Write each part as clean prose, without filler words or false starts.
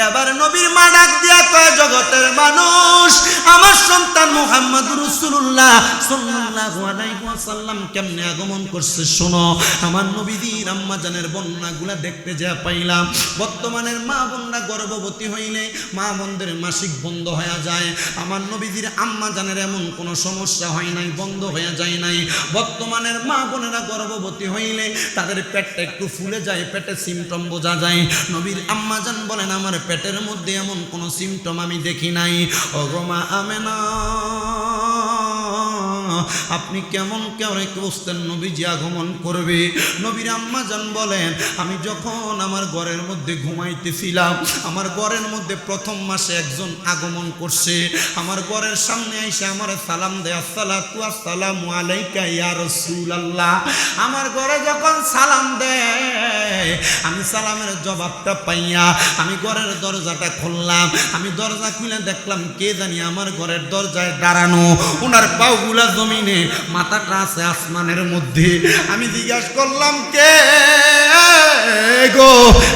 এবার নবীর মা ডাক দিয়া কয়, জগতের মানুষ, আমার সন্তান মুহাম্মদুর রাসূলুল্লাহ সাল্লাল্লাহু আলাইহি ওয়াসাল্লাম কেমনে আগমন করছে শোনো। আমার নবীদের আম্মা জানের বন্যাগুলা দেখতে যা পাইলাম, বর্তমানের মা বোনরা গর্ভবতী হইলে মা বোনদের মাসিক বন্ধ হয়ে যায়। আমার নবীদের আম্মা জানের এমন কোনো সমস্যা হয় নাই, বন্ধ হয়ে যায় নাই। বর্তমানের মা বোনেরা গর্ভবতী হইলে তাদের পেটটা একটু ফুলে যায়, পেটে সিমটম বোঝা যায়। নবীর আম্মা জান বলেন, আমার পেটের মধ্যে এমন কোনো সিমটম আমি দেখি নাই। ওগো মা আমেনা, আপনি কেমন করে বুঝতেন নবীজি আগমন করবে? নবীর আম্মা জান বলেন, আমি যখন আমার ঘরের মধ্যে ঘুমাইতেছিলাম, আমার ঘরের মধ্যে প্রথম মাসে একজন আগমন করছে। আমার ঘরের সামনে এসে আমার সালাম দেয়, আসসালাতু আসসালামু আলাইকা ইয়া রাসূলুল্লাহ। আমার ঘরে যখন সালাম দেয়, আমি সালামের জবাবটা পাইয়া আমি ঘরের দরজাটা খুললাম। আমি দরজা খুলে দেখলাম কে জানি আমার ঘরের দরজায় দাঁড়ানো, ওনার পাগুলা জমিনে, মাথাটা আছে আসমানের মধ্যে। আমি জিজ্ঞাসা করলাম, কে গো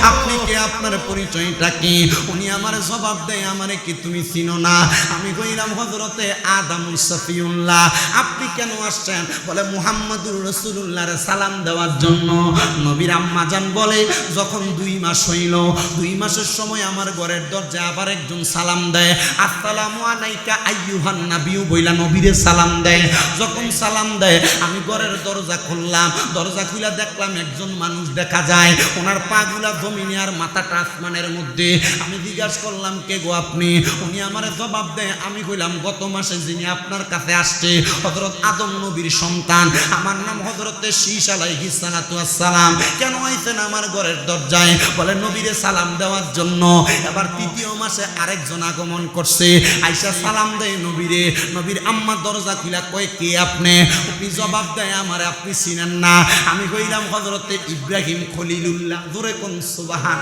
আপনি কে, আপনার পরিচয়টা কি? উনি আমার জবাব দেয়, আমারে কি তুমি চিনো না? আমি কইলাম, হযরতে আদমুস সফিউল্লাহ। আপনি কেন আসছেন? বলে, মুহাম্মদুর রাসূলুল্লাহর সালাম দেওয়ার জন্য। নবীর আম্মা জান বলে, যখন 2 মাস হইল, 2 মাসের সময় আমার ঘরের দরজায় আবার একজন সালাম দেয়, আসসালামু আলাইকা আইয়ুহান নাবিয়্যু বইলা নবীরে সালাম দেয়। যখন সালাম দেয় আমি ঘরের দরজা খুললাম, দরজা খুলে দেখলাম একজন মানুষ দেখা যায়, ওনার পাগুলা জমিনে আর মাথাটা আসমানের মধ্যে। আমি জিজ্ঞাসা করলাম, কে গো আপনি? উনি আমার জবাব দেয়, আমি কইলাম, গত মাসে যিনি আপনার কাছে আসছে হযরত আদম নবীর সন্তান, আমার নাম হযরতে শীশ আলাইহিস সালাতু ওয়াস সালাম। কেন আইছেন আমার ঘরের দরজায়? বলে, নবীরে সালাম দেওয়ার জন্য। এবার 3য় মাসে আরেকজন আগমন করছে, আইসা সালাম দেয় নবীরে। নবীর আম্মা দরজা খুলে কয়, কে আপনি? উনি জবাব দেয়, আমারে আপনি চিনেন না। আমি কইলাম, হযরতে ইব্রাহিম খলিলুল্লাহ। জোরে কোন সুবহান।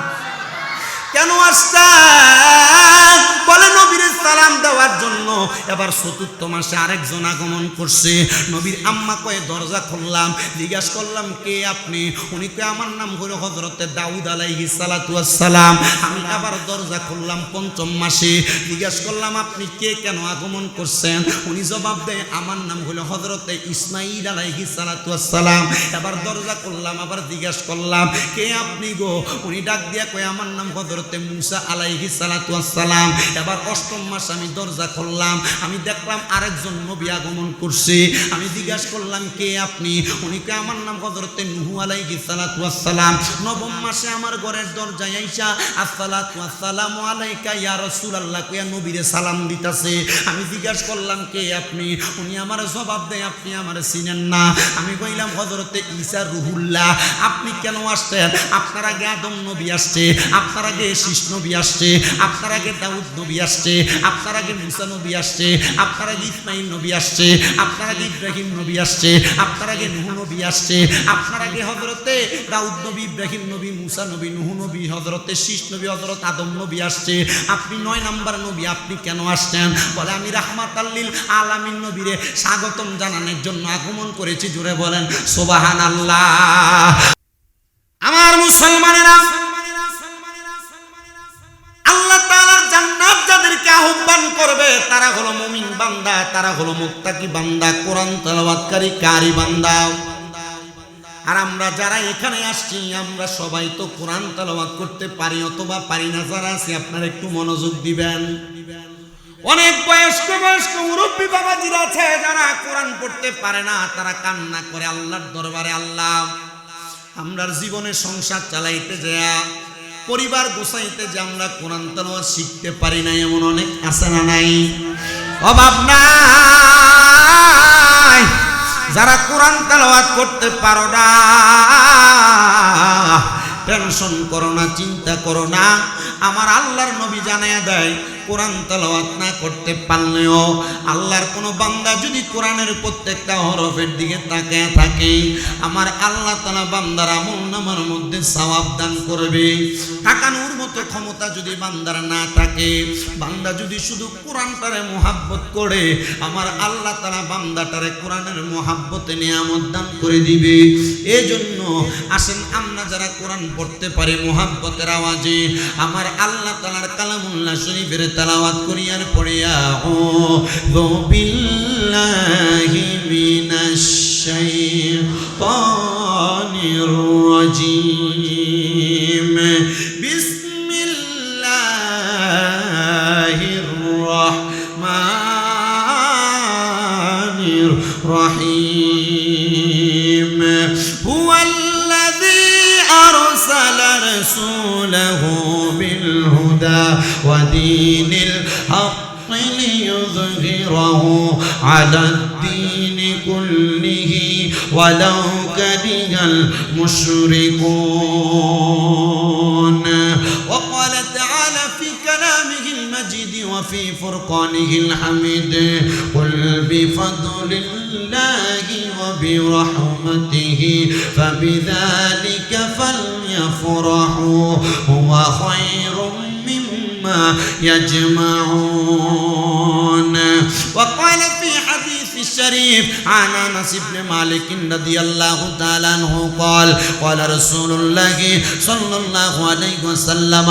কেন আসছেন? বলে, নবীরে সালাম দেওয়ার জন্য। এবার 4র্থ মাসে আরেকজন আগমন করছে। নবীর আম্মা কয়ে, দরজা খুললাম, জিজ্ঞাসা করলাম, কে আপনি? উনি কয়ে, আমার নাম হলো হযরতে দাউদ আলাইহিস সালাতু ওয়াস সালাম। আমি আবার দরজা খুললাম 5ম মাসে, জিজ্ঞাসা করলাম, আপনি কে, কেন আগমন করছেন? উনি জবাব দেয়, আমার নাম হলো হযরতে ইসমাঈল আলাইহিস সালাতু ওয়াস সালাম। এবার দরজা খুললাম, আবার জিজ্ঞাসা করলাম, কে আপনি গো? উনি ডাক দিয়া কয়ে, আমার নাম হযরতে মুসা আলাইহিস সালাতু ওয়াস সালাম। এবার 8ম মাস আমি দরজা খুললাম, আমি দেখলাম আরেকজন নবী আগমন করছে। আমি জিজ্ঞাসা করলাম, কে আপনি? উনি কয়, আমার নাম হযরতে নূহ আলাইহিস সালাতু ওয়াস সালাম। 9ম মাসে আমার ঘরের দরজায় আইসা আসসালাতু আসসালামু আলাইকা ইয়া রাসূলুল্লাহ কইয়া নবীরে সালাম দিতাছে। আমি জিজ্ঞাসা করলাম, কে আপনি? উনি আমার জবাব দেয়, আপনি আমারে চিনেন না। আমি কইলাম, হযরতে ঈসা রুহুল্লাহ। আপনি কেন আসছেন? আপনার আগে আদম নবী আসছে, আপনার আগে শীষ নবী আসছে, আপনার আগে দাউদ নবী আসছে, আপনার আগে মুসা নবী আসছে, আপনার আগে ইসমাঈল নবী আসছে, আপনার আগে ইব্রাহিম নবী আসছে, আপনার আগে নূহ নবী আসছে, আপনার আগে হযরতে দাউদ নবী, ইব্রাহিম নবী, মুসা নবী, নূহ নবী, হযরতে শীষ নবী, হযরত আদম নবী আসছে। আপনি 9 নাম্বার নবী, আপনি কেন আসছেন? বলে, আমি রাহমাতাল লিল আলামিন নবীরে স্বাগতম জানানোর জন্য আগমন করেছি। জোরে বলেন সুবহানাল্লাহ। আমার মুসলমানেরা, আল্লাহ তাআলার জান্নাত যাদেরকে আহ্বান করবে তারা হলো মুমিন বান্দা, তারা হলো মুত্তাকি বান্দা, কোরআন তেলাওয়াতকারী কারি বান্দা। আর আমরা যারা এখানে আসছি, আমরা সবাই তো কোরআন তেলাওয়াত করতে পারি অথবা পারি না। যারা আছি আপনারা একটু মনোযোগ দিবেন। অনেক বয়স্ক মুরব্বী বাবাজিরা আছে যারা কোরআন পড়তে পারে না, তারা কান্না করে আল্লাহর দরবারে, আল্লাহ আমরার জীবনে সংসার চালাইতে যায়, পরিবার গোছাইতে যে আমরা কোরআন তেলাওয়াত শিখতে পারি না, এমন অনেক আছে না নাই? অভাব নাই। যারা কোরআন তেলাওয়াত করতে পারো না, টেনশন করো না, চিন্তা করো না। আমার আল্লাহর নবী জানায়া দেয়, কোরআন তেলাওয়াত না করতে পারলেও আল্লাহর কোনো বান্দা যদি কোরআনের প্রত্যেকটা হরফের দিকে তাকিয়ে থাকে, আমার আল্লাহ তাআলা বান্দার আমলনামার মধ্যে সওয়াব দান করবে। তাকানোর মতো ক্ষমতা যদি বান্দার না থাকে, বান্দা যদি শুধু কোরআনটারে মুহাব্বত করে, আমার আল্লাহ তাআলা বান্দাটারে কোরআনের মুহাব্বতে নিয়ামত দান করে দিবে। এজন্য আসেন আমরা যারা কোরআন পড়তে পারি মুহাব্বতের আওয়াজে আমার আল্লাহ তাআলার কালামুল্লাহ শরীফের তেলাওয়াত করি আর পড়ি আউযু বিল্লাহি মিনাশ শাইতানির রাজীম বিসমিল্লাহির রাহমানির রহিম হুয়াল্লাযী আরসালা রাসূলাহু বিল হুদা ওয়া দীনিল হক ليظهره على الدين كله ولو كره المشركون. وقال تعالى في كلامه المجيد وفي فرقانه الحميد قل بفضل الله وبرحمته فبذلك فليفرحوا هو خير مما يجمعون. وقال في حديث الشريف عن أنس بن مالك رضي الله تعالى عنه قال قال رسول الله صلى الله عليه وسلم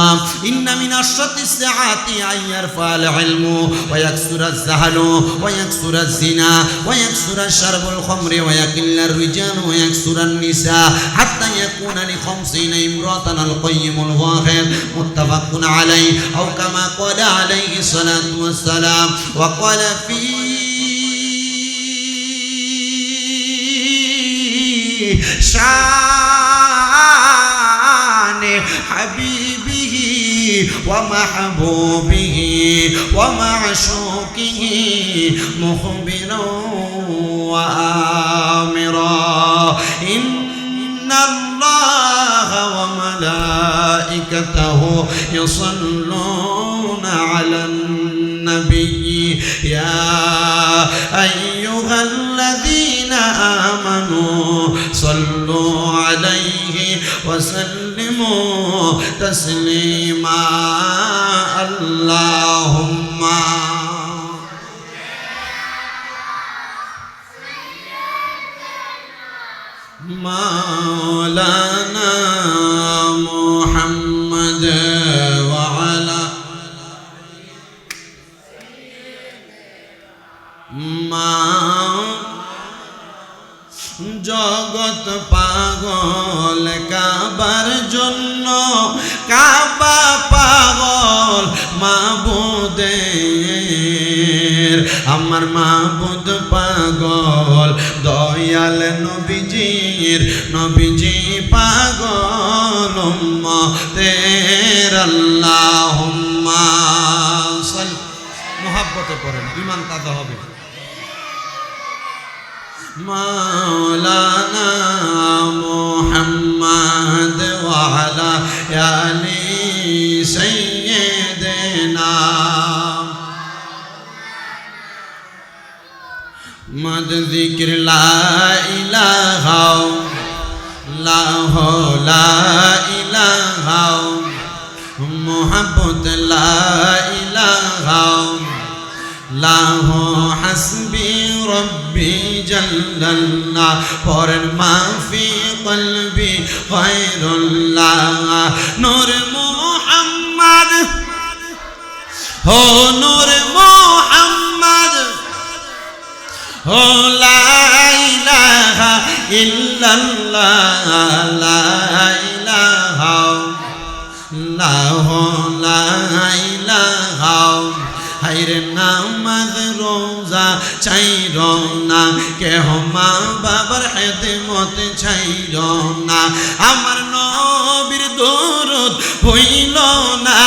إن من أشرط الساعات أن يرفع العلم ويكثر الزهل ويكثر الزنا ويكثر شرب الخمر ويقل الرجال ويكثر النساء حتى يكون ل50 امرأة القيم الواحد متفق عليه أو كما قال عليه الصلاة والسلام. وقال في شان حبيبه ومحبوبه ومعشوقه مخبرا وآمرا إن الله وملائكته يصلون على النبي يا أيها الذين آمنوا صلوا عليه وسلموا تسليما. اللهم مولانا محمد وعلى জগৎ পাগল কাবার জন্য, কাবা পাগল মাবুদের, আমার মাবুদ পাগল দয়াল নবীজির, নবীজি পাগল উম্মতের। আল্লাহুম্মা সাল্লি, মুহাব্বতে পড়েন, ঈমান তাজা হবে। مولانا محمد وعلى آل سيدنا مد ذكر لا إله الله لا إله محبت لا إله الله حسبي ربي جل الله فورن ما في قلبي غير الله نور محمد هو نور محمد هو لا إله إلا الله لا إله لا إله হাইরে নামাজ রোজা চাইর না, কেহ মা বাবার খেদমত চাইর না, আমার নবীর দরুদ হইল না,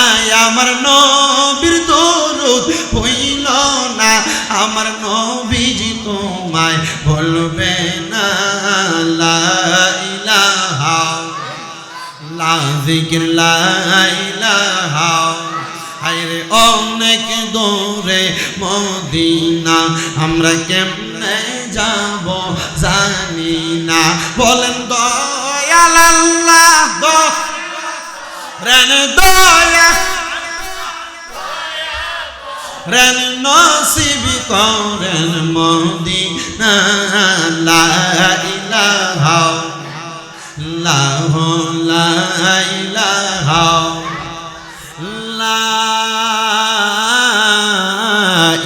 আমার নবীর দরুদ হইল না, আমার নবীজি তোমায় বলবে না লা ইলাহা লা যিকির লা ইলাহা হায়রে অনেক দূরে মদিনা, আমরা কেমনে যাব জানি না। বলেন দয়াল আল্লাহ রেন দয়া রেন নসিব করেন মদিনা। লা ইলাহা ইল্লাল্লাহ লা ইলাহা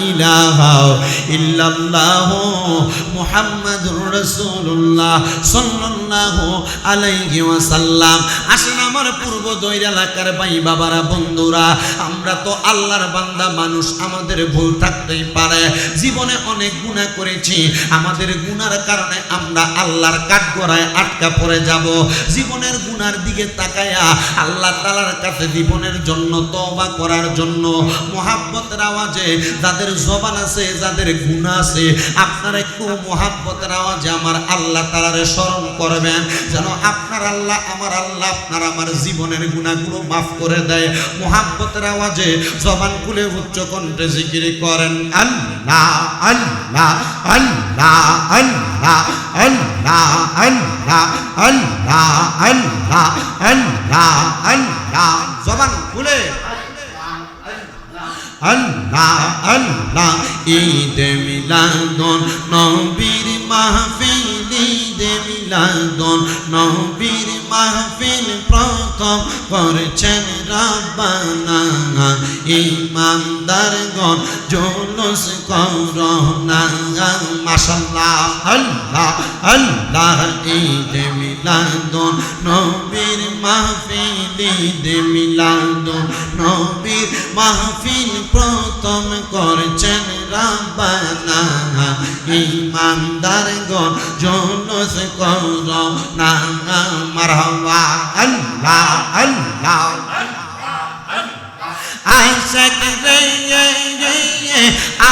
ইলাহা ইল্লাল্লাহ মুহাম্মাদুর রাসূলুল্লাহ সাল্লাল্লাহু আলাইহি ওয়াসাল্লাম। আসেন আমার পূর্ব দৈর এলাকার ভাই বাবারা, বন্ধুরা, আমরা তো আল্লাহর বান্দা মানুষ, আমাদের ভুল থাকতেই পারে। জীবনে অনেক গুনাহ করেছি, আমাদের গুনার কারণে আমরা আল্লাহর কাঠগড়ায় আটকা পড়ে যাব। জীবনের গুনার দিকে তাকায়া আল্লাহ তাআলার কাছে জীবনের জন্য তওবা করার জন্য মুহাব্বতের আওয়াজে যাদের জবান আছে, যাদের গুনাহ আছে, আপনারা একটু মুহাব্বতের আওয়াজে আমার আল্লাহ তাআলার স্মরণ করবেন, যেন আপনার আল্লাহ আমার আল্লাহ আপনার আমার জীবনের গুনাহগুলো মাফ করে দেয়। মুহাব্বতের আওয়াজে জবান খুলে উচ্চ কণ্ঠে জিকির করেন আল্লাহ আল্লাহ আল্লাহ আল্লাহ আল্লাহ আল্লাহ আল্লাহ আল্লাহ আল্লাহ আল্লাহ। জবান খুলে আল্লাহ আল্লাহ। ঈদে মিলাদুন নবীর মাহফিল, ঈদে মিলাদুন নবীর মাহফিল প্রথম করেছেন রাব্বানা। ঈমানদারগণ জুলুস করোনা, মাশাআল্লাহ আল্লাহ আল্লাহ। ঈদে মিলাদুন নবীর মাহফিল, ঈদে মিলাদুন নবীর মাহফিল প্রথম করছেন রাব্বানা। ঈমানদারগণ জুলুস করোনা, মারহাবা আল্লাহ আল্লাহ। আশাক রে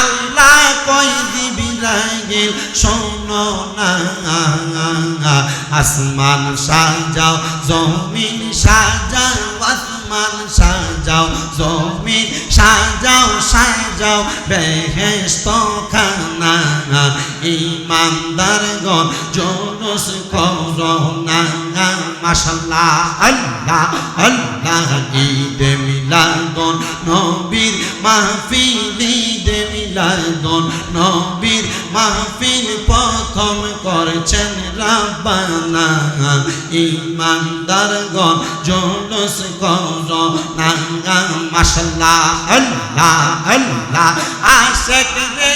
আল্লাহ কই দিবি রাগিল শোনো না। আসমান সাজাও জমিন সাজাও, আসমান সাজাও জমিন সাজাও, সাজাও বেহেশত খানা। ঈমানদারগণ জুলুস করোনা, মাশাআল্লাহ আল্লাহ আল্লাহ। ঈদে মিলাদুন নবীর মাহফিল, ঈদে মিলাদুন নবীর মাহফিল প্রথম করেছেন রাব্বানা। ঈমানদারগণ জুলুস করোনা, মাশাআল্লাহ আল্লাহ আল্লাহ। আশিক রে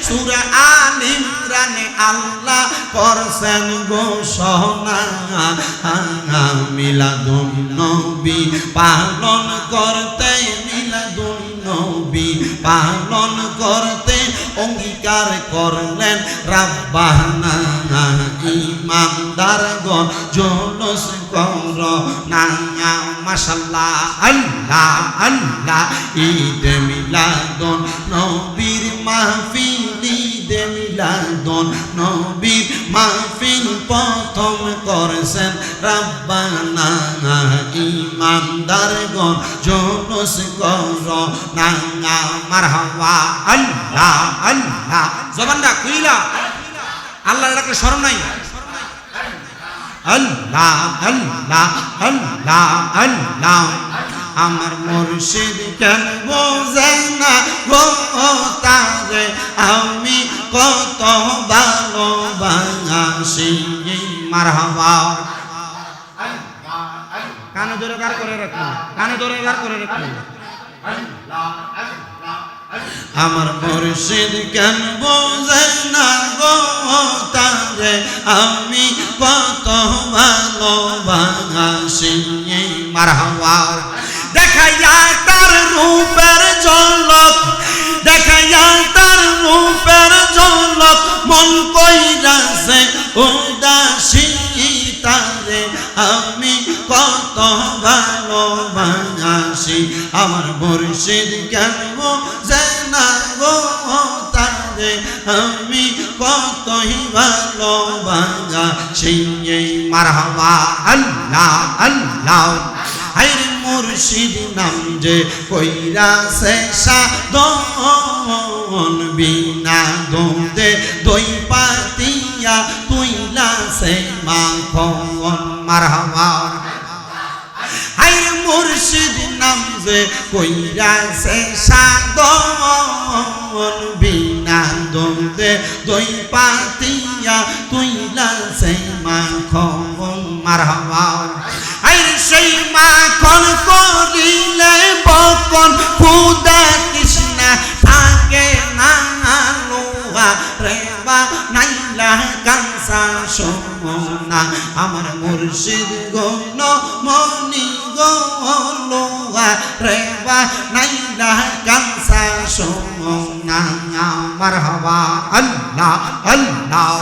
সূরা আল ইমরানে আল্লাহ করছেন ঘোষণা, মিলাদুন নবী পালন করতে, মিলাদুন নবী পালন করতে অঙ্গীকার করলেন রাব্বানা। ঈমানদারগণ জুলুস করোনা, মাশাআল্লাহ আল্লাহ আল্লাহ। ঈদে মিলাদুন নবীর মাহফিল, ঈদে মিলাদুন নবীর মাহফিল প্রথম করেছেন রাব্বানা। ঈমানদারগণ জুলুস করোনা, মারহাবা আল্লাহ আল্লাহ। জবানটা খুইলা আল্লাহর ডাকলে শরম নাই। আল্লাহ আল্লাহ আল্লাহ আল্লাহ। আমার মুর্শিদ কেন বোঝে না গো তারে, আমি কত ভালোবাসি। মারহাবা। কানে ধরে গার করে রাখুন, কানে ধরে গার করে রাখুন। আমার মুর্শিদ কেন বোঝে না গো তারে, আমি কত ভালোবাসি। মারহাবা। দেখাইয়া তার রূপের ঝলক, দেখাইয়া তার রূপের ঝলক, মন কইরাছে উদাসী তারে, আমি কত ভালোবাসি। আমার মুর্শিদ কেন বোঝে না গো তারে, আমি কতই ভালোবাসি। মারহাবা আল্লাহ আল্লাহ। হায়রে মুর্শিদ নাম যে কইরাছে সাধন বিনা দুধে দই পাতিয়া তুইলাছে মাখন মারহাবা হায় মুর্শিদ নাম যে কইরাছে সাধন বিনা দুধে দই পাতিয়া তুইলাছে মাখন মারহাবা হায় সেই মাখন করিলে বকন খুদা কৃষ্ণা থাকে না লোহা রেবা নাইলা কাঁচা সোনা আমার মুর্শিদ গণ মনি গো লোহা রেবা নাইলা কাঁচা সোনা মারহাবা আল্লাহ আল্লাহ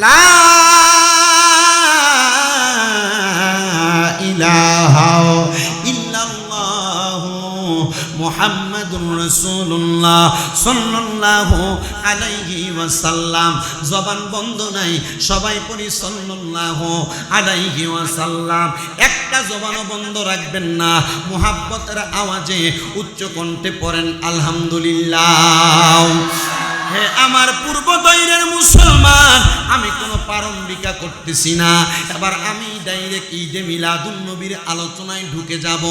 লা ইলাহা ইল্লাল্লাহু মুহাম্মাদুর রাসূলুল্লাহ সাল্লাল্লাহু আলাইহি ওয়াসাল্লাম জবান বন্ধ নাই সবাই পড়ি সাল্লাল্লাহু আলাইহি ওয়াসাল্লাম একটা জবানও বন্ধ রাখবেন না মুহাব্বতের আওয়াজে উচ্চ কণ্ঠে পড়েন আলহামদুলিল্লাহ হে আমার পূর্ব দৈরের মুসলমান আমি কোনো প্রারম্ভিকা করতেছি না এবার আমি ডাইরেক্ট ঈদে মিলাদুন নবীর আলোচনায় ঢুকে যাব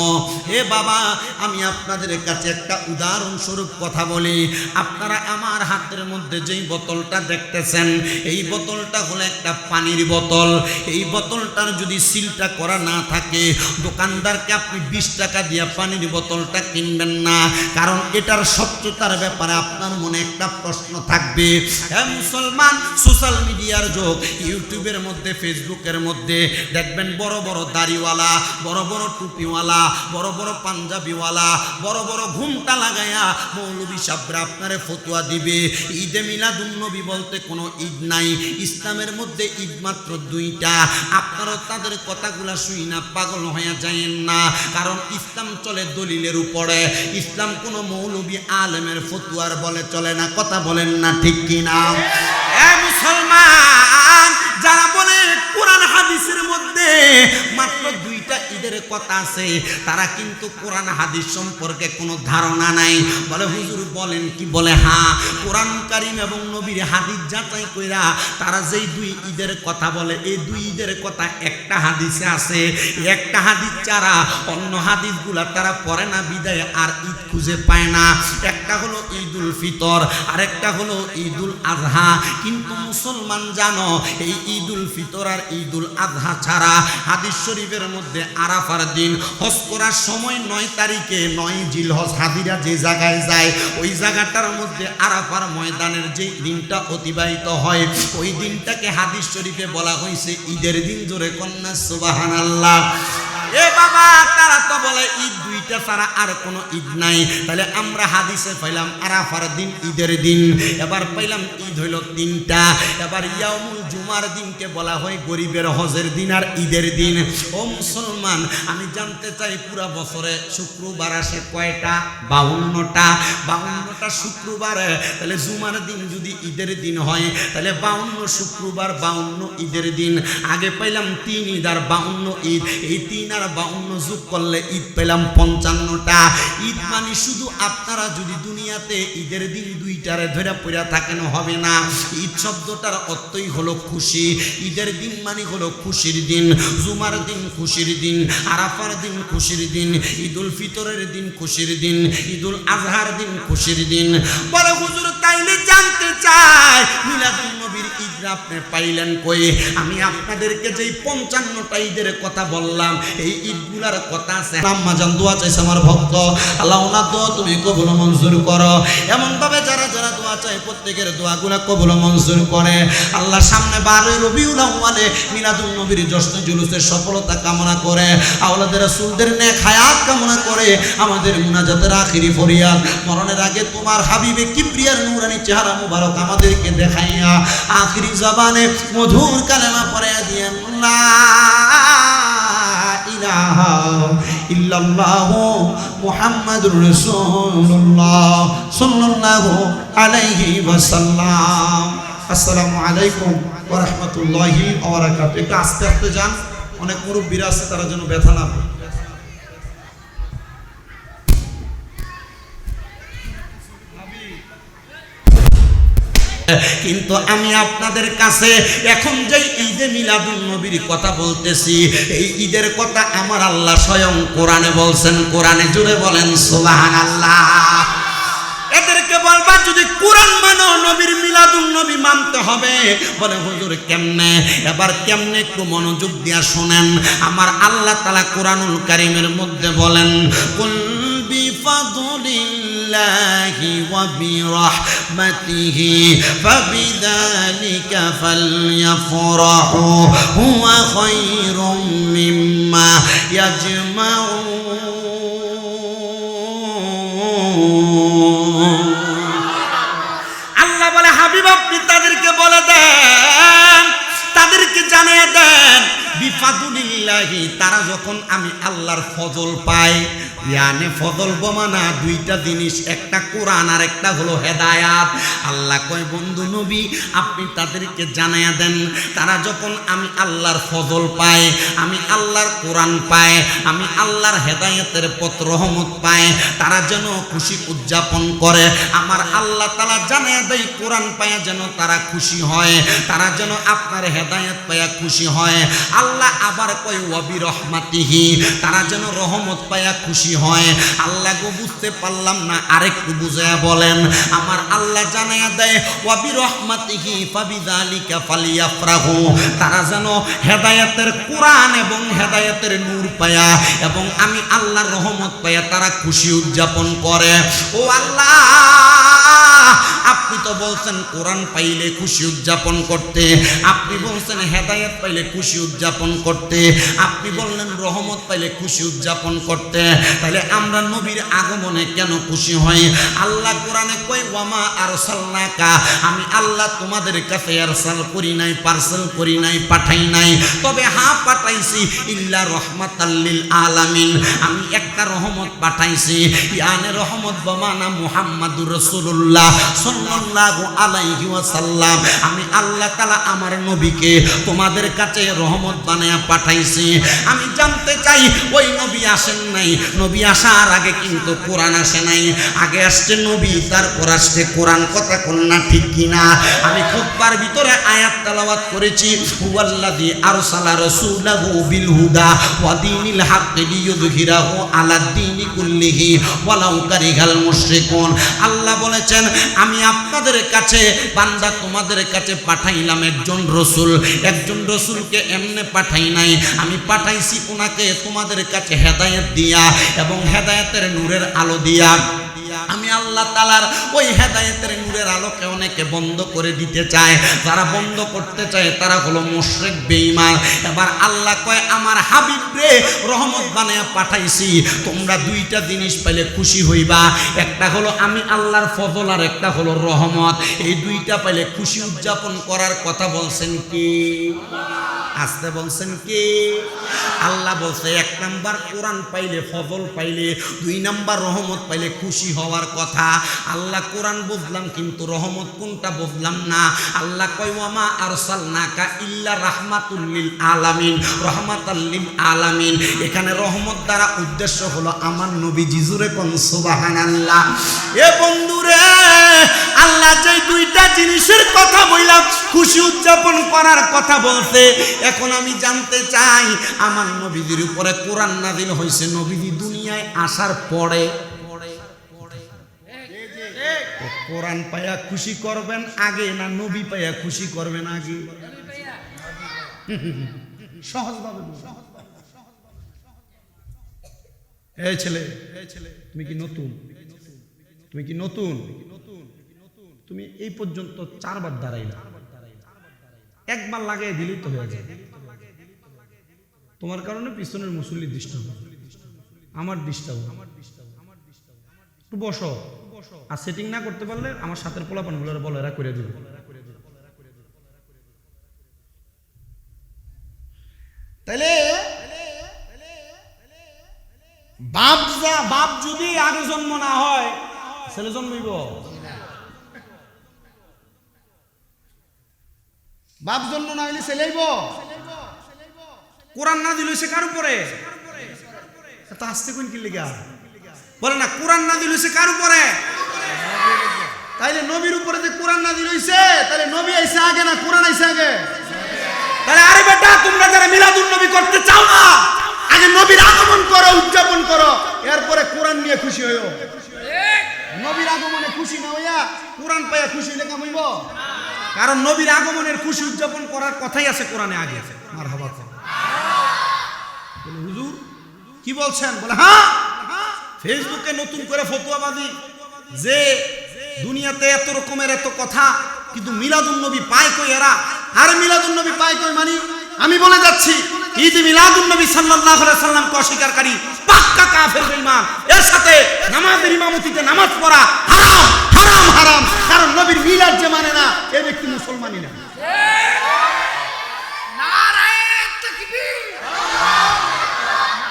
হে বাবা আমি আপনাদের কাছে একটা উদাহরণস্বরূপ কথা বলি আপনারা আমার হাতের মধ্যে যেই বোতলটা দেখতেছেন এই বোতলটা হলো একটা পানির বোতল এই বোতলটার যদি সিলটা করা না থাকে দোকানদারকে আপনি 20 টাকা দিয়ে পানির বোতলটা কিনবেন না কারণ এটার স্বচ্ছতার ব্যাপারে আপনার মনে একটা প্রশ্ন থাকবে হ্যাঁ মুসলমান সোশ্যাল মিডিয়ার যুগ ইউটিউবের মধ্যে ফেসবুকের মধ্যে দেখবেন বড় বড় দাড়িওয়ালা বড় বড় টুপিওয়ালা বড় বড় পাঞ্জাবিওয়ালা বড় বড় ঘুমটা লাগায়া মৌলভী সাহেবরা আপনারে ফতোয়া দিবে ঈদে মিলাদুন নবী বলতে কোনো ঈদ নাই ইসলামের মধ্যে ঈদ মাত্র 2টা আপনারা তাদের কথাগুলা শুই না পাগল হয়ে যায়েন না কারণ ইসলাম চলে দলিলের উপরে ইসলাম কোনো মৌলভী আলেমের ফতোয়ার বলে চলে না কথা বলেন না ঠিক কিনা এ মুসলমান যারা বলে কোরআন হাদিসের মধ্যে মাত্র 2টা ঈদের কথা আছে তারা কিন্তু কোরআন হাদিস সম্পর্কে কোনো ধারণা নাই বলে হুজুর বলেন কি বলে হ্যাঁ কোরআন কারীম এবং নবীর হাদিস যাচাই কইরা তারা যেই 2 ঈদের কথা বলে এই 2 ঈদের কথা একটা হাদিসে আছে একটা হাদিস ছাড়া অন্য হাদিসগুলা তারা পড়ে না বিদায় আর ঈদ খুঁজে পায় না একটা হলো ঈদুল ফিতর আর একটা হলো ঈদুল আযহা কিন্তু মুসলমান জানো এই ঈদুল ফিতর আর ঈদুল আযহা ছাড়া হাদিস শরীফের মধ্যে আরাফার দিন হজ করার সময় 9 তারিখে 9 জিলহজ হাজিরা যে জায়গায় যায় ওই জায়গাটার মধ্যে আরাফার ময়দানের যে দিনটা অতিবাহিত হয় ওই দিনটাকে হাদিস শরীফে বলা হয়েছে ঈদের দিন জোরে কন্যা সুবহানাল্লাহ এ বাবা তারা তো বলে ঈদ 2টা ছাড়া আর কোনো ঈদ নাই তাহলে আমরা হাদিসে পাইলাম আরাফার দিন ঈদের দিন এবার পাইলাম ঈদ হইল 3টা এবার ইয়াউমুল জুমার দিনকে বলা হয় গরিবের হজের দিন আর ঈদের দিন ও মুসলমান আমি জানতে চাই পুরা বছরে শুক্রবার আসে কয়টা 52টা শুক্রবারে তাহলে জুমার দিন যদি ঈদের দিন হয় তাহলে 52 শুক্রবার 52 ঈদের দিন আগে পাইলাম 3 ঈদ আর 52 ঈদ এই 3 আর 52 যোগ করলে ঈদ পেলাম 55টা ঈদ মানে শুধু আপনারা যদি দুনিয়াতে ঈদের দিন 2টারে ধরে পড়া থাকেন হবে না ঈদ শব্দটার অর্থই হলো খুশি ঈদের দিন মানে হলো খুশির দিন জুমার দিন খুশির দিন আরাফার দিন খুশির দিন ঈদুল ফিতরের দিন খুশির দিন ঈদুল আজহার দিন খুশির দিন বলে হুজুর তাইলে জানতে চাই মিলাদুন নবীর ঈদ আপনি পাইলেন কই আমি আপনাদেরকে যেই 55টা ঈদের কথা বললাম এই ঈদগুলার কথা আছে আম্মা জান দোয়া চাইছে আমার ভক্ত আল্লাহ ওনার দোয়া তুমি কবুল মঞ্জুর করো এমন ভাবে যারা যারা দোয়া চায় প্রত্যেকের দোয়াগুলা কবুল মঞ্জুর করে আল্লাহ সামনে 12 রবিউল আউয়ালে মিলাদুন নবীর জশ্ন জুলুসের সফলতা কামনা করে আওলাদের রাসূলদের নেক হায়াত কামনা করে আমাদের মুনাজাতের আখিরি ফরিয়াদ মরণের আগে তোমার হাবিবে কিবরিয়ার নূরানি চেহারা মুবারক আমাদেরকে দেখাইয়া আখিরি জবানে মধুর কালেমা পড়ে দিয়ে লা ইলাহা ইল্লাল্লাহু মুহাম্মাদুর রাসূলুল্লাহ সাল্লাল্লাহু আলাইহি ওয়াসাল্লাম। আসসালামু আলাইকুম ওয়া রাহমাতুল্লাহি ওয়া বারাকাতুহু। একটু আস্তে আস্তে যান। অনেক মুরব্বীরা আছে তারা যেন ব্যথা না পায়। কিন্তু আমি আপনাদের কাছে এখন যে ঈদে মিলাদুন নবীর কথা বলতেছি, এই ঈদের কথা আমার আল্লাহ স্বয়ং কোরআনে বলছেন। কোরআনে জুড়ে বলেন সুবহানাল্লাহ। এদেরকে বলবা যদি কোরআন মানো নবীর মিলাদুন নবী মানতে হবে। বলে হুজুর কেমনে? এবার কেমনে একটু মনোযোগ দিয়া শুনেন। আমার আল্লাহ তাআলা কোরআনুল কারীমের মধ্যে বলেন, কুল বিফাদলিল্লাহি ওয়া বিরাহমাতিহি ফাবিযালিকা ফালইফরাহু হুয়া খায়রুম মিম্মা ইয়াজমাউন। আল্লাহ বলে হাবিব আপনি তাদেরকে বলে দেন, তাদেরকে জানিয়ে দেন বিফাদুলিল্লাহি, তারা যখন আমি আল্লাহর ফজল পায়, ইয়ানে ফজল বমানা দুইটা জিনিস, একটা কোরআন আর একটা হলো হেদায়াত। আল্লাহ কয় বন্ধু নবী আপনি তাদেরকে জানিয়ে দেন, তারা যখন আমি আল্লাহর ফজল পায়, আমি আল্লাহর কোরআন পায়, আমি আল্লাহর হেদায়েতের পথ রহমত পায়, তারা যেন খুশি উদযাপন করে। আমার আল্লাহ তাআলা জানিয়ে দেয় কোরআন পায়া যেন তারা খুশি হয়, তারা যেন আপনার হেদায়েত পায়া খুশি হয়। আল্লাহ আবার কয় ওয়া বিরহমাতিহি, তারা যেন রহমত পায়া খুশি হয়। আল্লাহ গো বুঝতে পারলাম না, আরেকটু বুঝায়া বলেন। আমার আল্লাহ জানায়া দেয় ওয়া বিরহমাতিহি ফাবিযালিকা ফালিয়াফরাহু, তারা যেন হেদায়েতের কোরআন এবং হেদায়েতের নূর পায়া এবং আমি আল্লাহর রহমত পায়া তারা খুশি উদযাপন করে। ও আল্লাহ আপনি তো বলছেন কোরআন পাইলে খুশি উদযাপন করতে, আপনি বলছেন হেদায়েত পাইলে খুশি উদযাপন করতে, আপনি বললেন রহমত পাইলে খুশি উদযাপন করতে, তাহলে আমরা নবীর আগমনে কেন খুশি হই? আল্লাহ কোরআনে কই ওয়ামা আরসালনাকা, আমি আল্লাহ তোমাদের কাছে আরসাল করি নাই, পার্সেল করি নাই, পাঠাই নাই, তবে হ্যাঁ পাঠাইছি ইল্লা রাহমাতাল লিল আলামিন, আমি একটা রহমত পাঠাইছি। ইয়ানে রহমত বমানা মুহাম্মাদুর রাসূলুল্লাহ সাল্লাল্লাহু আলাইহি ওয়াসাল্লাম, আমি আল্লাহ তাআলা আমার নবীকে তোমাদের কাছে রহমত বানায়া পাঠাইছি। আমি জানতে চাই ওই নবী আসেন নাই, নবী আসার আগে কিন্তু কোরআন আসে নাই, আগে আসছে নবী তারপর আসছে কোরআন। কথা কোন না ঠিক কিনা? আমি খুতবার ভিতরে আয়াত তেলাওয়াত করেছি, হুয়াল্লাযী আরসালা রাসূলাহু বিল হুদা ওয়া দীনিল হাক্কি লিইয়ুযহিরাহু আলা দ্বীনি কুল্লিহি ওয়ালাউ কারিহাল মুশরিকুন। আল্লাহ বলেছেন আমি আপনাদের কাছে বান্দা তোমাদের কাছে পাঠাইলাম একজন রসুল, একজন রসুলকে এমনে পাঠাই নাই, আমি পাঠাইছি ওনাকে তোমাদের কাছে হেদায়েত দিয়া এবং হেদায়েতের নূরের আলো দিয়া। আমি আল্লাহ তাআলার ওই হেদায়েতের নূরের আলোকে অনেকে বন্ধ করে দিতে চায়, যারা বন্ধ করতে চায় তারা হলো মুশরিক বেঈমান। এবার আল্লাহ কয় আমার হাবিব রে রহমত বানায়া পাঠাইছি, তোমরা দুইটা জিনিস পাইলে খুশি হইবা, একটা হলো আমি আল্লাহর ফজল আর একটা হলো রহমত। এই দুইটা পাইলে খুশি উদযাপন করার কথা বলছেন কি? আসতে বলছেন কি? আল্লাহ বলছে এক নাম্বার কোরআন পাইলে ফজল পাইলে, দুই নাম্বার রহমত পাইলে খুশি হওয়ার কথা। আল্লাহ কোরআন বুঝলাম কিন্তু রহমত কোনটা বুঝলাম না। আল্লাহ কয় ওয়ামা আরসালনাকা ইল্লা রাহমাতুল লিল আলামিন, রহমাতাল লিল আলামিন। এখানে রহমত দ্বারা উদ্দেশ্য হলো আমার নবীজি। জুরে কোন সুবহানাল্লাহ। এ বন্ধুরে আল্লাহ যে দুইটা জিনিসের কথা বললাম খুশি উদযাপন করার কথা বলছে, এখন আমি জানতে চাই আমার নবীজির উপরে কোরআন নাযিল হয়েছে নবীজি দুনিয়ায় আসার পরে। কোরআন পায়া খুশি করবেন আগে না নবী পায়া খুশি করবেন আগে? সহজভাবে এই ছেলে তুমি কি নতুন? তুমি কি নতুন? তুমি এই পর্যন্ত 4 বার দাঁড়াইলা, একবার লাগাই দিলেই তো হয়ে যায়। তোমার কারণে পিছনের মুসল্লি ডিস্টার্ব, আমার ডিস্টার্ব। একটু বসো, আর সেটিং না করতে পারলে আমার সাথের পোলাপানগুলো বলো, এরা করে দিবে। তাইলে বাপ যদি আগে জন্ম না হয় ছেলে জন্মইব? বাপ জন্ম না হইলে ছেলেইব? কোরআন নাযিল হইছে কার উপরে? তা আসতে কোন কি লিগা বলে না, কোরআন নাযিল হইছে কার উপরে? তাইলে নবীর উপরে যে কোরআন নাযিল হইছে, তাহলে নবী আইছে আগে না কোরআন আইছে আগে? তাহলে আরে বেটা, তোমরা যারা মিলাদুন নবী করতে চাও না, আগে নবীর আগমন করো, উদযাপন করো, এরপরে কোরআন নিয়ে খুশি হইও। নবীর আগমনে খুশি না হইয়া কোরআন পাইয়া খুশি হইলে কেমন হইব? কারণ নবীর আগমনের খুশি উদযাপন করার কথাই আছে কোরআনে আগে। মারহাবা। বলে হুজুর কি বলছেন? বলে হ্যাঁ, ফেসবুকে নতুন করে ফতোয়াবাজি যে দুনিয়াতে এত রকমের এত কথা, কিন্তু মিলাদুন নবী পায় কই এরা? আর মিলাদুন নবী পায় কই মানে আমি বলে যাচ্ছি, ঈদ মিলাদুন নবী সাল্লাল্লাহু আলাইহি সাল্লামকে অস্বীকারকারী পাক্কা কাফের বেঈমান। এর সাথে নামাজের ইমামতিতে নামাজ পড়া হারাম হারাম হারাম। কারণ নবীর মিলাদ যে মানে না, এই ব্যক্তি মুসলমানই না। নারায়ে তাকবীর,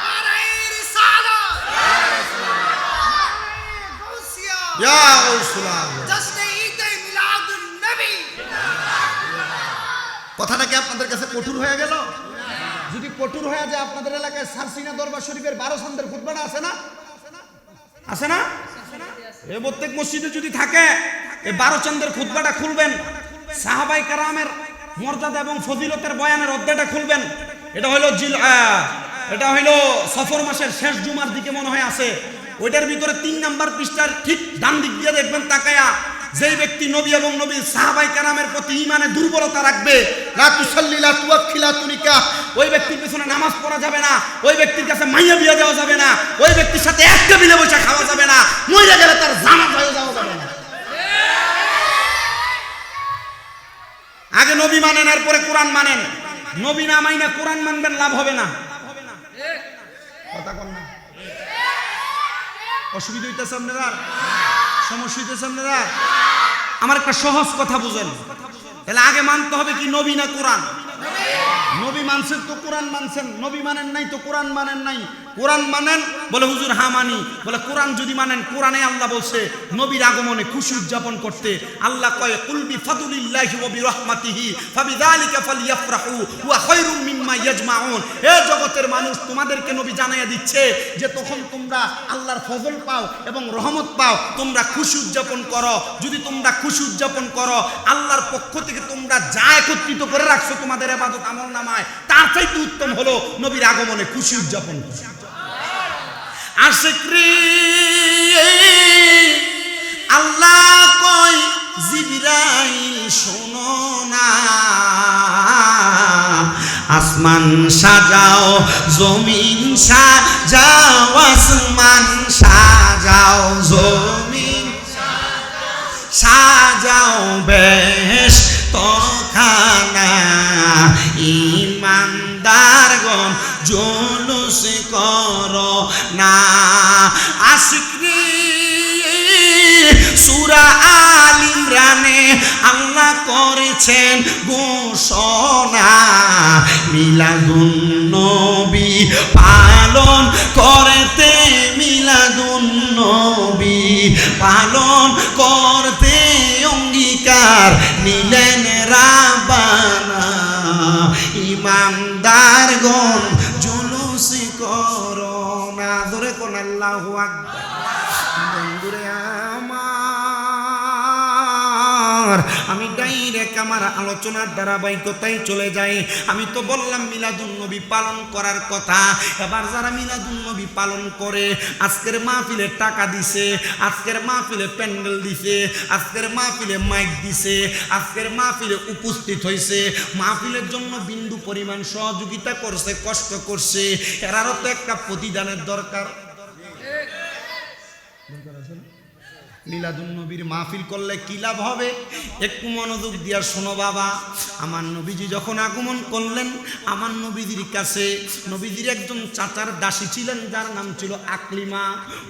নারায়ে রিসালাত, নারায়ে গাউসিয়া, ইয়া গাউসুল্লাহ, জশ্নে ঈদ মিলাদুন নবী। কথাটা কি আপনাদের কাছে কঠোর হয়ে গেল? যদি কঠোর হয়ে যায়, আপনাদের এলাকায় সারসিনা দরবার শরীফের 12 চাঁদের খুতবাটা আছে না? আছে না? এই প্রত্যেক মসজিদে যদি থাকে, এই 12 চাঁদের খুতবাটা খুলবেন, সাহাবায়ে কেরামের মর্যাদা এবং ফজিলতের বয়ানের অধ্যায়টা খুলবেন। এটা হইল সফর মাসের শেষ জুমার দিকে মনে হয় আছে। ওইটার ভিতরে 3 নাম্বার পৃষ্ঠার ঠিক ডান দিক দিয়ে দেখবেন তাকায়া, যেই ব্যক্তি নবী এবং নবীর সাহাবায়ে কেরামের প্রতি ঈমানে দুর্বলতা রাখবে, লা তুসাল্লি লা তুওয়াক্কি লা তুনিকা, ওই ব্যক্তির পিছনে নামাজ পড়া যাবে না, ওই ব্যক্তির কাছে মাইয়া বিয়া দেওয়া যাবে না, ওই ব্যক্তির সাথে এক টেবিলে বসে খাওয়া যাবে না, মইরা গেলে তার জানাজায় যাওয়া যাবে না। আগে নবী মানেন, এরপরে কোরআন মানেন। নবী না মাইনা কোরআন মানবেন, লাভ হবে না। কথা কন না? অসুবিধা হইতেছে আপনারা? সমস্যা হইতেছে আপনারা? আমার একটা সহজ কথা বুঝেন, তাহলে আগে মানতে হবে কি নবী না কোরআন? নবী মানছেন তো কোরআন মানছেন, নবী মানেন নাই তো কোরআন মানেন নাই। কোরআন মানেন বলে হুজুর হ্যাঁ মানি, বলে কোরআন যদি মানেন, কোরআনে আল্লাহ বলছে নবীর আগমনে খুশি উদযাপন করতে। আল্লাহ কয় কুল বিফাদুলিল্লাহি ওয়া বিরহমাতিহি ফাবিযালিকা ফালইফরাহু হুয়া খায়রুম মিম্মা ইয়াজমাউন। হে জগতের মানুষ, তোমাদেরকে নবী জানাইয়া দিচ্ছে যে তখন তোমরা আল্লাহর ফজল পাও এবং রহমত পাও, তোমরা খুশি উদযাপন করো। যদি তোমরা খুশি উদযাপন করো, আল্লাহর পক্ষ থেকে তোমরা যা একত্রিত করে রাখছো তোমাদের ইবাদত আমল নামায়, তার চাইতে উত্তম হলো নবীর আগমনে খুশি উদযাপন করা। আশিকরি আল্লাহ কয় জিবরাইল শোনো না, আসমান সাজাও জমিন সাজাও, আসমান সাজাও জমিন সাজাও বেশ তখানা, ইমানদারগণ জুলুস করো না। আশিকরি সূরা আল ইমরানে আল্লাহ করেছেন ঘোষণা, মিলাদুন নবী পালন করতে, মিলাদুন নবী পালন করতে অঙ্গীকার নিলেন রাব্বানা, ইমানদারগণ জুলুস করো না। ধরে কোন আল্লাহু আকবার। বন্ধুরে আমার, আমি ডাইরেক্ট আমার আলোচনার ধারাবাহিকতায় চলে যাই। আমি তো বললাম মিলাদুন নবী পালন করার কথা। এবার যারা মিলাদুন নবী পালন করে, আজকের মাহফিলে টাকা দিছে, আজকের মাহফিলে প্যান্ডেল দিছে, আজকের মাহফিলে মাইক দিছে, আজকের মাহফিলে উপস্থিত হয়েছে, মাহফিলের জন্য বিন্দু পরিমাণ সহযোগিতা করছে, কষ্ট করছে, এরারও তো একটা প্রতিদানের দরকার। মিলাদুন নবীর মাহফিল করলে কি লাভ হবে? একটু মনোযোগ দিয়া শোনো বাবা। আমার নবীজি যখন আগমন করলেন, আমার নবীজির কাছে নবীজির একজন চাচার দাসী ছিলেন, যার নাম ছিল আকলিমা।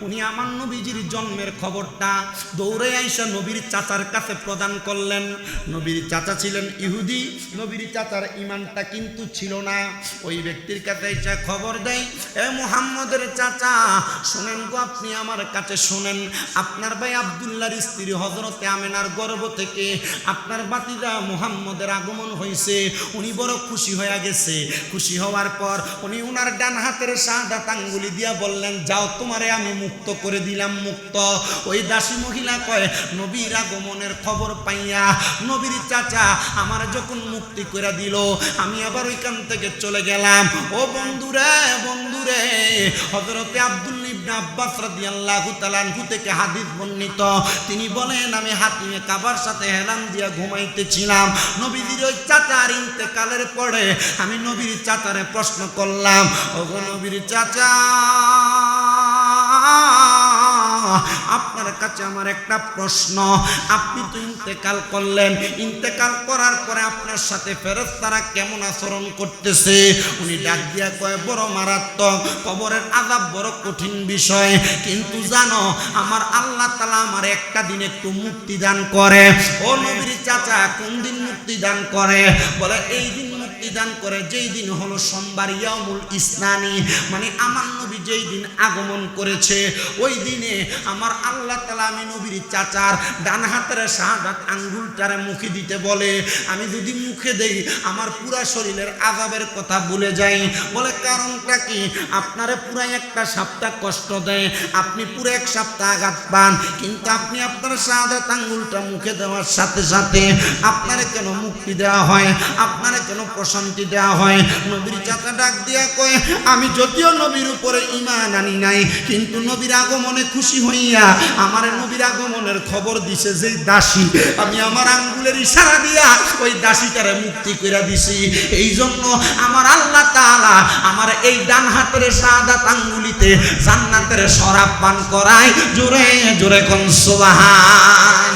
উনি আমার নবীজির জন্মের খবরটা দৌড়ে আইসা নবীর চাচার কাছে প্রদান করলেন। নবীর চাচা ছিলেন ইহুদি, নবীর চাচার ঈমানটা কিন্তু ছিল না। ওই ব্যক্তির কাছে আইসা খবর দেয়, এ মুহাম্মদের চাচা শোনেন গো, আপনি আমার কাছে শোনেন, আপনার ভাই আব্দুল্লাহর স্ত্রী হযরতে আমেনার গর্ভ থেকে আপনার ভাতিজা মুহাম্মদের আগমন হয়েছে। উনি বড় খুশি হয়ে গেছে। খুশি হওয়ার পর উনি উনার ডান হাতের শাহাদাত আঙ্গুলি দিয়া বললেন, যাও তোমারে আমি মুক্ত করে দিলাম, মুক্ত। ওই দাসী মহিলা কয়, নবীর আগমনের খবর পাইয়া নবীর চাচা আমার যখন মুক্তি করে দিল, আমি আবার ওইখান থেকে চলে গেলাম। ও বন্ধুরে, বন্ধুরে, হযরতে আব্দুল্লাহ ইবনে আব্বাস রাদিয়াল্লাহু তাআলা আনহু থেকে হাদিস বর্ণিত, তিনি বলেন, আমি হাতিমে কাবার সাথে হেলান দিয়া ঘুমাইতেছিলাম। নবীর ওই চাচার ইন্তেকালের পরে আমি নবীর চাচারে প্রশ্ন করলাম, ওগো নবীর চাচা, আপনার কাছে আমার একটা প্রশ্ন। আপনি তো ইন্তেকাল করলেন, ইন্তেকাল করার পরে আপনার সাথে ফেরেশতারা কেমন আচরণ করতেছে? উনি ডাক দিয়া কয়, বড় মারাত্মক, কবরের আযাব বড় কঠিন বিষয়, কিন্তু জানো আমার আল্লাহ তাআলা আমার একটা দিন একটু মুক্তি দান করে। ও নবীর চাচা, কোন দিন মুক্তি দান করে? বলে, এই দিন মুক্তি দান করে যেই দিন হলো সোমবার, ইয়াউমুল ইসনানি, মানে আমার নবী যেই দিন আগমন করেছে ওই দিনে আমার আল্লাহ তাআলা আমি নবীর চাচার ডান হাতের শাহাদাত আঙ্গুলটারে মুখে দিতে বলে। আমি যদি মুখে দেই আমার পুরা শরীরের আযাবের কথা ভুলে যাই। বলে, কারণটা কি? আপনারে পুরা একটা সপ্তাহ কষ্ট দেয়, আপনি পুরো এক সপ্তাহ আঘাত পান, কিন্তু আপনি আপনার শাহাদাত আঙ্গুলটা মুখে দেওয়ার সাথে সাথে আপনারে কেন মুক্তি দেওয়া হয়, আপনারে কেন প্রশান্তি দেওয়া হয়? নবীর চাচা ডাক দিয়া কয়, আমি যদিও নবীর উপরে ঈমান আনি নাই, কিন্তু নবীর আগমনে খুশি হইয়া আমার নবীর আগমনের খবর দিছে যে দাসী, আমি আমার আঙ্গুলের ইশারা দিয়া ওই দাসীটারে মুক্তি কইরা দিছি। এই জন্য আমার আল্লাহ তাআলা আমার এই ডান হাতের শাহাদাত আঙ্গুলিতে জান্নাতের শরাব পান করায়। জোরে জোরে কোন সুবহান।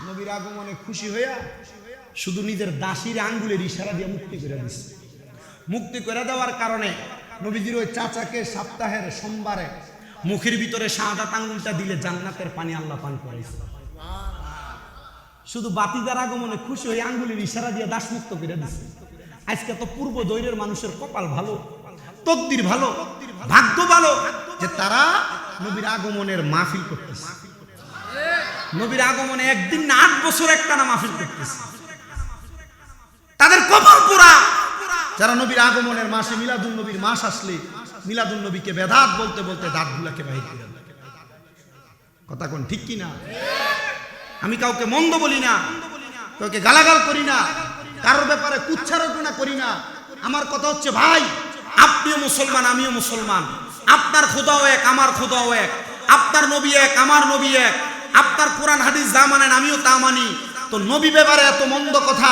নবীর আগমনে খুশি হইয়া শুধু নিজের দাসীর আঙ্গুলের ইশারা দিয়ে মুক্তি করে দিছে। মুক্তি করে দেওয়ার কারণে নবীজির ওই চাচাকে সপ্তাহের সোমবারে মুখের ভিতরে শাহাদাত আঙ্গুলটা দিলে জান্নাতের পানি আল্লাহ পান করাইছে। শুধু বাতিদার আগমনে খুশি হয়ে আঙ্গুলের ইশারা দিয়ে দাস মুক্ত করে দিছে। আজকে তো পূর্ব দৈরের মানুষের কপাল ভালো, তকদির ভালো, ভাগ্য ভালো যে তারা নবীর আগমনের মাহফিল করতেছে। নবীর আগমনে একদিন না 8 বছর একটানা মাহফিল করতেছে। তাদের কপাল পুরা। যারা নবীর আগমনের মাসে মিলাদুন নবীর মাস আসলে মিলাদুন নবীকে বেদাত বলতে বলতে দাঁতগুলাকে বাহির করে দেয়। কথা কোন ঠিক কি না? আমি কাউকে মন্দ বলি না, কাউকে গালাগাল করি না, কারোর ব্যাপারে কুচ্ছারচনা করি না। আমার কথা হচ্ছে, ভাই আপনিও মুসলমান, আমিও মুসলমান, আপনার খোদাও এক, আমার খোদাও এক, আপনার নবী এক, আমার নবী এক, আপনার কোরআন হাদিস যা মানেন আমিও তা মানি। তো নবী ব্যাপারে এত মন্দ কথা,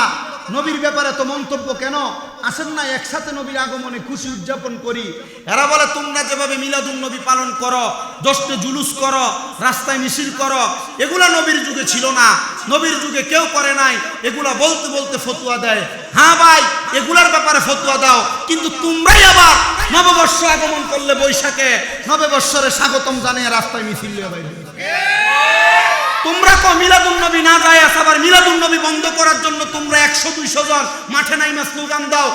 নবীর ব্যাপারে তো মন্তব্য কেন? আসেন না একসাথে নবীর আগমনে খুশি উদযাপন করি। এরা বলে, তোমরা যেভাবে মিলাদুন নবী পালন করো, জশ্নে জুলুস করো, রাস্তায় মিছিল করো, এগুলা নবীর যুগে ছিল না, নবীর যুগে কেউ করে নাই। এগুলা বলতে বলতে ফতুয়া দেয়। হ্যাঁ ভাই, এগুলার ব্যাপারে ফতুয়া দাও, কিন্তু তোমরাই আবার নববর্ষ আগমন করলে বৈশাখে নববর্ষরে স্বাগতম জানিয়ে রাস্তায় মিছিল নিয়ে বাইরে। তোমরা কো মিলাদুন নবী না যায়, আবার মিলাদুন নবী বন্ধ করার জন্য তোমরা 100-200 জন মাঠে নাইমা স্লোগান দাও,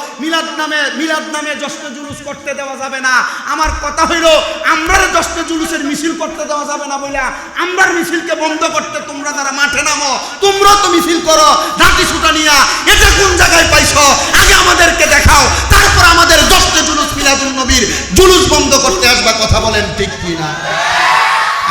মিলাদ নামে জশ্নে জুলুস করতে দেওয়া যাবে না। আমার কথা হইল, আমরার জশ্নে জুলুসের মিছিল করতে দেওয়া যাবে না বইলা আমরার মিছিলকে বন্ধ করতে তোমরা যারা মাঠে নামো, তোমরা তো মিছিল করো লাঠি ছুটা নিয়া। এটা কোন জায়গায় পাইছো? আগে আমাদেরকে দেখাও, তারপর আমাদের জশ্নে জুলুস মিলাদুন নবীর জুলুস বন্ধ করতে আসবা। কথা বলেন ঠিক কি না?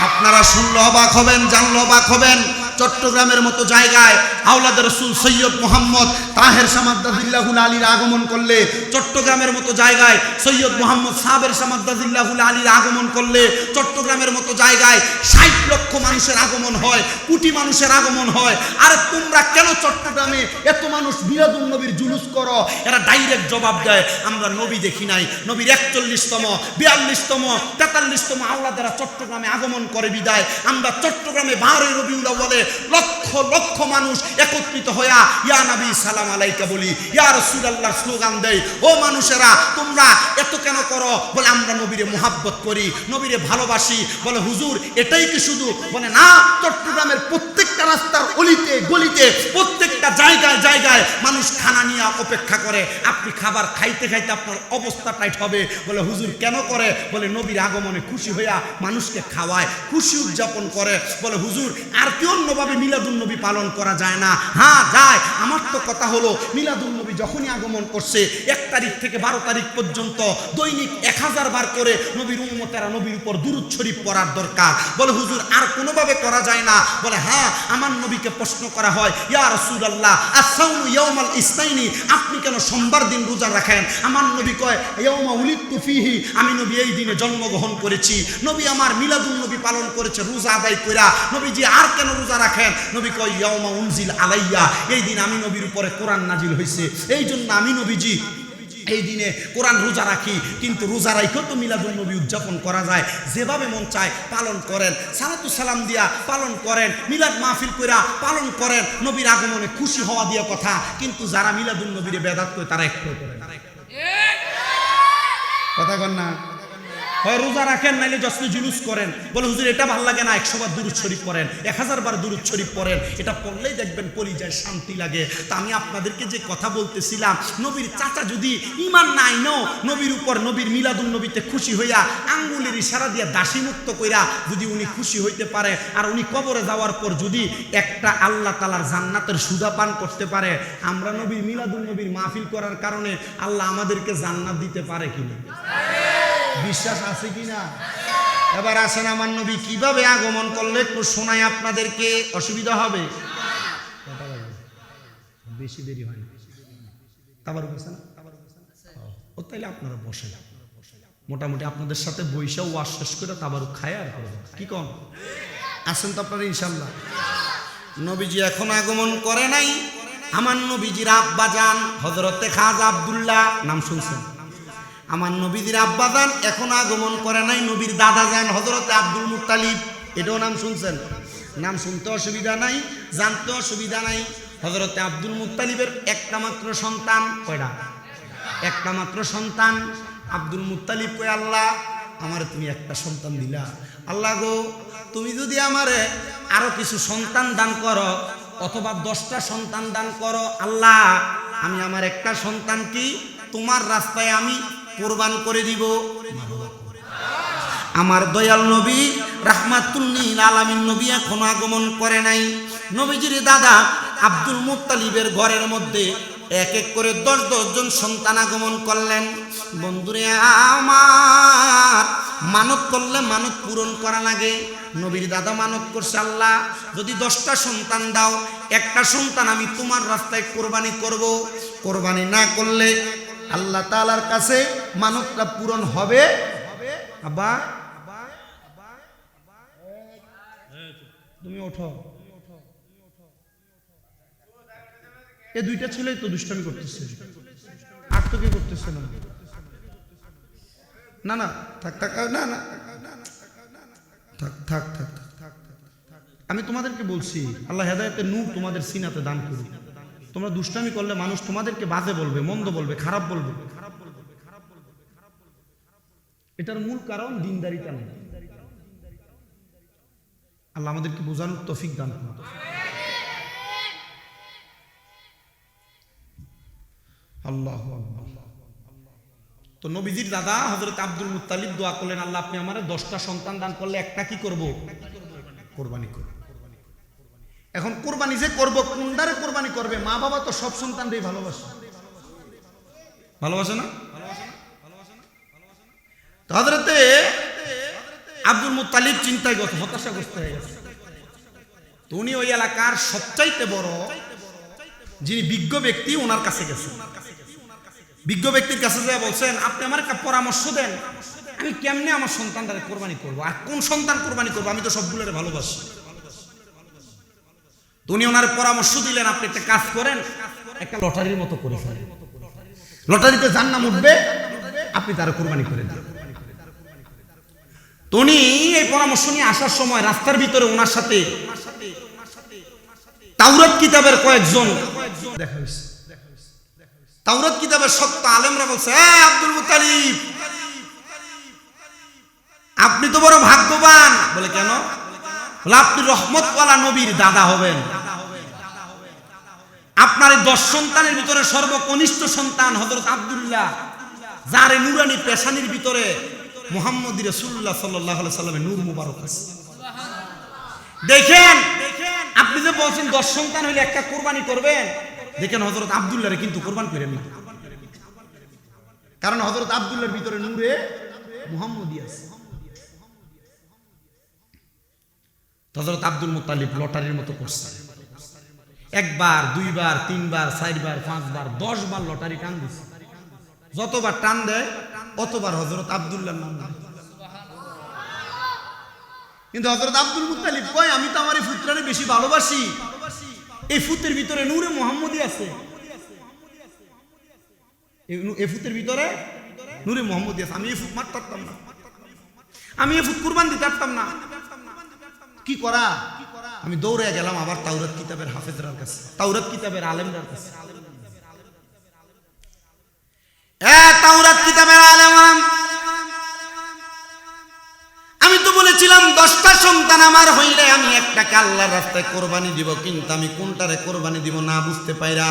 আপনারা শুনলে অবাক হবেন, জানলে অবাক হবেন। চট্টগ্রামের মতো জায়গায় আওলাদ রাসূল সৈয়দ মোহাম্মদ তাহের সামাদ্দাজিল্লাহুল আলীর আগমন করলে, চট্টগ্রামের মতো জায়গায় সৈয়দ মোহাম্মদ সাবের সামাদ্দাজিল্লাহুল আলীর আগমন করলে, চট্টগ্রামের মতো জায়গায় 60 লক্ষ মানুষের আগমন হয়, কোটি মানুষের আগমন হয়। আর তোমরা কেন চট্টগ্রামে এত মানুষ মিলাদুন নবীর জুলুস করো? এরা ডাইরেক্ট জবাব দেয়, আমরা নবী দেখি নাই। নবীর 41তম, 42তম, 43তম আওলাদেরা চট্টগ্রামে আগমন করে বিদায় আমরা চট্টগ্রামে 12 রবিউল আউয়ালে লক্ষ লক্ষ মানুষ একত্রিত হইয়া ইয়া নবী সালাম আলাইকা বলি, ইয়া রাসূলুল্লাহ স্লোগান দেয়। ও মানুষেরা, তোমরা এত কেন করো করো? বলে আমরা নবীরে মুহাব্বত করি, নবীরে ভালোবাসি। বলে হুজুর এটাই কি শুধু? বলে না, চট্টগ্রামের প্রত্যেকটা রাস্তার অলিতে গলিতে প্রত্যেকটা জায়গায় জায়গায় মানুষ খানা নিয়ে অপেক্ষা করে, আপনি খাবার খাইতে খাইতে আপনার অবস্থা টাইট হবে। বলে হুজুর কেন করে? বলে নবীর আগমনে খুশি হইয়া মানুষকে খাওয়ায়, খুশি উদযাপন করে। বলে হুজুর আর কি অন্যভাবে মিলাদুন্নবী পালন করা যায় না? হ্যাঁ যায়। আমার তো কথা হলো মিলাদুন্নবী যখনই আগমন করছে 1 তারিখ থেকে 12 তারিখ পর্যন্ত দৈনিক 1000 বার করে নবীর উম্মতেরা নবীর উপর দুরূদ শরীফ পড়ার দরকার। বলে হুজুর আর কোনোভাবে করা যায় না? বলে হ্যাঁ। আমার নবীকে প্রশ্ন করা হয়, ইয়া রাসূলুল্লাহ আস-সাওমু ইয়াউমাল ইসনাইনি, আপনি কেন সোমবার দিন রোজা রাখেন? আমার নবী কয় ইয়াউমা উলিদতু ফিহি, আমি নবী এই দিনে জন্মগ্রহণ করেছি। নবী আমার মিলাদুন্নবী পালন করেছে রোজা আদায় কইরা। নবীজি আর কেন রোজা রাখেন? নবী কয় ইয়াউমা উনজিল আলাইয়া, এই দিন আমি নবীর উপরে কোরআন নাজিল হয়েছে, এই জন্য আমি নবীজি এই দিনে কোরআন রোজা রাখি। কিন্তু রোজা রাইখেও তো মিলাদুন্নবী উদযাপন করা যায়, যেভাবে মন চায় পালন করেন, সালাতু সালাম দিয়া পালন করেন, মিলাদ মাহফিল কইরা পালন করেন, নবীর আগমনে খুশি হওয়া দিয়া কথা। কিন্তু যারা মিলাদুন্নবীরে বেদাত করে তারা একটু করে কথা কন না, হয় রোজা রাখেন নাইলে জশ্নে জুলুস করেন। বলে হুজুর এটা ভাল লাগে না, 100 বার দুরূদ শরীফ পড়েন, 1000 বার দুরূদ শরীফ পড়েন, এটা পড়লেই দেখবেন কলিজায় শান্তি লাগে। তা আমি আপনাদেরকে যে কথা বলতেছিলাম, নবীর চাচা যদি ঈমান নাই নো নবীর উপর নবীর মিলাদুন্নবীতে খুশি হইয়া আঙ্গুলের ইশারা দিয়া দাসী মুক্ত কইরা যদি উনি খুশি হইতে পারে, আর উনি কবরে যাওয়ার পর যদি একটা আল্লাহ তাআলার জান্নাতের সুধা পান করতে পারে, আমরা নবীর মিলাদুন্নবীর মাহফিল করার কারণে আল্লাহ আমাদেরকে জান্নাত দিতে পারে কিনা? বিশ্বাস আছে কিনা? এবার আসেন আমার নবী কিভাবে আগমন করলে একটু শোনাই আপনাদেরকে, অসুবিধা হবে? বেশি দেরি হয় না, তাবারুক আছে না? ও তাইলে আপনারা বসেন, মোটামুটি আপনাদের সাথে বৈশা ওয়াশ শেষ করে তাবারুক খায় আর করবেন, কি কম? আসেন তো আপনারা ইনশাল্লাহ। নবীজি এখন আগমন করে নাই। আমার নবীজির আব্বাজান হযরতে খাজা আব্দুল্লাহ, নাম শুনছেন? আমার নবীজির আব্বাজান এখন আগমন করে নাই। নবীর দাদা যান হযরতে আব্দুল মুত্তালিব, এটাও নাম শুনছেন? নাম শুনতে অসুবিধা নাই, জানতে অসুবিধা নাই। হযরতে আব্দুল মুত্তালিবের একটা মাত্র সন্তান। কয়টা? একটা মাত্র সন্তান। আব্দুল মুত্তালিব কয় আল্লাহ আমার তুমি একটা সন্তান দিলা, আল্লাহ গো তুমি যদি আমারে আরো কিছু সন্তান দান করো অথবা 10টা সন্তান দান করো, আল্লাহ আমি আমার একটা সন্তান কি তোমার রাস্তায় আমি কোরবান করে দিব। আমার দয়াল নবী রাহমাতুল লিল আলামিন নবী এখনো আগমন করে নাই। নবীজির দাদা আব্দুল মুত্তালিবের ঘরের মধ্যে এক এক করে 10 জন সন্তান আগমন করলেন। বন্ধুরে আমার, মানত করলে মানত পূরণ করা লাগে। নবীর দাদা মানত করছে, আল্লাহ যদি 10টা সন্তান দাও, একটা সন্তান আমি তোমার রাস্তায় কোরবানি করব। কোরবানি না করলে আল্লাহ তাআলার কাছে মানতটা পূরণ হবে। আব্বা তুমি ওঠো, এই দুইটা ছেলেই তো দুষ্টামি করতেছে, আর তো কি করতেছে না। না না থাক থাক, না না থাক থাক থাক থাক। আমি তোমাদেরকে বলছি আল্লাহ হেদায়েতের নূর তোমাদের সিনাতে দান করুন। তোমরা দুষ্টামি করলে মানুষ তোমাদেরকে বাজে বলবে, মন্দ বলবে, খারাপ বলবে। এটার মূল কারণ দিনদারিতা নেই। আল্লাহ আমাদেরকে বোঝানোর তৌফিক দান করুন। আল্লাহু আকবার। তো নবীজির দাদা হযরত আব্দুল মুত্তালিব দোয়া করলেন, আল্লাহ আপনি আমারে 10টা সন্তান দান করলে একটা কি করব? কোরবানি করব। এখন কোরবানি যে করব, কোনটারে কোরবানি করবে? মা বাবা তো সব সন্তানদের ভালোবাসে, ভালোবাসে না? হযরতে আব্দুল মুত্তালিব চিন্তায় হতাশাগ্রস্ত হয়ে গেছে। তো উনি ওই এলাকার সবচাইতে বড় যিনি বিজ্ঞ ব্যক্তি, ওনার কাছে গেছেন। বিজ্ঞ ব্যক্তির কাছে যা বলছেন, আপনি আমার একটা পরামর্শ দেন, আমি কেমনে আমার সন্তানটারে কোরবানি করব, আর কোন সন্তান কোরবানি করব, আমি তো সবগুলোরে ভালোবাসি। উনি ওনার পরামর্শ দিলেন, আপনি একটা কাজ করেন, একটা লটারির মতো করে ফেলেন, লটারিতে যার নাম উঠবে আপনি তারা কোরবানি করে দেন। তো উনি এই পরামর্শ নিয়ে আসার সময় রাস্তার ভিতরে ওনার সাথে তাওরাত কিতাবের কয়েকজন দেখা হয়েছে। তাওরাত কিতাবের শক্ত আলেমরা বলছে, আব্দুল মুত্তালিব আপনি তো বড় ভাগ্যবান। বলে কেন? বলে আপনি রহমতওয়ালা নবীর দাদা হবেন। আপনার এই 10 সন্তানের ভিতরে সর্বকনিষ্ঠ সন্তান হযরত আব্দুল্লাহ, যার এই নূরানি পেশানির ভিতরে মুহাম্মদ রাসূলুল্লাহ সাল্লাল্লাহু আলাইহি সাল্লামের নূর মুবারক আছে। দেখেন, আপনি যে বলছেন 10 সন্তান হইলে একটা কুরবানি করবেন, দেখেন হযরত আব্দুল্লাহরে কিন্তু কুরবানি করেন না, কারণ হযরত আব্দুল্লাহর ভিতরে নূরে মুহাম্মদী আছে। হযরত আব্দুল মুত্তালিব লটারির মতো করছে, একবার, দুইবার, তিনবার, চারবার, 5 বার, 10 বার লটারি টান দিছে। যতবার টান দেয় অতবার হযরত আব্দুল্লাহর নাম নেয়। কিন্তু হযরত আব্দুল মুত্তালিব কয়, আমি তো আমার এই পুত্ররে বেশি ভালোবাসি, এই ফুতের ভিতরে নূরে মুহাম্মদী আছে, এই ফুতের ভিতরে নূরে মুহাম্মদী আছে, আমি এই ফুত মারতে পারতাম না, আমি এই ফুত কুরবান দিতে পারতাম না। কি করা? আমি দৌড়ে গেলাম আবার তাওরাত কিতাবের হাফেজরার কাছে, তাওরাত কিতাবের আলেমরার কাছে। তাওরাত কিতাবের আলেম, আমি তো বলেছিলাম 10টা সন্তান আমার হইলে আমি একটাকে আল্লাহর রাস্তায় কোরবানি দিব, কিন্তু আমি কোনটারে কোরবানি দিব না বুঝতে পাইরা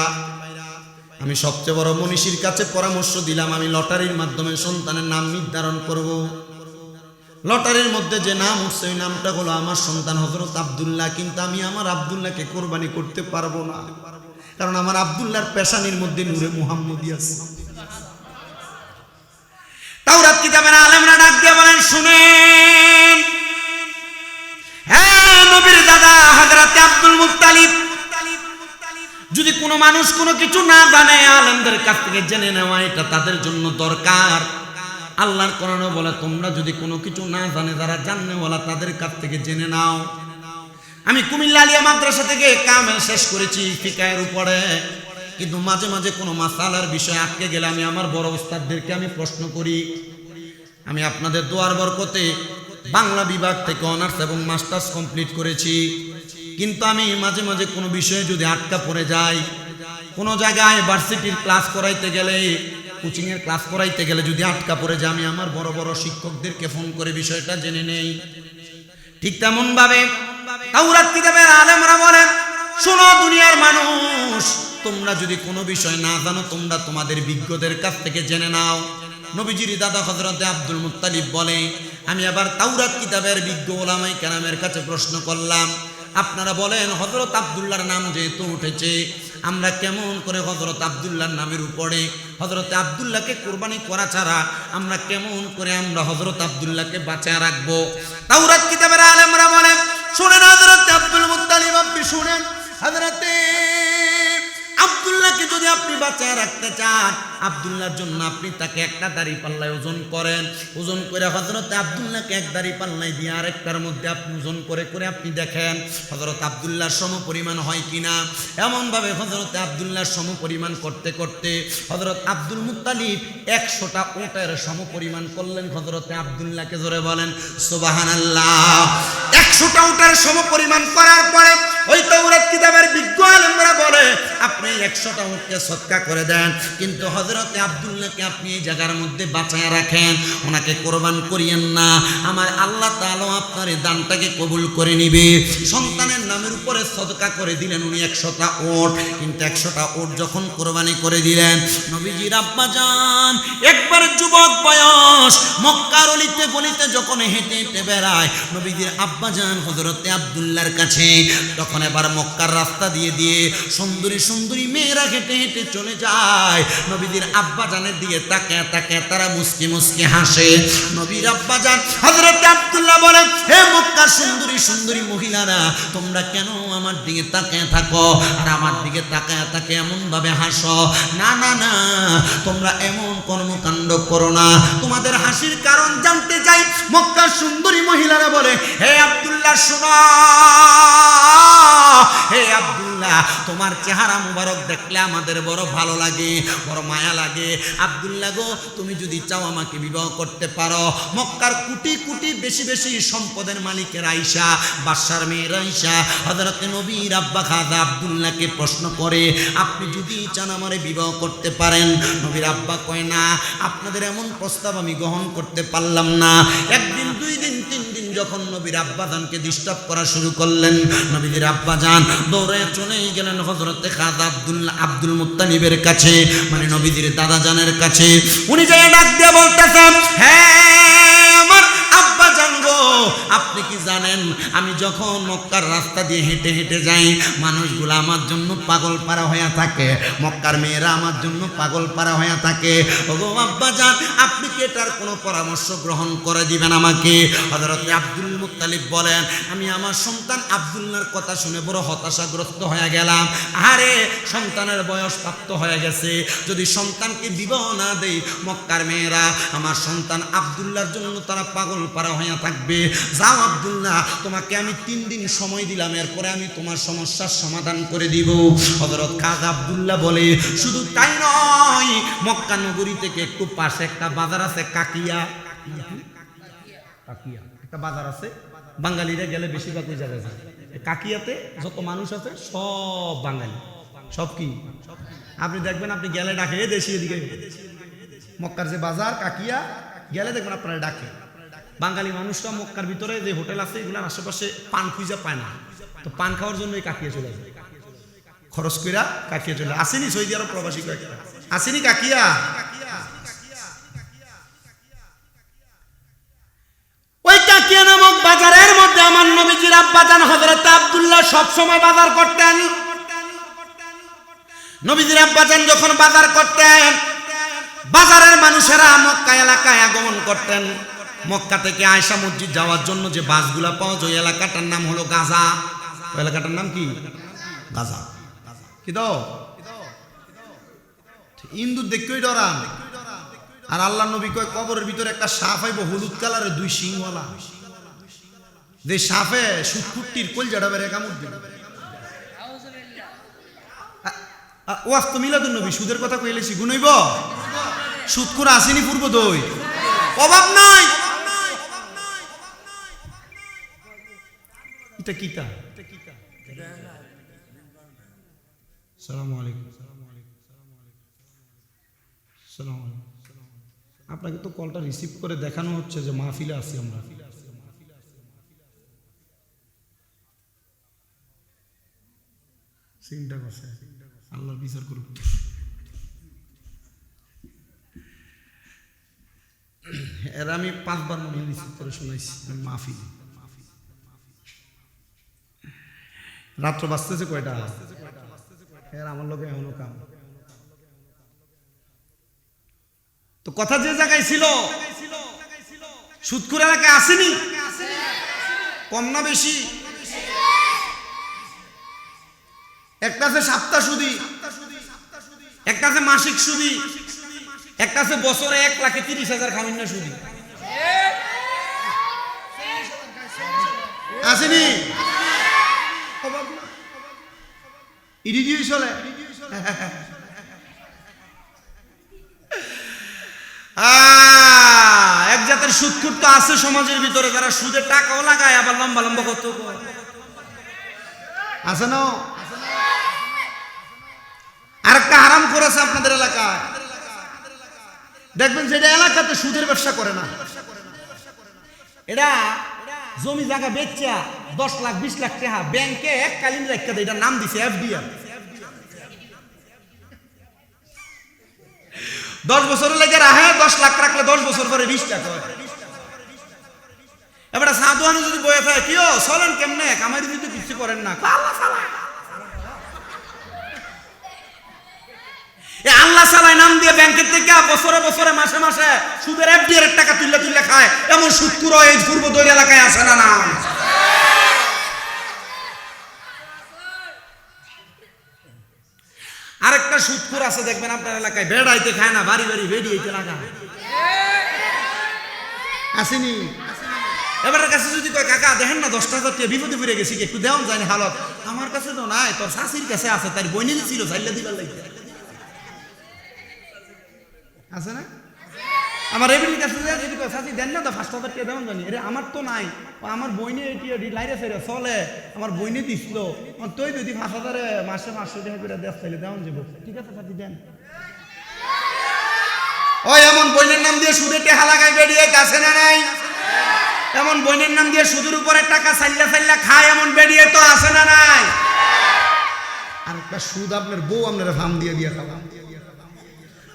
আমি সবচেয়ে বড় মনীষীর কাছে পরামর্শ দিলাম, আমি লটারির মাধ্যমে সন্তানের নাম নির্ধারণ করব। লটারির মধ্যে যে নাম উঠছে ওই নামটা হলো আমার সন্তান হযরত আব্দুল্লাহ, কিন্তু আমি আমার আব্দুল্লাহকে কোরবানি করতে পারবো না, কারণ আমার আব্দুল্লাহর পেশানির মধ্যে নূরে মুহাম্মদী আছে। তাওরাত কিতাবের আলেমরা ডাক দিয়ে বলেন, শুনেন, হ্যাঁ নবীর দাদা হযরত আব্দুল মুত্তালিব, যদি কোনো মানুষ কোনো কিছু না জানে আলেমদের কাছ থেকে জেনে নেওয়া এটা তাদের জন্য দরকার। আল্লাহর কোরআনে বলে, তোমরা যদি কোনো কিছু না জানে যারা জানেওয়ালা তাদের কাছ থেকে জেনে নাও। আমি কুমিল্লা আলিয়া মাদ্রাসা থেকে কামেল শেষ করেছি ফিকাহের উপরে, কিন্তু মাঝে মাঝে কোনো মাসালার বিষয় আটকে গেলে আমি আমার বড় ওস্তাদদেরকে আমি প্রশ্ন করি। আমি আপনাদের দোয়ার বরকতে বাংলা বিভাগ থেকে অনার্স এবং মাস্টার্স কমপ্লিট করেছি, কিন্তু আমি মাঝে মাঝে কোনো বিষয়ে যদি আটকা পড়ে যাই, কোনো জায়গায় ভার্সিটির ক্লাস করাইতে গেলে, কোচিংয়ের ক্লাস করাইতে গেলে যদি আটকা পড়ে যায়, আমি আমার বড় বড় শিক্ষকদেরকে ফোন করে বিষয়টা জেনে নেই। ঠিক তেমন ভাবে তাওরাত কিতাবের আলেমরা বলেন, শোনো দুনিয়ার মানুষ, তোমরা যদি কোনো বিষয় না জানো তোমরা তোমাদের বিজ্ঞদের কাছ থেকে জেনে নাও। নবীজির দাদা হযরত আব্দুল মুত্তালিব বলে, আমি আবার তাওরাত কিতাবের বিজ্ঞ ওলামায়ে কেরামের কাছে প্রশ্ন করলাম, আপনারা বলেন হযরত আব্দুল্লাহর নাম যেহেতু উঠেছে, আমরা কেমন করে হযরত আব্দুল্লাহর নামের উপরে হযরত আব্দুল্লাহকে কুরবানি করা ছাড়া আমরা কেমন করে আমরা হযরত আব্দুল্লাহকে বাঁচায় রাখবো? তাওরাত কিতাবের আলেমরা বলেন, শুনেন হযরত আব্দুল মুত্তালিব, আপনি শুনেন, হযরত আব্দুল্লাহকে যদি আপনি বাঁচায় রাখতে চান, আব্দুল্লাহর জন্য আপনি তাকে একটা দাড়ি পাল্লায় ওজন করেন, ওজন করে হযরত আব্দুল্লাহকে এক দাড়ি পাল্লায় দিয়ে আরেকটার মধ্যে আপনি ওজন করে করে আপনি দেখেন হযরত আব্দুল্লাহর সম পরিমাণ হয় কিনা। এমন ভাবে হযরত আব্দুল্লাহর সম পরিমাণ করতে করতে হযরত আব্দুল মুত্তালিব 100টা উটের সম পরিমাণ করলেন হযরত আব্দুল্লাহকে। জোরে বলেন সুবহানাল্লাহ। 100টা উটের সম পরিমাণ করার পরে ওই তাওরাত কিতাবের বিজ্ঞ আলেমরা বলে, আপনি 100টা উটকে সদকা করে দেন, কিন্তু হযরত আব্দুল্লাহকে আপনি এই জায়গার মধ্যে বাঁচায় রাখেন, ওনাকে কোরবান করিয়েন না, আমার আল্লাহ তাআলা আপনার এই দানটাকে কবুল করে নিবে। সন্তানের নামের উপরে সদকা করে দিলেন উনি 100টা উট, কিন্তু 100টা উট যখন কোরবানি করে দিলেন, নবীজির আব্বা জান একবার যুবক বয়স, মক্কার অলিতে গলিতে যখন হেঁটে হেঁটে বেড়ায় নবীজির আব্বা জান হযরত আব্দুল্লাহর কাছে, তখন এবার মক্কার রাস্তা দিয়ে দিয়ে সুন্দরী সুন্দরী মেয়েরা হেঁটে হেঁটে চলে যায়, নবীজির আব্বা জানের দিকে তাকায় তাকায় তারা মুস্কি মুস্কি হাসে। নবীর আব্বা জান হযরত আব্দুল্লাহ বলেন, হে মক্কার সুন্দরী সুন্দরী মহিলারা, তোমরা কেন আমার দিকে তাকায় থাকো আর আমার দিকে তাকায় তাকায় এমন ভাবে হাসো? না না না, তোমরা এমন কর্মকাণ্ড করো না, তোমাদের হাসির কারণ জানতে চাই। মক্কার সুন্দরী মহিলারা বলে, হে আব্দুল্লাহ শোনো, হে আব্দুল্লাহ, তোমার চেহারা মুবারক দেখলে আমাদের বড় ভালো লাগে, বড় মায়া লাগে। আব্দুল্লাহ গো, তুমি যদি চাও আমাকে বিবাহ করতে পারো। মক্কার কোটি কোটি বেশি বেশি সম্পদের মালিকের আয়েশা, বাদশার মেয়ের আয়েশা হযরত নবীর আব্বা খাজা আব্দুল্লাহকে প্রশ্ন করে, আপনি যদি চান আমারে বিবাহ করতে পারেন। নবীর আব্বা কয়, না, আপনাদের এমন প্রস্তাব আমি গ্রহণ করতে পারলাম না। একদিন, 2 দিন, 3 দিন যখন নবীর আব্বাজানকে ডিস্টার্ব করা শুরু করলেন, নবীদের আব্বাজান দৌড়ে চলে গেলেন হযরতে খাজা আব্দুল মুত্তালিবের কাছে, মানে নবীদের দাদাজানের কাছে। উনি যাই ডাক দিয়ে বলতেছেন, হ্যাঁ আমার আব্বাজান গো, আপনি কি জানেন আমি যখন মক্কার রাস্তা দিয়ে হেঁটে হেঁটে যাই, মানুষগুলো আমার জন্য পাগল পারা হয়ে থাকে, মক্কার মেয়েরা আমার জন্য পাগল পারা হয়ে থাকে। ওগো আব্বাজান, আপনি কি এটার কোনো পরামর্শ গ্রহণ করে দিবেন আমাকে? হযরত আব্দুল মুত্তালিব বলেন, আমি আমার সন্তান আব্দুল্লাহর কথা শুনে বড় হতাশাগ্রস্ত হয়ে গেলাম। আরে সন্তানের বয়স প্রাপ্ত হয়ে গেছে, যদি সন্তানকে বিবাহ না দেই, মক্কার মেয়েরা আমার সন্তান আব্দুল্লাহর জন্য তারা পাগল পারা হয়ে থাকবে। যাও আব্দুল্লাহ, তোমাকে আমি 3 দিন সময় দিলাম, এরপরে আমি তোমার সমস্যার সমাধান করে দিব। হযরত খাজা আব্দুল্লাহ বলে, শুধু তাই নয়, মক্কা নগরী থেকে একটু পাশে একটা বাজার আছে, কাকিয়া, একটা বাজার আছে, বাঙালিরা গেলে বেশিরভাগ ওই জায়গায় যায়। কাকিয়াতে যত মানুষ আছে সব বাঙালি, সব কি আপনি দেখবেন, আপনি গেলে ডাকে দেশি, এদিকে মক্কার যে বাজার কাকিয়া গেলে দেখবেন আপনারা ডাকে। বাঙালি মানুষরা মক্কার ভিতরে যে হোটেল আছে এগুলোর আশেপাশে পান খুঁজে পায় না, তো পান খাওয়ার জন্য এই কাকিয়া চলে যায়, খরচ কইরা কাকিয়া চলে আসেনি। সৌদি আরব প্রবাসী কয়েকটা আসেনি কাকিয়া। ওই কাকিয়া নামক বাজারের মধ্যে আমার নবীজির আব্বাজান হযরত আব্দুল্লাহ সব সময় বাজার করতেন। নবীজির আব্বাজান যখন বাজার করতেন, বাজারের মানুষেরা মক্কা এলাকায় আগমন করতেন। মক্কা থেকে আয়েশা মসজিদ যাওয়ার জন্য যে বাসগুলা পাওয়া যায়, ওই এলাকাটার নাম হলো গাজা। ওই এলাকাটার নাম কি? গাজা। কি দাও ইন্দুর দেখেই ডরান। আর আল্লাহ নবী কয়, কবরের ভিতরে একটা সাপ আইব, হলুদ কালারের 2 শিংওয়ালা, যে সাপে সুটকুটির কলজাটা বেরে কামড় দিবে। ওয়াজ তো মিলাদুন নবী, সুদের কথা কইলেছি, গুনইব সুদ করে আসেনি পূর্ব দই, অভাব নাই। এটা কিতা? সালামু আলাইকুম। আপনাকে তো কলটা রিসিভ করে দেখানো হচ্ছে যে মাহফিলে আছি আমরা। চিন্তা করছে, আল্লাহর বিচার করুক। এর আমি 5 বার মনে রিসিভ করে শোনাইছি মাহফিলে। রাত্র বাজতেছে কয়টা? এর আমার লোকে এখনো কাম। তো কথা যে জায়গায় ছিল, সুদখোর এলাকায় আসেনি, কম না বেশি? একটা আছে সাপ্তাহ সুদি, একটা আছে মাসিক সুদি, একটা আছে বছরে 1,30,000 খামিন সুদি। আসেনি? ইডি দিয়ে চলে। এক জাতের সুদখোর তো আছে সমাজের ভিতরে, যারা সুদের টাকাও লাগায় আবার লম্বা লম্বা কত আছে না। আরেকটা হারাম করেছে আপনাদের এলাকায়, দেখবেন যেটা এলাকাতে সুদের ব্যবসা করে না, এটা জমি জায়গা বেচা 10 লাখ 20 লাখ টাকা ব্যাংকে এককালীন রেখে দেয়, এটার নাম দিছে এফডিআর। 10 বছরের লেগে রাখে, 10 লাখ রাখলে 10 বছর পরে 20 লাখ হয়। এবার সাধুয়ানো যদি বয়ে থাকে, কিও চলেন কেমনে, কামাই যদি তো কিছু করেন না, আল্লাহ সালাই নাম দিয়ে ব্যাংকের থেকে বছরে বছরে মাসে মাসে সুদের এফডিআর এর টাকা তুললে তুললে খায়, এমন সুদখোর এই পূর্ব দই এলাকায় আসে না? না, আরেকটা সুদখোর আছে দেখবেন আপনার এলাকায়, বেড়াইতে খায় না, বাড়ি বাড়ি বেড়িয়েতে লাগা। আসেনি? এবারের কাছে যদি কয় কাকা দেখেন না 10,000 টাকা বিপদে পড়ে গেছি একটু দেওয়া যায় না হালত, আমার কাছে তো নাই, তোর শাশির কাছে আছে, তার বইনেরই ছিল চাইলে দিবার লাগবে আছে না? আমার এবির কাছে যদি কয় শাশি দেন না তো 5,000 টাকা দেওয়া জানি, আরে আমার তো নাই, আমার বইনে এটি লাইরে ফেরে চলে, আমার বইনে দিছিল, তুই যদি 5,000 মাসে 500 টাকা করে দেখ চাইলে দেওয়া যাবো, ঠিক আছে শাশি দেন। ওই এমন বইনের নাম দিয়ে সুদের টেহা লাগাই বেরিয়ে কাছে না নাই? এমন বইনের নাম দিয়ে সুদের উপরে টাকা চাইলা চাইলা খায় এমন বেরিয়ে তো আসে না নাই? আর একটা সুদ আপনার বউ আপনার ফার্ম দিয়ে দিয়ে খাওয়া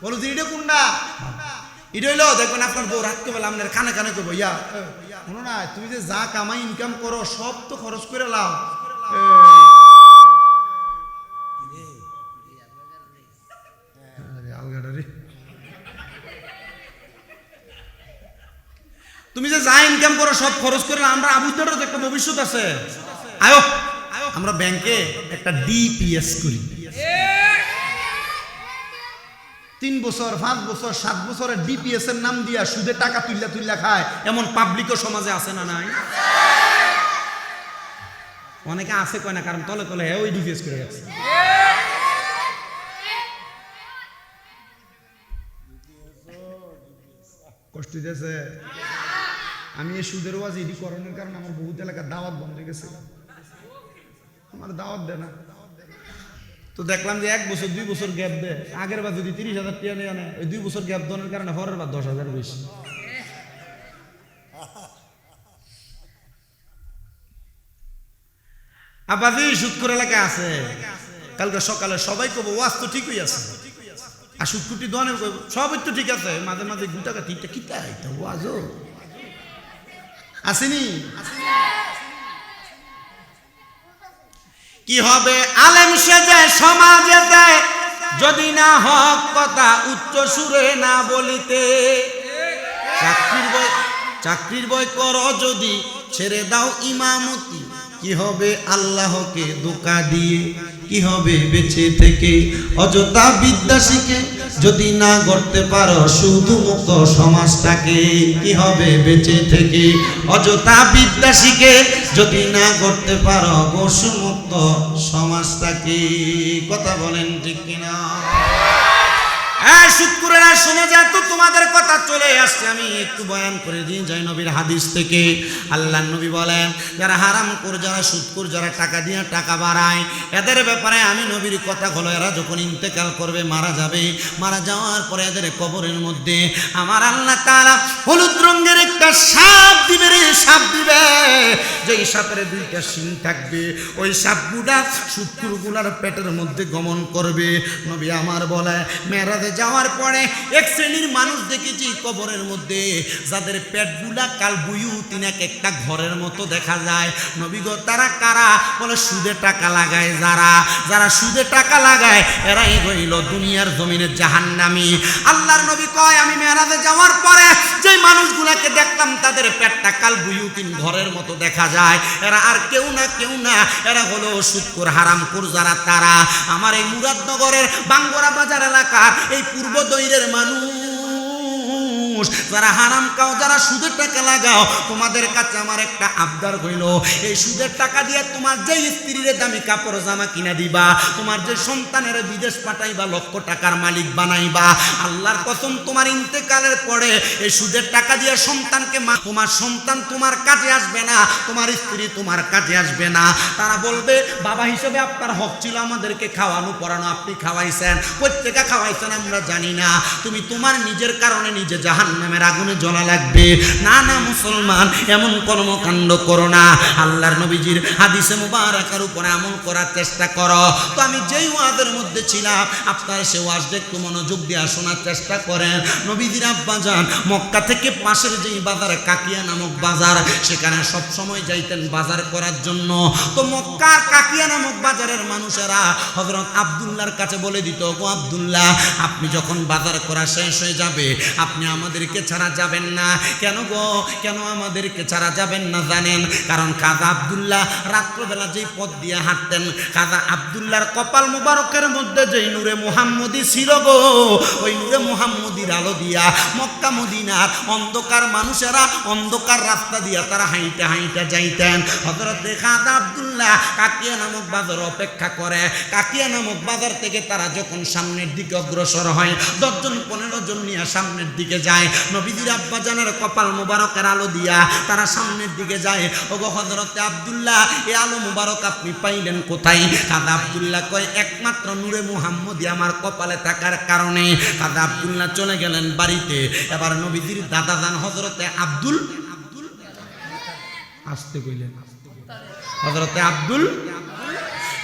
বলো যে এটা কোনটা, এটা হইলো দেখবেন আপনার বউ রাত্রেবেলা আপনার কানে কানে করবো ইয়া শোনো না, তুমি যে যা কামাই ইনকাম করো সব তো খরচ করে লাও, আলগাটা রে, তুমি যে যা ইনকাম করো সব খরচ করে, আমরা আবুদারও একটা ভবিষ্যৎ আছে, আয়ো আমরা ব্যাংকে একটা ডিপিএস করি, 3 বছর 5 বছর 7 বছরের ডিপিএস এর নাম দিয়া সুদে টাকা তুইলা তুইলা খায় এমন পাবলিকও সমাজে আছে না নাই? অনেকে আছে কয় না, কারণ তলে তলে ওই ডিপিএস করে গেছে। কষ্ট দিয়েছে। আমি এই সুদের ওয়াজ এডি করণের কারণে আমার বহুত এলাকার দাওয়াত বন্ধ হয়ে গেছে, আমার দাওয়াত দেয় না, তো দেখলাম যে 1 বছর 2 বছর গ্যাপ দেয়, আগের বার যদি 30,000 টাকা নিয়ে আনে, ওই 2 বছর গ্যাপ দেওয়ার কারণে পরের বার 10,000 বেশি। আবাদি সুদ করে এলাকা আছে, কালকে সকালে সবাই কব ওয়াজ তো ঠিকই আছে, আর সুদকুটি দোয়ানের সবই তো ঠিক আছে, মাঝে মাঝে 2 টাকা 3 টাকা কিতা এটা ওয়াজও আসেনি। কি হবে আলেম সেজে সমাজে যায়, যদি না হক কথা উচ্চ সুরে না বলিতে, চাকরির বই করো যদি ছেড়ে দাও ইমামতি, কি হবে আল্লাহকে ধোঁকা দিয়ে, কি হবে বেঁচে থেকে অযথা বিদ্যা শিখে, যদি না গড়তে পারো শুধু মুক্ত সমাজটাকে, কি হবে বেঁচে থেকে অযথা বিদ্যা শিখে, যদি না গড়তে পারো পশুমুক্ত সমাজটাকে। কথা বলেন ঠিক কিনা? হ্যাঁ শুক্রেরা শুনে যায় তো, তোমাদের কথা চলে আসছে, আমি একটু বয়ান করে দিই যাই নবীর হাদিস থেকে। আল্লাহর নবী বলেন, যারা হারামখোর, যারা সুদখোর, যারা টাকা দিয়ে টাকা বাড়ায়, এদের ব্যাপারে আমি নবীর কথা হলো, এরা যখন ইন্তেকাল করবে, মারা যাবে, মারা যাওয়ার পরে এদের কবরের মধ্যে আমার আল্লাহ তাআলা হলুদ রঙের একটা সাপ দিবে রে, সাপ দিবে, যেই সাপের 2টা শিং থাকবে, ওই সাপগুলা সুদখোরগুলার পেটের মধ্যে গমন করবে। নবী আমার বলে, মেরাজে যাওয়ার পরে এক শ্রেণীর মানুষ দেখেছি কবরের মধ্যে, যাদের পেটগুলা কাল বুয়ুতিন একটা ঘরের মতো দেখা যায়। নবী গো তারা কারা? বলে সুদে টাকা লাগায় যারা, যারা সুদে টাকা লাগায় এরাই হইল দুনিয়ার জমিনে জাহান্নামী। আল্লাহর নবী কয়, আমি মেরাজে যাওয়ার পরে যে মানুষগুলাকে দেখলাম তাদের পেটটা কাল বুয়ুতিন ঘরের মতো দেখা যায়, এরা আর কেউ না, এরা হলো সুদখোর হারামখোর যারা, তারা আমার এই মুরাদনগরের বাঙ্গরা বাজার এলাকার এই পূর্ব দৈরের মানুষ, যারা হারাম খাও, যারা সুদের টাকা লাগাও, তোমাদের কাছে আমার একটা আবদার হইল, এই সুদের টাকা দিয়ে তোমার যে স্ত্রীর দামি কাপড় জামা কিনা দিবা, তোমার যে সন্তানের বিদেশ পাঠাইবা, লক্ষ টাকার মালিক বানাইবা, আল্লাহর কসম তোমার ইন্তেকালের পরে এই সুদের টাকা দিয়ে সন্তানকে, তোমার সন্তান তোমার কাজে আসবে না, তোমার স্ত্রী তোমার কাজে আসবে না। তারা বলবে, বাবা হিসেবে আপনার হক ছিল আমাদেরকে খাওয়ানো পড়ানো, আপনি খাওয়াইছেন, প্রত্যেকে খাওয়াইছেন আমরা জানি না, তুমি তোমার নিজের কারণে নিজে জাহান্নামের আগুনে জ্বলা লাগবে। না না মুসলমান, এমন কর্মকাণ্ড করো না। আল্লাহর নবীজির হাদিসে মুবারাকার উপরে আমল করার চেষ্টা করো। তো আমি যেই ওয়াজের মধ্যে ছিলাম, আপনারা সে ওয়াজটা একটু মনোযোগ দিয়ে শোনার চেষ্টা করেন। নবীজির আব্বা যান মক্কা থেকে পাশের যেই বাজার কাকিয়া নামক বাজার, সেখানে সব সময় যাইতেন বাজার করার জন্য। তো মক্কার কাকিয়া নামক বাজারের মানুষেরা হযরত আব্দুল্লাহর কাছে বলে দিত, গো আব্দুল্লাহ, আপনি যখন বাজার করা শেষ হয়ে যাবে, আপনি আমাদের আমাদেরকে ছাড়া যাবেন না। কেন গো, কেন আমাদেরকে ছাড়া যাবেন না জানেন? কারণ খাজা আব্দুল্লাহ রাত্রবেলা যেই পথ দিয়ে হাঁটতেন, খাজা আব্দুল্লাহর কপাল মুবারকের মধ্যে যেই নূরে মুহাম্মদি ছিল গো, ওই নূরে মুহাম্মদির আলো দিয়া মক্কা মদিনার অন্ধকার মানুষেরা অন্ধকার রাস্তা দিয়া তারা হাইটা হাইটা যাইতেন। হযরতে খাজা আব্দুল্লাহ কাকিয়া নামক বাজার অপেক্ষা করে। কাকিয়া নামক বাজার থেকে তারা যখন সামনের দিকে অগ্রসর হয়, 10 জন 15 জন নিয়ে সামনের দিকে যায়। নবীজির আব্বাজানের কপাল মুবারকের আলো দিয়া তারা সামনের দিকে যায়। ওগো হযরতে আব্দুল্লাহ, এই আলো মুবারক আপনি পাইলেন কোথায়? খাজা আব্দুল্লাহ কয়, একমাত্র নূরে মুহাম্মদি আমার কপালে থাকার কারণে। খাজা আব্দুল্লাহ চলে গেলেন বাড়িতে। এবার নবীজির দাদা যান হযরতে আব্দুল, আসতে কইলেন, হযরতে আব্দুল,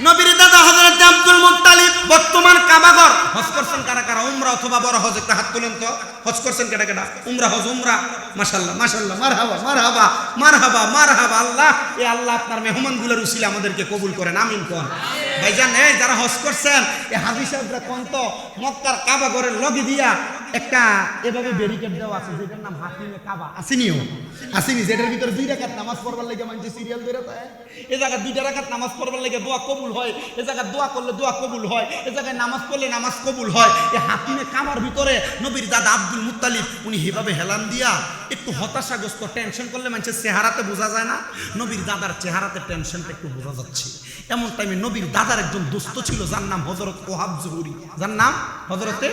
নবীর দাদা হযরতে আব্দুল মুত্তালিব বর্তমান কাবাঘর। হজ করছেন কারা কারা? উমরা অথবা বড় হজ, একটা হাত তুলেন তো। হজ করছেন কেডা কেডা? উমরা হজ, উমরা। মাশাআল্লাহ মাশাআল্লাহ, মারহাবা মারহাবা মারহাবা মারহাবা। আল্লাহ, এই আল্লাহ আপনার মেহমানগুলোর উসিলা আমাদেরকে কবুল করেন, আমিন কোন। ভাইজান, এই যারা হজ করছেন, এই হাজী সাহেবরা কোন তো মক্কার কাবাঘরের লগে দিয়া একটা এভাবে ব্যারিকেড দেওয়া আছে, যেটার নাম হাতিমে কাবা। আসেনিও আসেনি, যেটার ভিতরে 2 রাকাত নামাজ পড়বার লাগে মানুষ সিরিয়াল ধরে থাকে। এই জায়গায় 2 রাকাত নামাজ পড়বার লাগে দোয়া কবুল হয়, এই জায়গায় দোয়া করলে দোয়া কবুল হয়, এই জায়গায় নামাজ পড়লে নামাজ কবুল হয়। এই হাতিমে কাবার ভিতরে নবীর দাদা আব্দুল মুত্তালিব উনি এভাবে হেলান দিয়া একটু হতাশাগ্রস্ত, টেনশন করলে মানুষের চেহারাতে বোঝা যায় না, নবীর দাদার চেহারাতে টেনশনটা একটু বোঝা যাচ্ছে। এমন টাইমে নবীর দাদার একজন দোস্ত ছিল, যার নাম হযরত ওহাব জহুরি, যার নাম হযরতে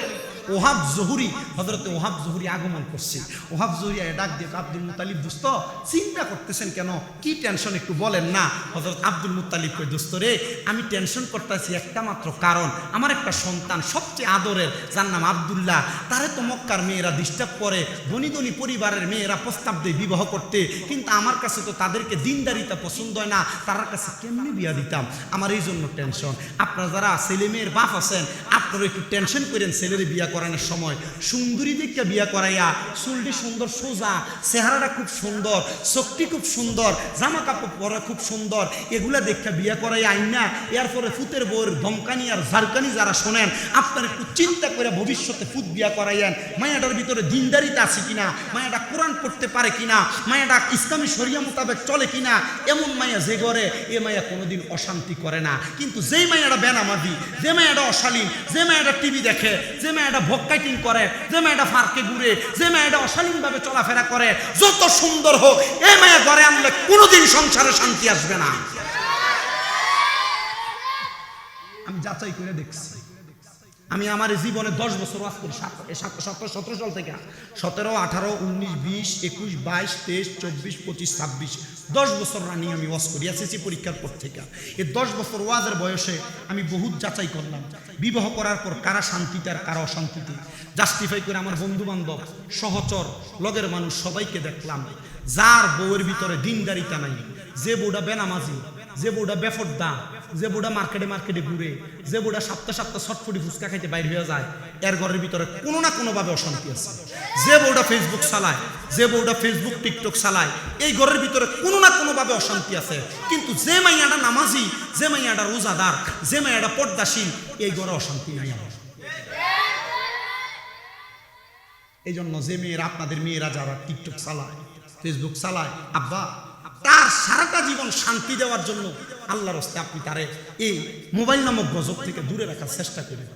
ওহাব জহুরি। হযরতে ওহাব জহুরি আগমন করছে। ওহাব জহুরি ডাক দিয়ে আব্দুল মুত্তালিব, দোস্ত চিন্তা করতেছেন কেন, কি টেনশন একটু বলেন না। হযরত আব্দুল মুত্তালিব কই, দোস্ত রে, আমি টেনশন করতেছি একটা মাত্র কারণ, আমার একটা সন্তান সবচেয়ে আদরের, যার নাম আব্দুল্লাহ, তারে তো মক্কার মেয়েরা ডিস্টার্ব করে, ধনী ধনী পরিবারের মেয়েরা প্রস্তাব দেয় বিবাহ করতে, কিন্তু আমার কাছে তো তাদেরকে দিনদারিতা পছন্দ হয় না, তার কাছে কেমনি বিয়া দিতাম, আমার এই জন্য টেনশন। আপনারা যারা ছেলে মেয়ের বাপ আছেন, আপনারা একটু টেনশন করেন ছেলের বিয়া করানোর সময়। সুন্দরী দেখে বিয়া করাইয়া, চুলটি সুন্দর সোজা, চেহারাটা খুব সুন্দর, চোখটি খুব সুন্দর, জামা কাপড় পরা খুব সুন্দর, এগুলা দেখে বিয়া করাইয়া আইনা এরপরে ফুতের বউয়ের ধমকানি আর ঝারকানি যারা শোনেন, আপনারা একটু চিন্তা করে ভবিষ্যতে ফুত বিয়া করাইয়েন। মায়াটার ভিতরে দিনদারিতা আছে কিনা, মায়াটা কোরআন পড়তে পারে কিনা, মায়াটা ইসলামী শরিয়া মোতাবেক চলে কিনা। এমন মায়া যে ঘরে, এ মায়া কোনোদিন অশান্তি করে না। কিন্তু যেই মায়াটা বেনামাজি, যে মায়াটা অশালীন, যে মায়াটা টিভি দেখে, যে মায়াটা ভক্কাইটিং করে, যে মায়াটা ফারকে ঘুরে, যে মায়াটা অশালীনভাবে চলাফেরা করে, যত সুন্দর হোক, এই মায়া ঘরে আনলে কোনোদিন সংসারে শান্তি আসবে না। আমি যাচাই করে দেখছি। আমি আমার জীবনে 10 বছর ওয়াজ করি, 17 সাল থেকে 17, 18, 19, 20, 21, 22, 23, 24, 25, 26, 10 বছর রানিং আমি ওয়াজ করি এসএসসি পরীক্ষার পর থেকে। এই 10 বছর ওয়াজের বয়সে আমি বহুত যাচাই করলাম, বিবাহ করার পর কারা শান্তিতে আর কারা অশান্তিতে। জাস্টিফাই করে আমার বন্ধু বান্ধব, সহচর, লগের মানুষ সবাইকে দেখলাম, যার বউয়ের ভিতরে দিনদারিতা নাই, যে বউটা বেনামাজি, যে বউটা বেফরদা, যে বউটা মার্কেটে মার্কেটে ঘুরে, যে বউটা সপ্তাহে সপ্তাহে ছটফটি ফুচকা খাইতে বাইর হয়ে যায়, এর ঘরের ভিতরে কোনো না কোনোভাবে অশান্তি আছে। যে বউটা ফেসবুক চালায়, যে বউটা ফেসবুক টিকটক চালায়, এই ঘরের ভিতরে কোনো না কোনোভাবে অশান্তি আছে। কিন্তু যে মাইয়াটা নামাজি, যে মাইয়াটা রোজাদার, যে মাইয়াটা পর্দাশীল, এই ঘরে অশান্তি নাই আমার। এই জন্য যে মেয়েরা, আপনাদের মেয়েরা যারা টিকটক চালায়, ফেসবুক চালায়, আব্বা তার সারাটা জীবন শান্তি দেওয়ার জন্য আল্লাহর রাস্তায় আপনি তারে এই মোবাইল নামক গজব থেকে দূরে রাখার চেষ্টা করেন।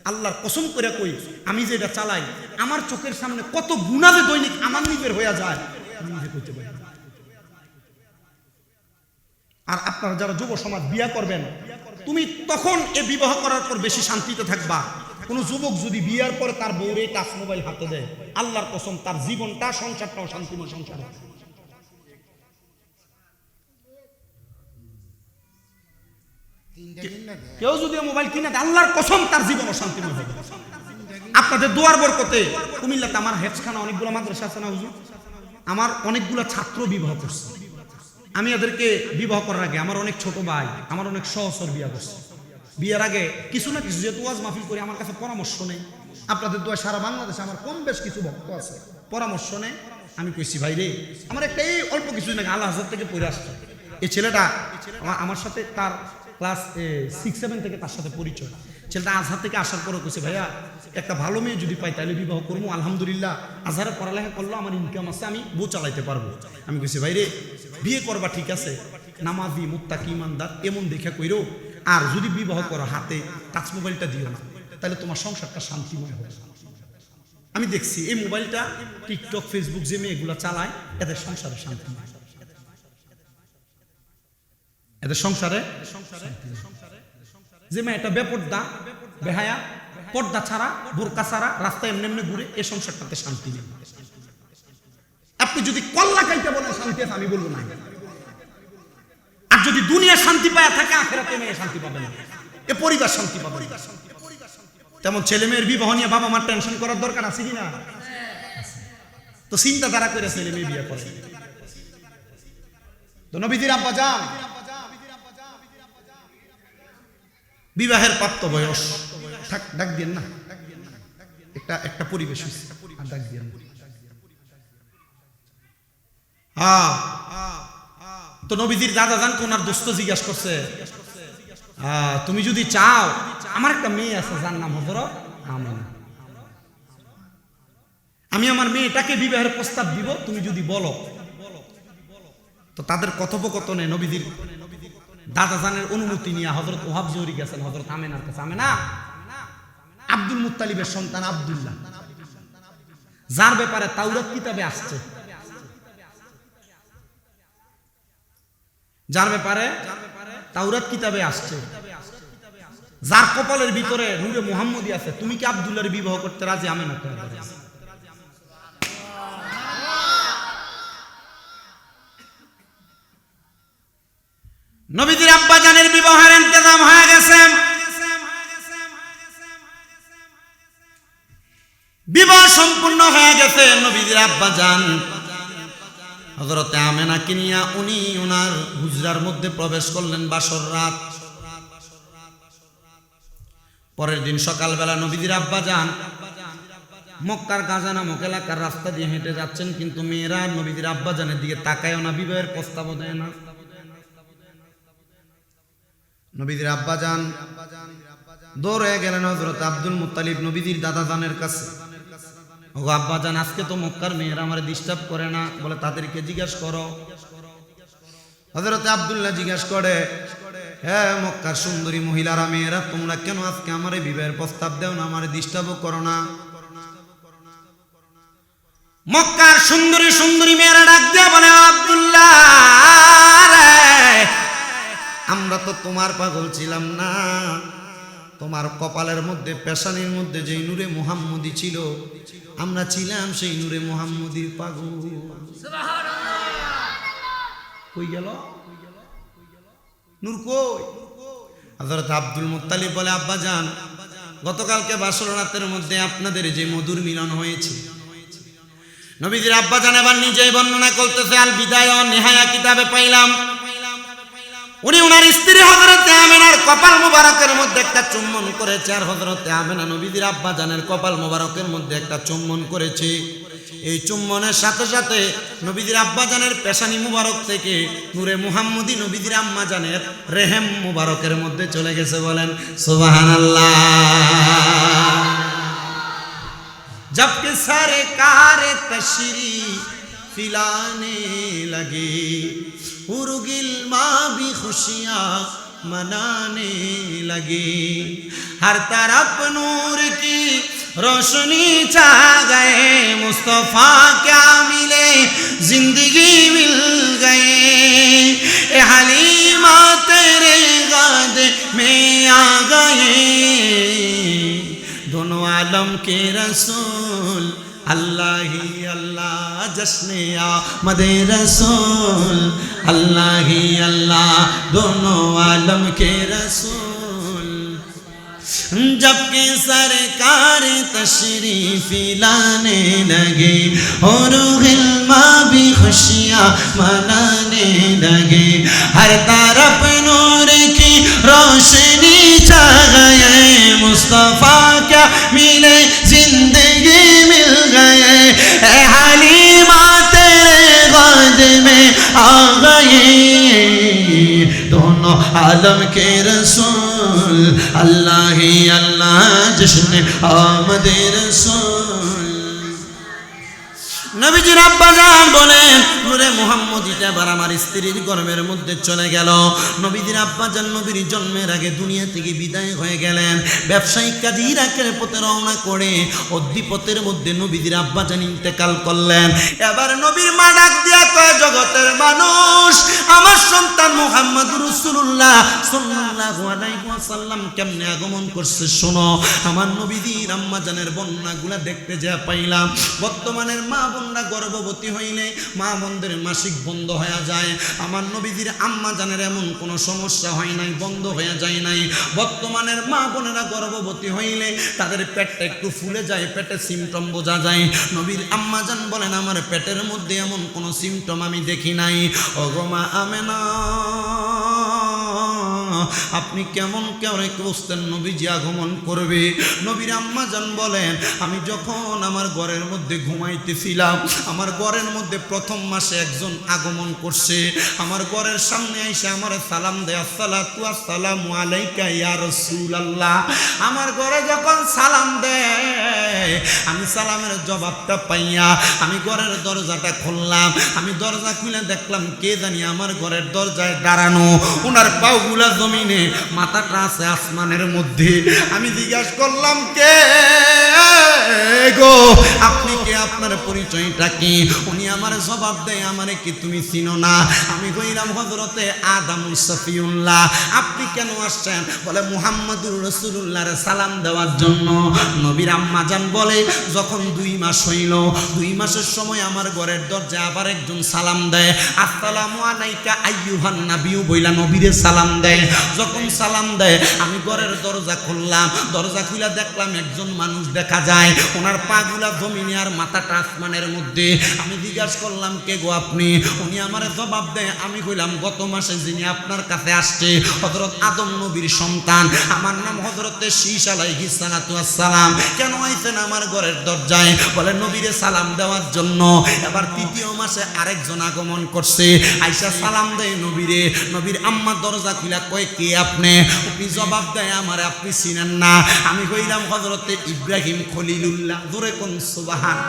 আল্লাহর কসম করে কই, আমি যেটা চালাই, আমার চোখের সামনে কত গুনাহ যে দৈনিক আমার নিজের হয়ে যায়, আমি নিজে কইতে পারি। আর আপনারা যারা যুব সমাজ বিয়া করবেন, তুমি তখন এ বিবাহ করার পর বেশি শান্তিতে থাকবা। কোন যুবক যদি বিয়ার পরে তার বউরে টাচ মোবাইল হাতে দেয়, আল্লাহর কসম তার জীবনটা, সংসারটাও শান্তিময় সংসার হবে। কেউ যদি মোবাইল কিনে দেয়, আল্লাহর কসম তার জীবন অশান্তিময় হবে। আপনাদের দোয়ার বরকতে কুমিল্লাতে আমার হেফজখানা অনেকগুলো মাদ্রাসা আছে না হুজুর, আমার অনেকগুলো ছাত্র বিবাহ করছে। আমি এদেরকে বিবাহ করার আগে আমার অনেক ছোট ভাই, আমার অনেক সহচর বিয়া করছে। বিয়ের আগে কিছু না কিছু, যেহেতু ওয়াজ মাহফিল করি, আমার কাছে পরামর্শ নেই। আপনাদের দোয়া সারা বাংলাদেশে আমার কম বেশ কিছু ভক্ত আছে, পরামর্শ নেই। আমি কইছি ভাই রে, আমার একটা এই অল্প কিছু দিন আগে আল্লাহ হাজার থেকে পড়ে আসছে, এই ছেলেটা আমার সাথে, তার ক্লাস 6-7 থেকে তার সাথে পরিচয়। ছেলেটা আজহার থেকে আসার পরে কইছে ভাইয়া একটা ভালো মেয়ে যদি পাই তাহলে বিবাহ করবো, আলহামদুলিল্লাহ আজহারে পড়ালেখা করলো, আমার ইনকাম আছে, আমি বউ চালাইতে পারবো। আমি কইছি ভাই রে বিয়ে করবা ঠিক আছে, নামাজি মুত্তাকি ইমানদার এমন দেখে কইরো, আর যদি বিবাহ করো হাতে টাচ মোবাইলটা দিও না, তাহলে তোমার সংসারটা শান্তিময় হবে। আমি দেখছি এই মোবাইলটা টিকটক ফেসবুক যে মেয়েগুলো চালায় এদের সংসারে শান্তি, এদের সংসারে যে মেয়েটা বেপর্দা বেহায়া পর্দা ছাড়া বোরকা ছাড়া রাস্তায় এমনি এমনি ঘুরে এই সংসারটাতে শান্তি নেই। আপনি যদি কল্লা খাইতে বলেন শান্তি আছে, আমি বলবো না। আর যদি দুনিয়া শান্তি পায় থাকে আখিরাতে মেয়ে শান্তি পাবে না, এ পরিবার শান্তি পাবে না। তেমন ছেলে মেয়ের বিবাহ নিয়ে বাবা মার টেনশন করার দরকার আছে কিনা? তো চিন্তাধারা করে ছেলে মেয়ে বিয়ে করে। তো নবীজির আব্বা যান বিবাহের প্রাপ্ত বয়স, ডাক দিয়েন না, একটা পরিবেশ ডাক দিয়েন। তো নবীজির দাদা যান ওনার দোস্ত জিজ্ঞাসা করছে, তুমি যদি চাও আমার একটা মেয়ে আছে যার নাম হযরত আমেনা, আমি আমার মেয়েটাকে বিবাহের প্রস্তাব দিব, তুমি যদি বলো। তো তাদের কথোপকথনে নবীজির দাদা জানের অনুমতি নিয়ে হযরত ওহাব জোহরি গেছেন হযরত আমেনার কাছে। আমেনা আব্দুল মুত্তালিবের সন্তান আব্দুল্লাহ, যার ব্যাপারে তাওরাত কিতাবে আসছে, যার ব্যাপারে তাওরাত কিতাবে আসছে, যার কপালের ভিতরে নূরে মুহাম্মদী আছে, তুমি কি আব্দুল্লাহর বিবাহ করতে রাজি? আমেনা নবীজির আব্বা জানের বিবাহের ইন্তজাম হয়ে গেছে। বিবাহ সম্পূর্ণ হয়ে গেছে। নবীজির আব্বা জান হযরত আমেনাকে নিয়ে উনি ওনার হুজরার মধ্যে প্রবেশ করলেন বাসর রাত। পরের দিন সকালবেলা নবীজির আব্বা জান মক্কার গাজা নামক এলাকার রাস্তা দিয়ে হেঁটে যাচ্ছেন, কিন্তু মেয়েরা নবীজির আব্বা জানের দিকে তাকায়ও না, বিবাহের প্রস্তাবও দেয় না। নবীজির আব্বা জান দৌড়ে গেলেন হযরত আব্দুল মুত্তালিব নবীজির দাদা জানের কাছে। ও আব্বা জান, আজকে তো মক্কার মেয়েরা আমার ডিস্টার্ব করে না, বলে তাদেরকে জিজ্ঞেস করো। হযরত আব্দুল্লাহ জিজ্ঞেস করে, হ্যাঁ মক্কার সুন্দরী মহিলারা মেয়েরা তোমরা কেন আজকে আমার বিবাহের প্রস্তাব দেও না, আমার ডিস্টার্বও করো না? মক্কার সুন্দরী সুন্দরী মেয়েরা ডাক দিয়ে বলে, আব্দুল্লাহ আমরা তো তোমার পাগল ছিলাম না, তোমার কপালের মধ্যে পেশানির মধ্যে যেই নূরে মুহাম্মদী ছিল আমরা ছিলাম সেই নূরে মুহাম্মদীর পাগল। কই গেল নূর কই? হযরত আব্দুল মুত্তালিব বলে, আব্বা জান গতকালকে বাসর রাতের মধ্যে আপনাদের যে মধুর মিলন হয়েছে। নবীজির আব্বা জান এবার নিজেই বর্ণনা করতেছে, আল বিদায়া ওয়ান নিহায়া কিতাবে পাইলাম উনি ওনার স্ত্রী হযরত আমেনার কপাল মোবারকের মধ্যে একটা চুম্বন করেছে, আর হযরত আমেনা নবীজির আব্বা জানের কপাল মোবারকের মধ্যে একটা চুম্বন করেছে। এই চুম্বনের সাথে সাথে নবীজির আব্বা জানের পেশানি মুবারক থেকে নূরে মুহাম্মদী নবীজির আম্মা জানের রেহেম মুবারকের মধ্যে চলে গেছে। বলেন সুবহানাল্লাহ। জবকে সরকার তশরিফ फिलाने लगे उर्गिल माँ भी खुशियाँ मनाने लगे, हर तरफ नूर की रोशनी छा गए, मुस्तफ़ा क्या मिले जिंदगी मिल गए, ए हलीमा तेरे गाद में आ गए, दोनों आलम के रसूल अल्लाह ही अल्लाह, जश्ने आमदे रसूल अल्लाह ही अल्लाह, दोनों आलम के रसूल। जबकि सरकार तशरीफ लाने लगे और गिल्मा भी खुशियाँ मनाने लगे, हर तरफ नूर की रोशनी छा गए, मुस्तफ़ा क्या मिले जिंदगी मिल गए, ए हलीमा तेरे गोद में आ गए, दोनों आलम के रसूल রসুল আল্লাহ আল্লাহ জশ্নে আমদে রসুল। নবীজির আব্বা জান বলেন নূরে মুহাম্মদীটা এবার আমার স্ত্রীর গর্ভের মধ্যে চলে গেল। নবীজির আব্বা জান নবীর জন্মের আগে দুনিয়া থেকে বিদায় হয়ে গেলেন। ব্যবসায়িক কাজে ইরাকের পথে রওনা করে অদ্রিপথের মধ্যে নবীজির আব্বা জান ইন্তেকাল করলেন। এবার নবীর মা ডাক দিয়া কয়, জগতের মানুষ, আমার সন্তান মুহাম্মদুর রাসূলুল্লাহ সাল্লাল্লাহু আলাইহি ওয়াসাল্লাম কেমনে আগমন করছে শোনো। আমার নবীজির আম্মা জানের বন্যাগুলা দেখতে যা পাইলাম। বর্তমানের মা বোনরা গর্ভবতী হইলে মা বোনদের মাসিক বন্ধ হয়ে যায়। আমার নবীজির আম্মা জানের এমন কোনো সমস্যা হয় নাই, বন্ধ হয়ে যায় নাই। বর্তমানের মা বোনেরা গর্ভবতী হইলে তাদের পেটটা একটু ফুলে যায়, পেটে সিমটম বোঝা যায়। নবীর আম্মা জান বলেন আমার পেটের মধ্যে এমন কোনো সিমটম আমি দেখি নাই। ওগো মা আমেনা, আপনি কেমন কেমন বুঝতেন নবীজি আগমন করবে? নবীর আম্মা জান বলেন আমি যখন আমার ঘরের মধ্যে ঘুমাইতেছিলাম, আমার ঘরের মধ্যে প্রথম মাসে একজন আগমন করছে। আমার ঘরের সামনে এসে আমার সালাম দেয়, আসসালাতু আসসালামু আলাইকা ইয়া রাসূলুল্লাহ। আমার ঘরে যখন সালাম দেয় আমি সালামের জবাবটা পাইয়া আমি ঘরের দরজাটা খুললাম। আমি দরজা খুলে দেখলাম কে জানি আমার ঘরের দরজায় দাঁড়ানো, ওনার পাগুলা জমিনে, মাথাটা আছে আসমানের মধ্যে। আমি জিজ্ঞাসা করলাম কে গো, আপনি কে, আপনার পরিচয়টা কি? উনি আমার জবাব দেয় আমারে কি তুমি চিনো না? আমি কইলাম হযরতে আদম সফিউল্লাহ। আপনি কেন আসছেন? বলে মুহাম্মদুর রাসূলুল্লাহর সালাম দেওয়ার জন্য। নবীর আম্মা জান বলে যখন 2 মাস হইল, 2 মাসের সময় আমার ঘরের দরজা আবার একজন সালাম দেয়, আসসালামু আলাইকা আইয়ুহান নাবিয়্যু বইলা নবীরে সালাম দেয়। যখন সালাম দেয় আমি ঘরের দরজা খুললাম, দরজা খুলে দেখলাম একজন মানুষ দেখা যায়, ওনার পাগুলা জমিনে আর মাথাটা আসমানের মধ্যে। আমি জিজ্ঞাসা করলাম কে গো আপনি? উনি আমার জবাব দেয়, আমি কইলাম গত মাসে যিনি আপনার কাছে আসছে হযরত আদম নবীর সন্তান, আমার নাম হযরতে শীশ আলাইহিস সালাতু ওয়াস সালাম। কেন আইছেন আমার ঘরের দরজায়? বলে নবীরে সালাম দেওয়ার জন্য। এবার 3য় মাসে আরেকজন আগমন করছে, আইসা সালাম দেয় নবীরে। নবীর আম্মা দরজা খুলে কয় কে আপনি? উনি জবাব দেয় আমার আপনি চিনেন না। আমি কইলাম হযরতে ইব্রাহিম খলিলুল্লাহ। জোরে কোন সুবহান।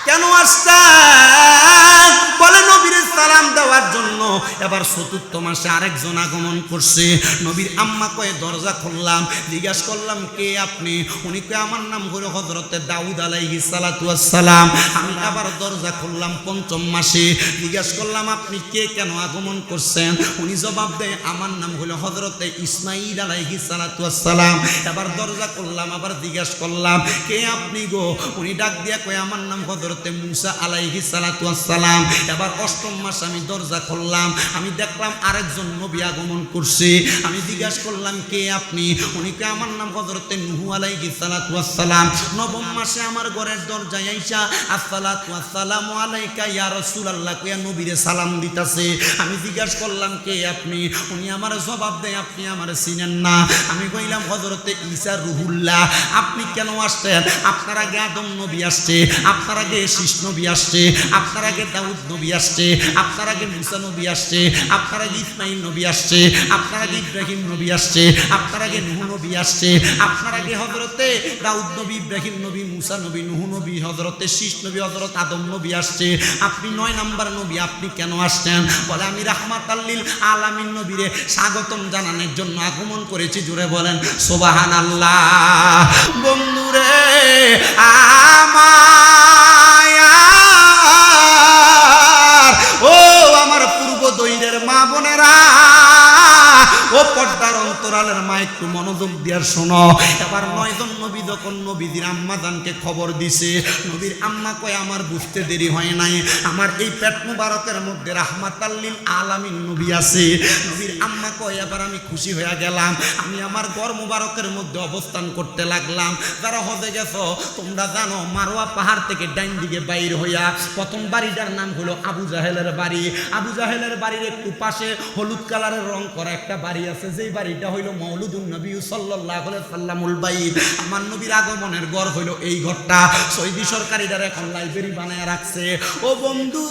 কেন আসছেন? বলে নবীর সালাম দেওয়ার জন্য। এবার 4র্থ মাসে আরেকজন আগমন করছে। নবীর আম্মা কয়ে দরজা খুললাম, জিজ্ঞাসা করলাম কে আপনি? উনি কয়ে আমার নাম হলো হযরতে দাউদ আলাইহিস সালাতু ওয়াস সালাম। আমি আবার দরজা খুললাম 5ম মাসে, জিজ্ঞাসা করলাম আপনি কে, কেন আগমন করছেন? উনি জবাব দেয় আমার নাম হলো হযরতে ইসমাঈল আলাইহিস সালাতু ওয়াস সালাম। এবার দরজা খুললাম, আবার জিজ্ঞাসা করলাম কে আপনি গো? উনি ডাক দিয়া কয়ে আমার নাম হযরতে মুসা আলাইহিস সালাতু ওয়াস সালাম। এবার 8ম মাসে আমি দরজা খুললাম, আমি দেখলাম আরেকজন নবী আগমন করছে। আমি জিজ্ঞাসা করলাম কে আপনি? উনি কে আমার নাম হযরতে নূহ আলাইহিস সালাতু ওয়াস সালাম। 9ম মাসে আমার ঘরের দরজায় আইসা আসসালাতু আসসালামু আলাইকা ইয়া রাসূলুল্লাহ কইয়া নবীরে সালাম দিতাছে। আমি জিজ্ঞাসা করলাম কে আপনি? উনি আমার জবাব দেয় আপনি আমার চিনেন না। আমি কইলাম হযরতে ঈসা রুহুল্লাহ। আপনি কেন আসছেন? আপনার আগে আদম নবী আসছে, আপনার আগে শীষ নবী আসছে, আপনার আগে দাউদ নবী আসছে, আপনার আগে মুসা নবী আসছে, আপনার আগে ইসমাঈল নবী আসছে, আপনার আগে ইব্রাহিম নবী আসছে, আপনার আগে নূহ নবী আসছে, আপনার আগে হযরতে দাউদ নবী, ইব্রাহিম নবী, মুসা নবী, নূহ নবী, হযরতে শীষ নবী, হযরত আদম নবী আসছে। আপনি 9 নাম্বার নবী, আপনি কেন আসছেন? বলে আমি রাহমাতাল লিল আলামিন নবীরে স্বাগতম জানানোর জন্য আগমন করেছি। জুড়ে বলেন সুবহানাল্লাহ। বন্ধুরে ও আমার পূর্ব দৈরের মা বোনেরা, ও পর্দার অন্তরালের মা একটু মনোযোগ দিয়ে শোনো। এবার 9 জন নবী যখন নবীজির আম্মা জানকে খবর দিছে, নবীর আম্মা কয় আমার বুঝতে দেরি হয় নাই, আমার এই পেট মুবারকের মধ্যে রাহমাতাল লিল আলামিন নবী আছে। নবীর আম্মা কয় এবার আমি খুশি হয়ে গেলাম। আমি আমার ঘর মুবারকের মধ্যে অবস্থান করতে লাগলাম। যারা হজে গেছো তোমরা জানো মারওয়া পাহাড় থেকে ডাইন দিকে বাইর হইয়া প্রথম বাড়িটার নাম হলো আবু জাহেলের বাড়ি। আবু জাহেলের বাড়ির একটু পাশে হলুদ কালারের রং করা একটা বাড়ি আছে, যেই বাড়িটা হইলো মওলুদুন নবী সাল্লাল্লাহু আলাইহি সাল্লামুল বাইত। আমার নবীর আগমনের ঘর হইলো এই ঘরটা। সৌদি সরকারিরা এখন লাইব্রেরি বানায় রাখছে। ও বন্ধু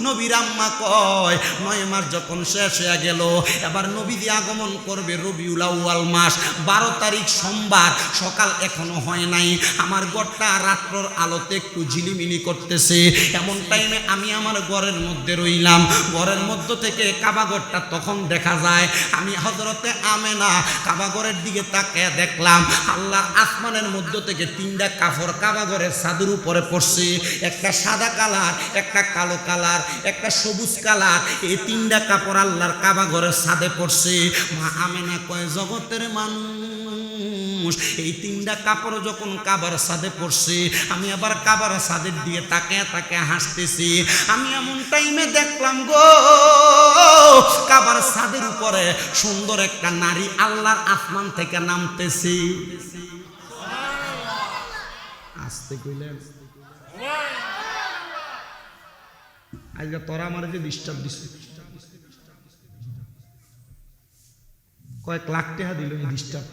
নবীর আম্মা কয় 9 মাস যখন শেষ হয়ে গেল, এবার নবীজি আগমন করবে রবিউল আউয়াল মাস 12 তারিখ সোমবার, সকাল এখনো হয় নাই। আমার ঘরটা রাত্রর আলোতে একটু ঝিলিমিলি করতেছে। এমন টাইমে আমি আমার ঘরের মধ্যে রইলাম। ঘরের মধ্য থেকে কাবা ঘরটা তখন দেখা যায়। আমি হযরতে আমেনা কাবা ঘরের দিকে তাকিয়ে দেখলাম আল্লাহর আসমানের মধ্য থেকে 3টা কাপড় কাবা ঘরের ছাদের উপরে পড়ছে। একটা সাদা কালার, একটা কালো কালার, একটা সবুজ কালার। এই 3টা কাপড় আল্লাহর কাবা ঘরের ছাদে পড়ছে। মা আমেনা কয় জগতের মানুষ, এই 3টা কাপড় যখন কাবার ছাদে পড়ছে, আমি আবার কাবার ছাদের দিয়ে তাকিয়ে তাকিয়ে হাসতেছি। আমি এমন টাইমে দেখলাম গো কাবার ছাদের উপরে সুন্দর একটা নারী আল্লাহর আসমান থেকে নামতেছে। আসতে কইলেন আজকে তোরা আমার যে ডিস্টার্ব দিছে, কয়েক লাখ টাকা দিল এই ডিস্টার্ব,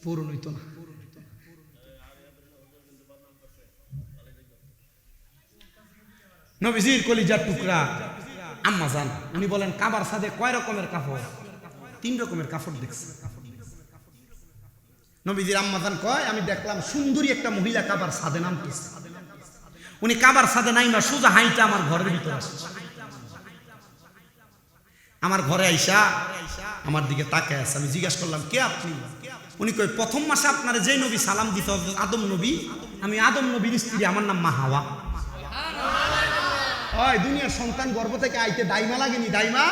পূরণ হইতো না। নবীজির কলিজার টুকরা আম্মা জান উনি বলেন কাবার ছাদে কয় রকমের কাপড়? 3 রকমের কাপড় দেখছে। নবীজির আম্মা জান কয় আমি দেখলাম সুন্দরী একটা মহিলা কাবার ছাদে নামতেছে। উনি কাবার ছাদে নাইমা সোজা হাইটা আমার ঘরের ভিতরে আসছে। আমার ঘরে আইসা আমার দিকে তাকায় আছে। আমি জিজ্ঞাসা করলাম কে আপনি? উনি কই প্রথম মাসে আপনারা যে নবী সালাম দিত আদম নবী, আমি আদম নবীর স্ত্রী, আমার নাম মা হাওয়া। ওই দুনিয়ার সন্তান গর্ভ থেকে আইতে দাইমা লাগেনি? দাইমা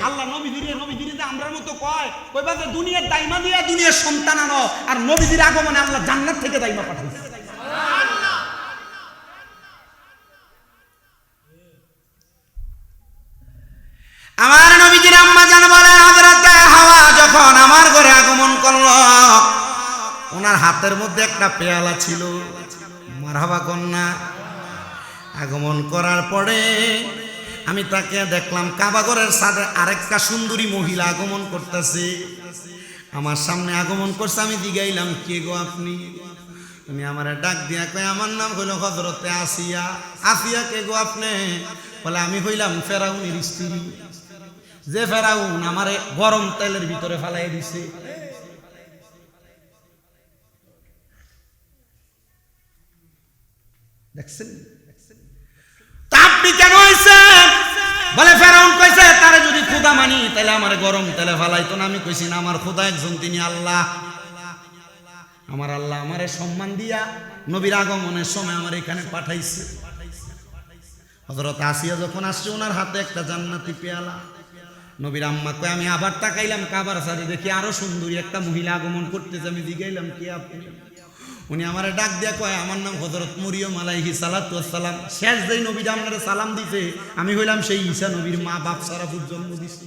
আল্লাহ নবীদের আমরার মতো কয় কইবা যে দুনিয়ার দাইমা দিয়া দুনিয়ার সন্তান আনো, আর নবীদের আগমনে আল্লাহ জান্নাত থেকে দাইমা পাঠাইছে। আমার নবীজির আম্মা জান বলে হযরতে হাওয়া যখন আমার ঘরে আগমন করলো, ওনার হাতের মধ্যে একটা পেয়ালা ছিল। মারহাবা কন্যা। আগমন করার পরে আমি তাকে দেখলাম কাবা ঘরের ছাদে আরেকটা সুন্দরী মহিলা আগমন করতেছে। আমার সামনে আগমন করছে। আমি জিগাইলাম কে গো আপনি? উনি আমারে ডাক দিয়া কয় আমার নাম হইল হযরতে আসিয়া। আসিয়া কে গো আপনি? বলে আমি হইলাম ফেরাউনের স্ত্রী, যে ফেরাউন আমারে গরম তেলের ভিতরে ফেলাই দিছে। দেখছেন আপনি কেন হয়েছেন? বলে ফেরাউন কইছে তারে যদি খোদা মানি তাহলে আমার গরম তেলে ফেলাইতো না। আমি কইছি না, আমার খোদা একজন, তিনি আল্লাহ। আমার আল্লাহ আমারে সম্মান দিয়া নবীর আগমনের সময় আমার এখানে পাঠাইছে। হযরত আসিয়া যখন আসছে ওনার হাতে একটা জান্নাতি পেয়ালা। নবীর আম্মা কয় আমি আবার তাকাইলাম কাবার ছাদে, দেখি আরো সুন্দরী একটা মহিলা আগমন করতেছে। আমি জিগাইলাম কে আপনি? উনি আমারে ডাক দিয়া কয় আমার নাম হযরত মরিয়ম আলাইহিস সালাতু ওয়াস সালাম। শেষ যেই নবীটা আপনারে সালাম দিতে আমি হইলাম সেই ঈসা নবীর মা, বাপ সারা জন্ম দিছি।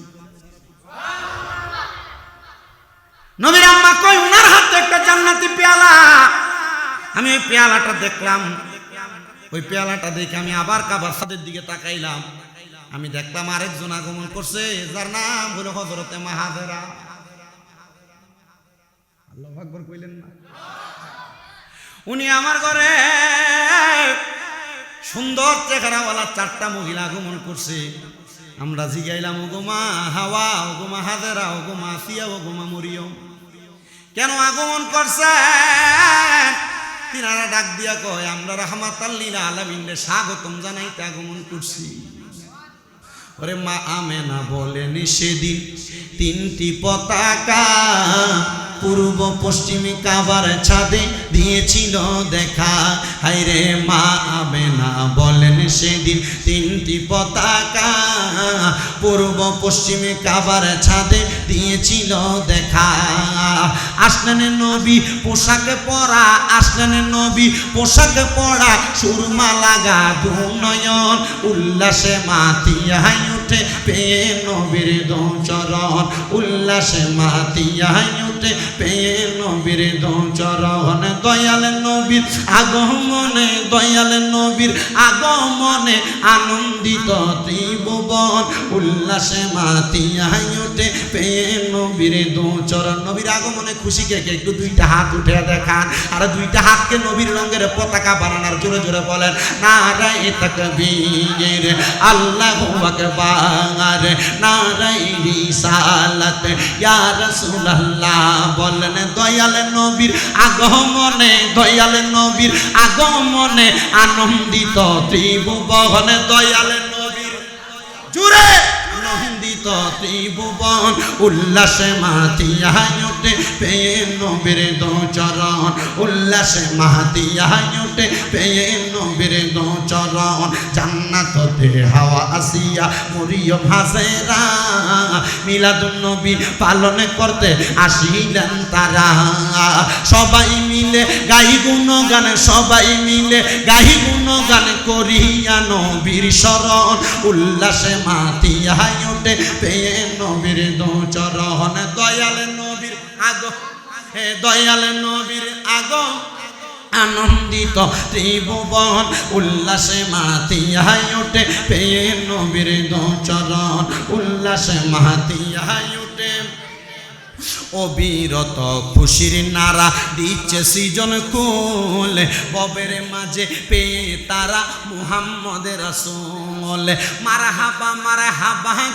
নবীর আম্মা কয় উনার হাতে একটা জান্নাতি পেয়ালা। আমি ওই পেয়ালাটা দেখলাম। ওই পেয়ালাটা দেখে আমি আবার কাবার ছাদের দিকে তাকাইলাম। আমি দেখলাম আরেকজন আগমন করছে, যার নাম হলো হযরতে মাহাজেরা। আল্লাহু আকবার কইলেন না? উনি আমার ঘরে সুন্দর চেহারাওয়ালা 4টা মহিলা আগমন করছে। আমরা জিগাইলাম ওগো মা হাওয়া, ওগো মা হাজেরা, ওগো মা আসিয়া, ওগো মা মরিয়ম, কেন আগমন করছে? তিনারা ডাক দিয়া কয় আমরা রাহমাতাল লিল আলামিনের স্বাগতম জানাইতে আগমন করছি। ওরে মা আমেনা বলেন সেদিন 3টি পতাকা পূর্ব পশ্চিমে কাবার ছাদে দিয়েছিল দেখা। হায়রে মা আমেনা বলেন সেদিন 3টি পতাকা পূর্ব পশ্চিমে কাবার ছাদে দিয়েছিল দেখা। আসলেন নবী পোশাকে পরা, আসলেন নবী পোশাকে পরা, সুরমা লাগা দুনয়ন, উল্লাসে মাতিয়ায় উঠে পেয়ে নবীর দোচরণ, উল্লাসে মাতিয়ায় উঠে পেয়ে নবীর দোচরণ। দয়াল নবীর আগমনে, দয়াল নবী নবীর আগমনে আনন্দিত ত্রিভুবন উল্লাসে মাতিয়া ওঠে পেয়ে নবীর দুচরণ নবীর আগমনে খুশি কে কে একটু দুইটা হাত উঠে দেখান আর দুইটা হাতকে নবীর রঙের পতাকা বানানোর জোরে জোরে বলেন নারায়ে তাকবীর আল্লাহু আকবার নারায়ে রিসালাত ইয়া রাসূলুল্লাহ বলেন দয়াল নবীর আগমনে দয়াল নবীর আগমনে আনন্দিত ত্রিভুবন দয়াল নবীর জোরে আনন্দিত ত্রিভুবন উল্লাসে মাতিয়া ওঠে পেয়ে নবীর দুচরণ উল্লাসে মাতিয়া ওঠে পেয়ে নবীর দুচরণ জান্নাততে হাওয়া আসিয়া মরিয়ম হাজেরা মিলাদুন নবী পালন করতে আসিলেন তারা সবাই মিলে গাই গুণগান সবাই মিলে গাই গুণগান করিয়া নবীর শরণ উল্লাসে মাতিয়া ওঠে পেয়ে নবীর দুচরণ দয়াল নবীর আগমন হে দয়াল নবীর আগমন আনন্দিত ত্রিভুবন উল্লাসে মাতিয়া ওঠে পেয়ে নবীর দুচরণ উল্লাসে মাতিয়া ওঠে অবিরত খুশির নারা দিচ্ছে সৃজন কুল ববের মাঝে পেয়ে তারা মুহাম্মদের রাসূল মারহাবা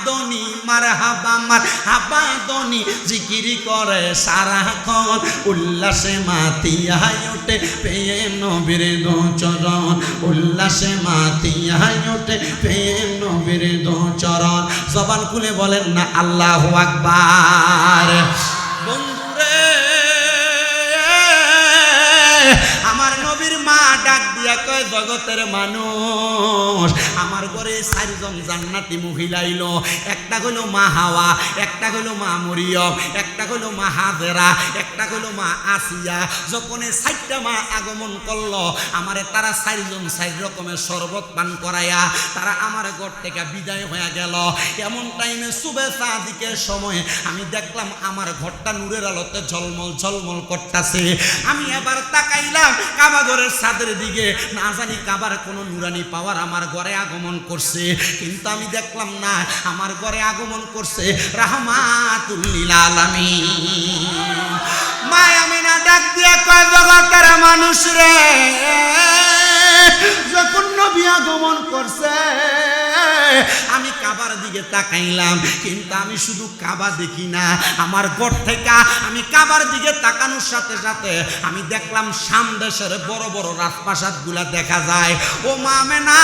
দনি মারহাবা দনি জিকির করে সারাক্ষণ উল্লাসে মাতিয়া ওঠে পেয়ে নবীর দুচরণ উল্লাসে মাতিয়া ওঠে পেয়ে নবীর দুচরণ জবান খুলে বলেন না আল্লাহু আকবার বন্ধুরে আমার নবীর মা ডাক দিয়া কয় জগতের মানুষ আমার ঘরে চারজন জান্নাতি মহিলা আইলো একটা হলো মা হাওয়া একটা হলো মা মরিয়ম একটা হলো মা হাজেরা একটা হলো মা আসিয়া যখন চারটা মা আগমন করলো আমারে তারা চারজন চার রকমের শরবত পান করাইয়া তারা আমার ঘর থেকে বিদায় হয়ে গেল এমন টাইমে সুবে সাদিকের সময় আমি দেখলাম আমার ঘরটা নূরের আলোতে ঝলমল ঝলমল করতেছে আমি এবার তাকাইলাম কাবা ঘরের ছাদের দিকে না জানি কাবার কোনো নুরানি পাওয়ার আমার ঘরে আগমন করছে কিন্তু আমি দেখলাম না আমার ঘরে আগমন করছে রাহমাতুল লিল আলামিন মা আমিনা ডাক দিয়া কয় জগতের মানুষ রে যখন নবী আগমন করছে আমি কাবার দিকে তাকাইলাম কিন্তু আমি শুধু কাবা দেখি না আমার ঘর থেকে আমি কাবার দিকে তাকানোর সাথে সাথে আমি দেখলাম শাম দেশের বড় বড় রাজপ্রাসাদ গুলা দেখা যায় ও মা আমেনা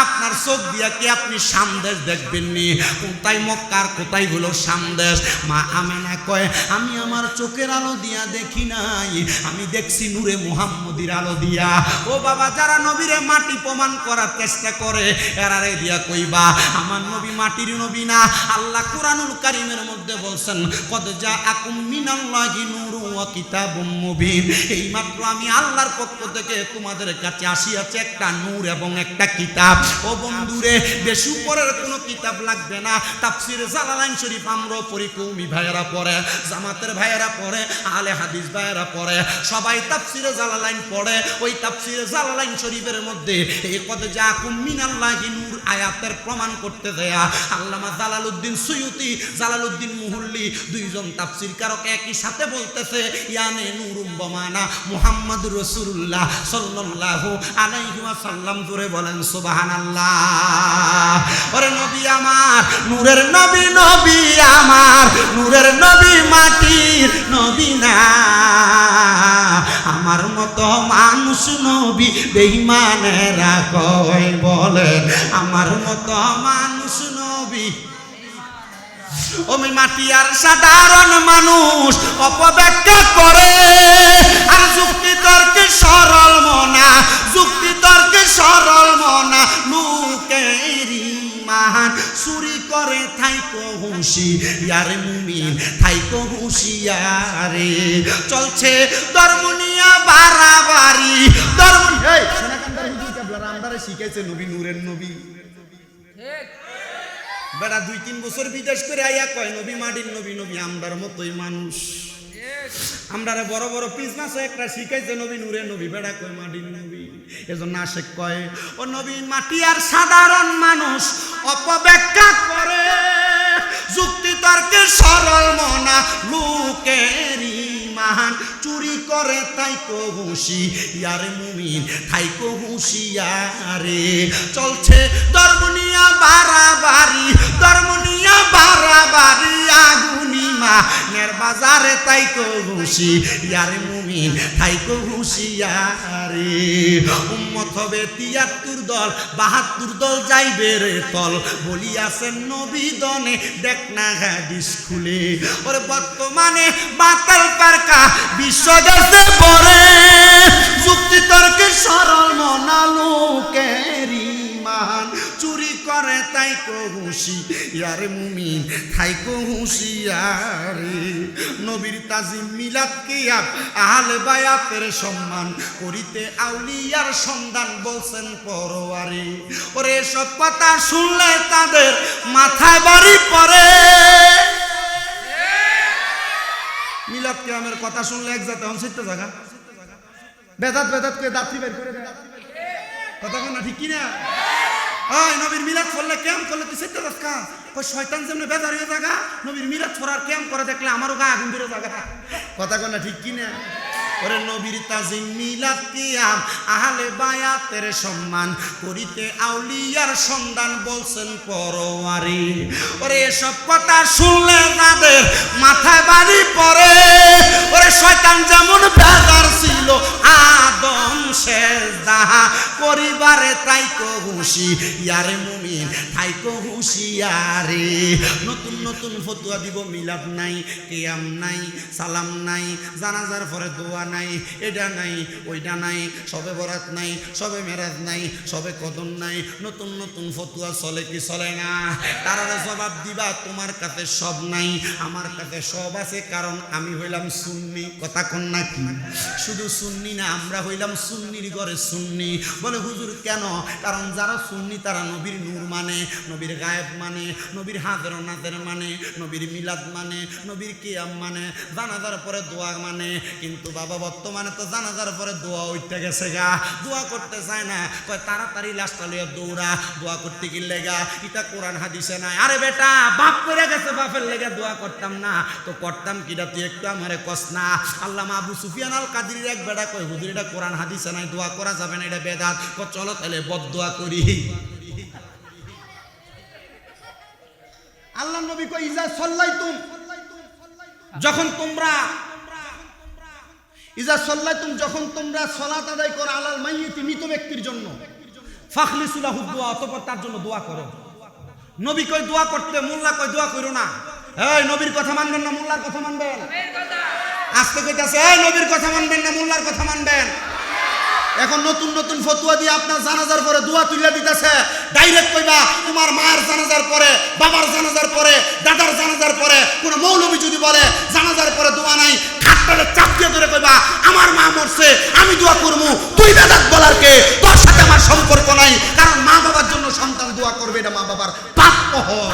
আপনার চোখ দিয়া কি আপনি শাম দেশ দেখবেন নি কোথায় মক্কার কোথায় হলো শাম দেশ মা আমেনা কয় আমি আমার চোখের আলো দিয়া দেখি নাই আমি দেখছি নূরে মুহাম্মদীর আলো দিয়া ও বাবা যারা নবীরে মাটি প্রমাণ করার চেষ্টা করে এরারে দিয়া কইবা আমার নবী মাটির নবী না আল্লাহ কুরআনুল কারীমের মধ্যে বলছেন কদ জাআকুম মিনাল্লাহি নূরুন ওয়া কিতাবুম মুবিন এই মাত্র আমি আল্লাহর পক্ষ থেকে তোমাদের কাছে আসিয়াছে একটা নূর এবং একটা কিতাব ও বন্ধুরে বেশি উপরের কোনো কিতাব লাগবে না তাফসীর জালালাইন শরীফ আমরা পড়ি কওমি ভাইয়েরা পড়ে জামাতের ভাইয়েরা পড়ে আহলে হাদিস ভাইয়েরা পড়ে সবাই তাফসীরে জালালাইন পড়ে ওই তাফসীরে জালালাইন শরীফের মধ্যে এই কদ জাআকুম মিনাল্লাহি নূর আয়াতের প্রমাণ করতে দেয়া আল্লামা জালালউদ্দিন সুয়ুতি জালালউদ্দিন মুহুল্লি দুইজন তাফসীর কারক একই সাথে বলতেছে ইয়ানে নূরুম বমানা মুহাম্মাদুর রাসূলুল্লাহ সাল্লাল্লাহু আলাইহি ওয়াসাল্লাম জোরে বলেন সুবহানাল্লাহ ওরে নবী আমার নূরের নবী নবী আমার নূরের নবী মাটির নবী না আমার মতো মানুষ নবী বেঈমানেরা কয় বলেন আমার মতো মানুষ নবী ওই মাটি আর সাধারণ মানুষ অপব্যাখ্যা করে আর যুক্তি তর্কে সরল মনা যুক্তি তর্কে সরল মনা লোকের মান চুরি করে থাইকো হুঁশিয়ার মুমিন থাইকো হুঁশিয়ারে চলছে ধর্ম নিয়া বাড়াবাড়ি ধর্ম এই সোনাকান্দার হুজুর কেবলার আমদারে শিখাইছে নবী নূরের নবী ঠিক বেড়া 2-3 বছর বিদেশ করে আইয়া কয় নবী মাটির নবী নবী আমদার মতোই মানুষ আমরা বড় বড় পিসনাস একটা শিখাইছে নবী নূরে নবী বেড়া কয় মাটির নবী এজন্য আশেক কয় ও নবী মাটি আর সাধারণ মানুষ অপব্যাখ্যা করে যুক্তি তর্কে সরল মনা লোকের ইমান চুরি করে তাই কো হুঁশিয়ারে মুমিন তাই কো হুঁশিয়ারে চলছে ধর্মনিয়া বাড়াবাড়ি ধর্মনিয়া বাড়াবাড়ি আগুনিমা নের বাজারে তাই কো হুঁশিয়ারে মুমিন তাই কো হুঁশিয়ারে উম্মত হবে ৭৩ দল ৭২ দল যাইবে রে তল বলিয়াছেন নবী দনে দেখ না হাদিস খুলে ওরে বর্তমানে বাতাল পারকা বিশ্ব দেশে পড়ে যুক্তি তর্কে সরল মনা লোকের ইমান চুরি করে তাই কো হুঁশিয়ারে মুমিন তাই কো হুঁশিয়ারে নবীর তাজিম মিলাদ কিয়াম আহলে বায়াতের সম্মান করিতে আউলিয়ার সন্ধান বলছেন পরওয়ারি ওরে সব কথা শুনলে তাদের মাথায় বাড়ি পড়ে মিলাদ কিয়ামের কথা শুনলে এক জাতে অনসিদ্ধ জায়গা বেদাত বেদাত করে দাঁতরি বের করে দেয় কথা কোন না ঠিক কি না ওই নবীর মিলাদ পড়লে ক্যাম্প করলে তুই সেটা রাখা ওই শয়তান যেমন বেজার হয়ে জায়গা নবীর মিলাদ পড়ার ক্যাম্প করে দেখলে আমারও গা আগুন বেরো জায়গা কথা কোন না ঠিক কি না ওরে নবীর তাজিম মিলাদ কিয়াম আহলে বায়াতের সম্মান করিতে আউলিয়ার সন্ধান বলছেন পরওয়ারি ওরে এসব কথা শুনলে তাদের মাথায় বাড়ি পড়ে ওরে শয়তান যেমন বেজার ছিল আদম সেজদা পরিবারে তাই কো হুঁশিয়ারে মুমিন তাই কো হুঁশিয়ারে নতুন নতুন ফতোয়া দিব মিলাদ নাই কিয়াম নাই সালাম নাই জানাজার পরে দোয়া নাই এটা নাই ওইটা নাই সবে বরাত নাই সবে মেরাজ নাই সবে কদর নাই নতুন নতুন ফতোয়া চলে কি চলে না তারা জবাব দিবা তোমার কাছে সব নাই আমার কাছে সব আছে কারণ আমি হইলাম সুন্নি কথা কোন না কি শুধু সুন্নি না আমরা হইলাম সুন্নির ঘরে সুন্নি বলে হুজুর কেন কারণ যারা সুন্নি তারা নবীর নূর মানে নবীর গায়েব মানে নবীর হাজর নাজের মানে নবীর মিলাদ মানে নবীর কিয়াম মানে জানাজার পরে দোয়া মানে কিন্তু বাবা বর্তমানে তো জানাজার পরে দোয়া উঠতে গেছে গা দোয়া করতে চায় না কয় তাড়াতাড়ি লাশটা লইয়া দৌড়া দোয়া করতে গেলে গা এটা কোরআন হাদিসে নাই আরে বেটা বাপ করে গেছে বাপের লেগে দোয়া করতাম না তো করতাম কিটা তুই একটু আমারে কস না আল্লামা আবু সুফিয়ান আল কাদরির এক বেটা কয় হুজুর এটা কোরআন হাদিসে নাই দোয়া করা যাবে না এটা বেদাত চলো তাহলে বদদোয়া করি আল্লাহ নবী কয় ইজা সাল্লাইতুম যখন তোমরা যখন তোমরা সালাত আদায় করো আলাল মাইয়িতি মৃত ব্যক্তির জন্য ফাখলিসু লাহু দুআ অতঃপর তার জন্য দোয়া করো নবী কয় দোয়া করতে মোল্লা কয় দোয়া করো না এই নবীর কথা মানবেন না মোল্লার কথা মানবেন নবীর কথা আজকে কইতাছে এই নবীর কথা মানবেন না মোল্লার কথা মানবেন এখন নতুন নতুন ফতোয়া দিয়ে আপনার জানাজার পরে দোয়া তুলে দিতেছে ডাইরেক্ট কইবা তোমার মায়ের জানাজার পরে বাবার জানাজার পরে দাদার জানাজার পরে কোন মৌলবী যদি বলে জানাজার পরে দোয়া নাই খাটটালে চাপ দিয়ে ধরে কইবা আমার মা মরছে আমি দোয়া করবো তুই বেদাত বলার কে তোর সাথে আমার সম্পর্ক নাই কারণ মা বাবার জন্য সন্তান দোয়া করবে এটা মা বাবার প্রাপ্য হক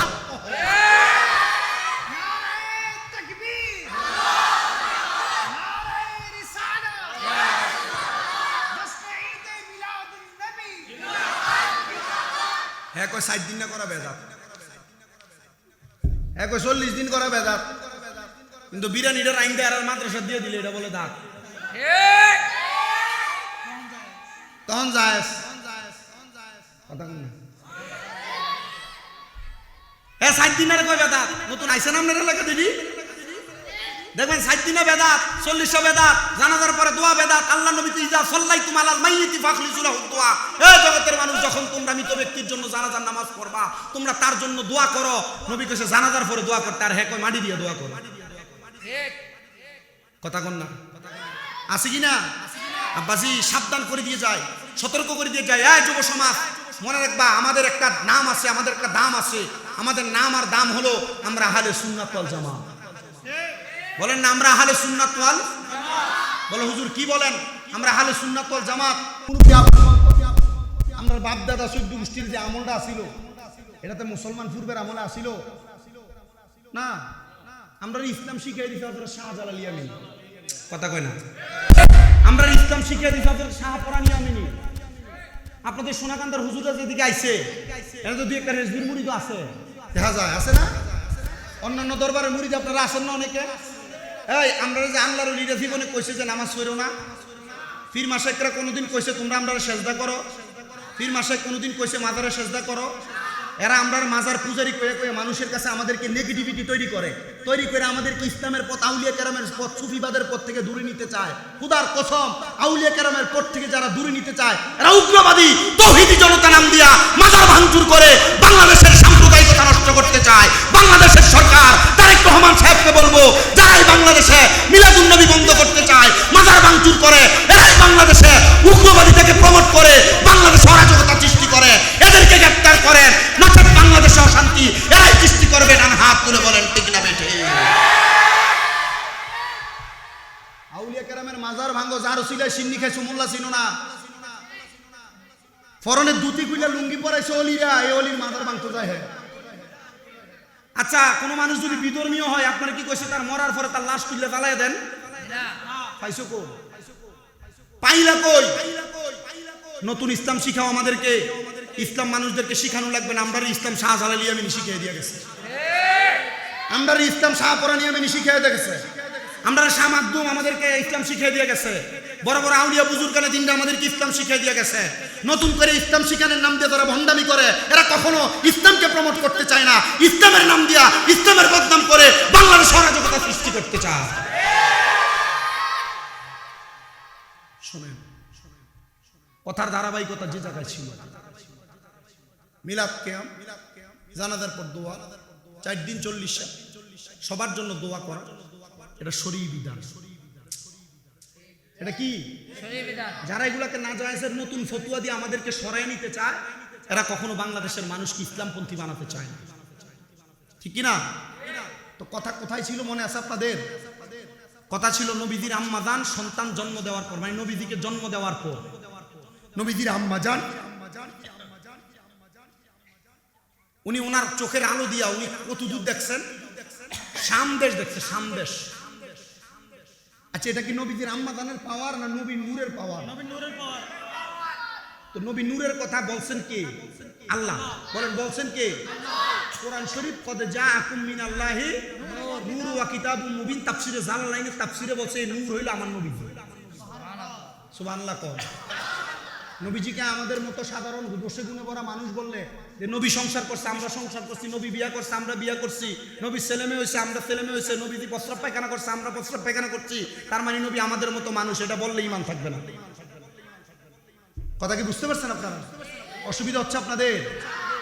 হ্যাঁ কয় 60 দিন না করা বেদাত হ্যাঁ কয় 40 দিন করা বেদাত কিন্তু বিরানিটা রাইন দেয় আর মাদ্রাসা দিয়ে দিলে এটা বলে দাঁত তখন যায় কথা কোন হ্যাঁ 60 দিনের কয় বেদাত নতুন আইসেন আপনার এলাকা দিদি দেখবেন 60 দিনে বেদাত 40 বেদাত জানাজার পরে দোয়া বেদাত আল্লাহ নবী ইজা সাল্লাইতুম আলাল মাইয়িতি ফাখলিসু লাহু দুআ এই জগতের মানুষ যখন তোমরা মৃত ব্যক্তির জন্য জানাজার নামাজ পড়বা তোমরা তার জন্য দোয়া করো নবী কইছে জানাজার পরে দোয়া করতে আর হে কয় মাটি দিয়ে দোয়া করো ঠিক কথা কোন না আছে কি না আব্বাসি সাবধান করে দিয়ে যায় সতর্ক করে দিয়ে যায় এই যুব সমাজ মনে রাখবা আমাদের একটা নাম আছে আমাদের একটা দাম আছে আমাদের নাম আর দাম হলো আমরা আহলে সুন্নাত ওয়াল জামাত বলেন না আমরা আহলে সুন্নাত ওয়াল জামাত বলে হুজুর কি বলেন আমরা আহলে সুন্নাত ওয়াল জামাত আমরা বাপ দাদা চৌদ্দ গোষ্ঠীর যে আমলটা ছিল এটাতে মুসলমান পূর্বের আমলে আসিল না আমরা ইসলাম শিখিয়ে দিছি হযরত শাহজালাল ইয়ামিনী, কথা কয় না? আমরা ইসলাম শিখিয়ে দিছি হযরত শাহপরানী ইয়ামিনী। আপনাদের সোনাকান্দার হুজুররা যেদিকে আইছে এরা তো দুই একটা রেজবির মুরিদ আছে, দেখা যায়, আছে না? অন্যান্য দরবারের মুরিদ আপনারা আসেন না অনেকে? এই আমরা যে আল্লাহর ওলিরা জীবনে কইছে যে নামাজ পড়ো না, পীর মাশায়েখরা কোনোদিন কইছে তোমরা আমরারে সেজদা করো, পীর মাশায়েখ কোনোদিন কইছে মাজারে সেজদা করো? এরা আমরার মাজার পূজারি কয়ে কয়ে মানুষের কাছে আমাদেরকে নেগেটিভিটি তৈরি করে আমাদেরকে ইসলামের পথ, আউলিয়া কেরামের পথ, সুফিবাদের পথ থেকে দূরে নিতে চায়। খুদার কসম, আউলিয়া কেরামের পথ থেকে যারা দূরে নিতে চায় এরা উগ্রবাদী তৌহিদি জনতা নাম দিয়া মাজার ভাঙচুর করে বাংলাদেশের সাম্প্রদায়িকতা নষ্ট করতে চায়। বাংলাদেশের সরকার তারেক রহমান সাহেবকে বলবো, যারাই বাংলাদেশে মিলাদুন নবী বন্ধ করতে চায়, মাজার ভাঙচুর করে, এরাই বাংলাদেশে উগ্রবাদীটাকে প্রমোট করে বাংলাদেশে অরাজকতা সৃষ্টি করে, এদেরকে গ্রেফতার করেন, নচেত বাংলাদেশে অশান্তি এরাই সৃষ্টি করবে। ডান হাত তুলে বলেন ঠিক না বেঠে? আউলিয়া কেরামের মাজার ভাঙো, যার উসিলায় সিন্নি খাইছো মোল্লা চিনো না, ফরনের দুটি কুইলা লুঙ্গি পরাইছে অলিরা, এই অলির মাজার ভাঙতে যায়। হ্যাঁ আচ্ছা, কোন মানুষ যদি বিধর্মীয় হয় আপনারা কি কইছে তার মরার পরে তার লাশ তুলে জ্বালায় দেন? পাইছো কো? পাইলা কই? নতুন ইসলাম শিখাও আমাদেরকে। ইসলাম মানুষদেরকে শিখানো লাগবে না। আমরা ইসলাম শাহজালাল ইয়ামিনী শিখিয়ে দিয়ে গেছে, আমরা ইসলাম শাহপরানী ইয়ামিনী শিখিয়ে দিয়ে গেছে, আমরা শাহ মাকদুম আমাদেরকে ইসলাম শিখিয়ে দিয়ে গেছে, বড় বড় আউলিয়া বুজুর্গানে দিনটা আমাদেরকে ইসলাম শিখিয়ে দিয়ে গেছে। নতুন করে ইসলাম শিখানোর নাম দিয়ে যারা ভণ্ডামি করে এরা কখনো ইসলামকে প্রমোট করতে চায় না, ইসলামের নাম দিয়া ইসলামের বদনাম করে বাংলাদেশ অরাজকতা সৃষ্টি করতে চায়। শোনেন, কথার ধারাবাহিকতা যে জায়গায় ছিল, মিলাদ কিয়াম, জানাজার পর দোয়া, 4 দিন 40 সবার জন্য দোয়া করা, এটা শরীয়ী বিধান। এটা কি শরীয়ী বিধান? যারা এগুলাকে নাজায়েজের নতুন ফতোয়া দিয়ে আমাদেরকে সরায় নিতে চায় এরা কখনো বাংলাদেশের মানুষকে ইসলামপন্থী বানাতে চায় না, ঠিক কি না? তো কথা কোথায় ছিল মনে আছে আপনাদের? কথা ছিল নবীজির আম্মা জান সন্তান জন্ম দেওয়ার পর, মানে নবীজিকে জন্ম দেওয়ার পর নবীজির আম্মা জান উনি ওনার চোখের আলো দিয়া উনি কত দূর দেখছেন? শাম দেশ দেখছে, শাম দেশ। আচ্ছা, এটা কি নবীজির আম্মা জানের পাওয়ার না নবী নূরের পাওয়ার? নবী নূরের পাওয়ার। তো নবী নূরের কথা বলছেন কে? আল্লাহ। বলেন বলছেন কে? কোরআন শরীফ কদ জাআকুম মিনাল্লাহি নূর ওয়া কিতাবুম মুবিন, তাফসিরে জালালাইনের তাফসিরে বলছে এই নূর হইল আমার নবী। সুবহানাল্লাহ, সুবহানাল্লাহ। কম নবীজিকে আমাদের মতো সাধারণ দোষে গুণে ভরা মানুষ বললে যে নবী সংসার করছে আমরা সংসার করছি, নবী বিয়া করছে আমরা বিয়া করছি, নবী ছেলেমেয়ে হয়েছে আমরা ছেলেমেয়ে হয়েছে, নবীজি প্রস্রাব পায়খানা করছে আমরা প্রস্রাব পায়খানা করছি, তার মানে নবী আমাদের মতো মানুষ, এটা বললে ঈমান থাকবে না। কথা কি বুঝতে পারছেন আপনারা? অসুবিধা হচ্ছে আপনাদের?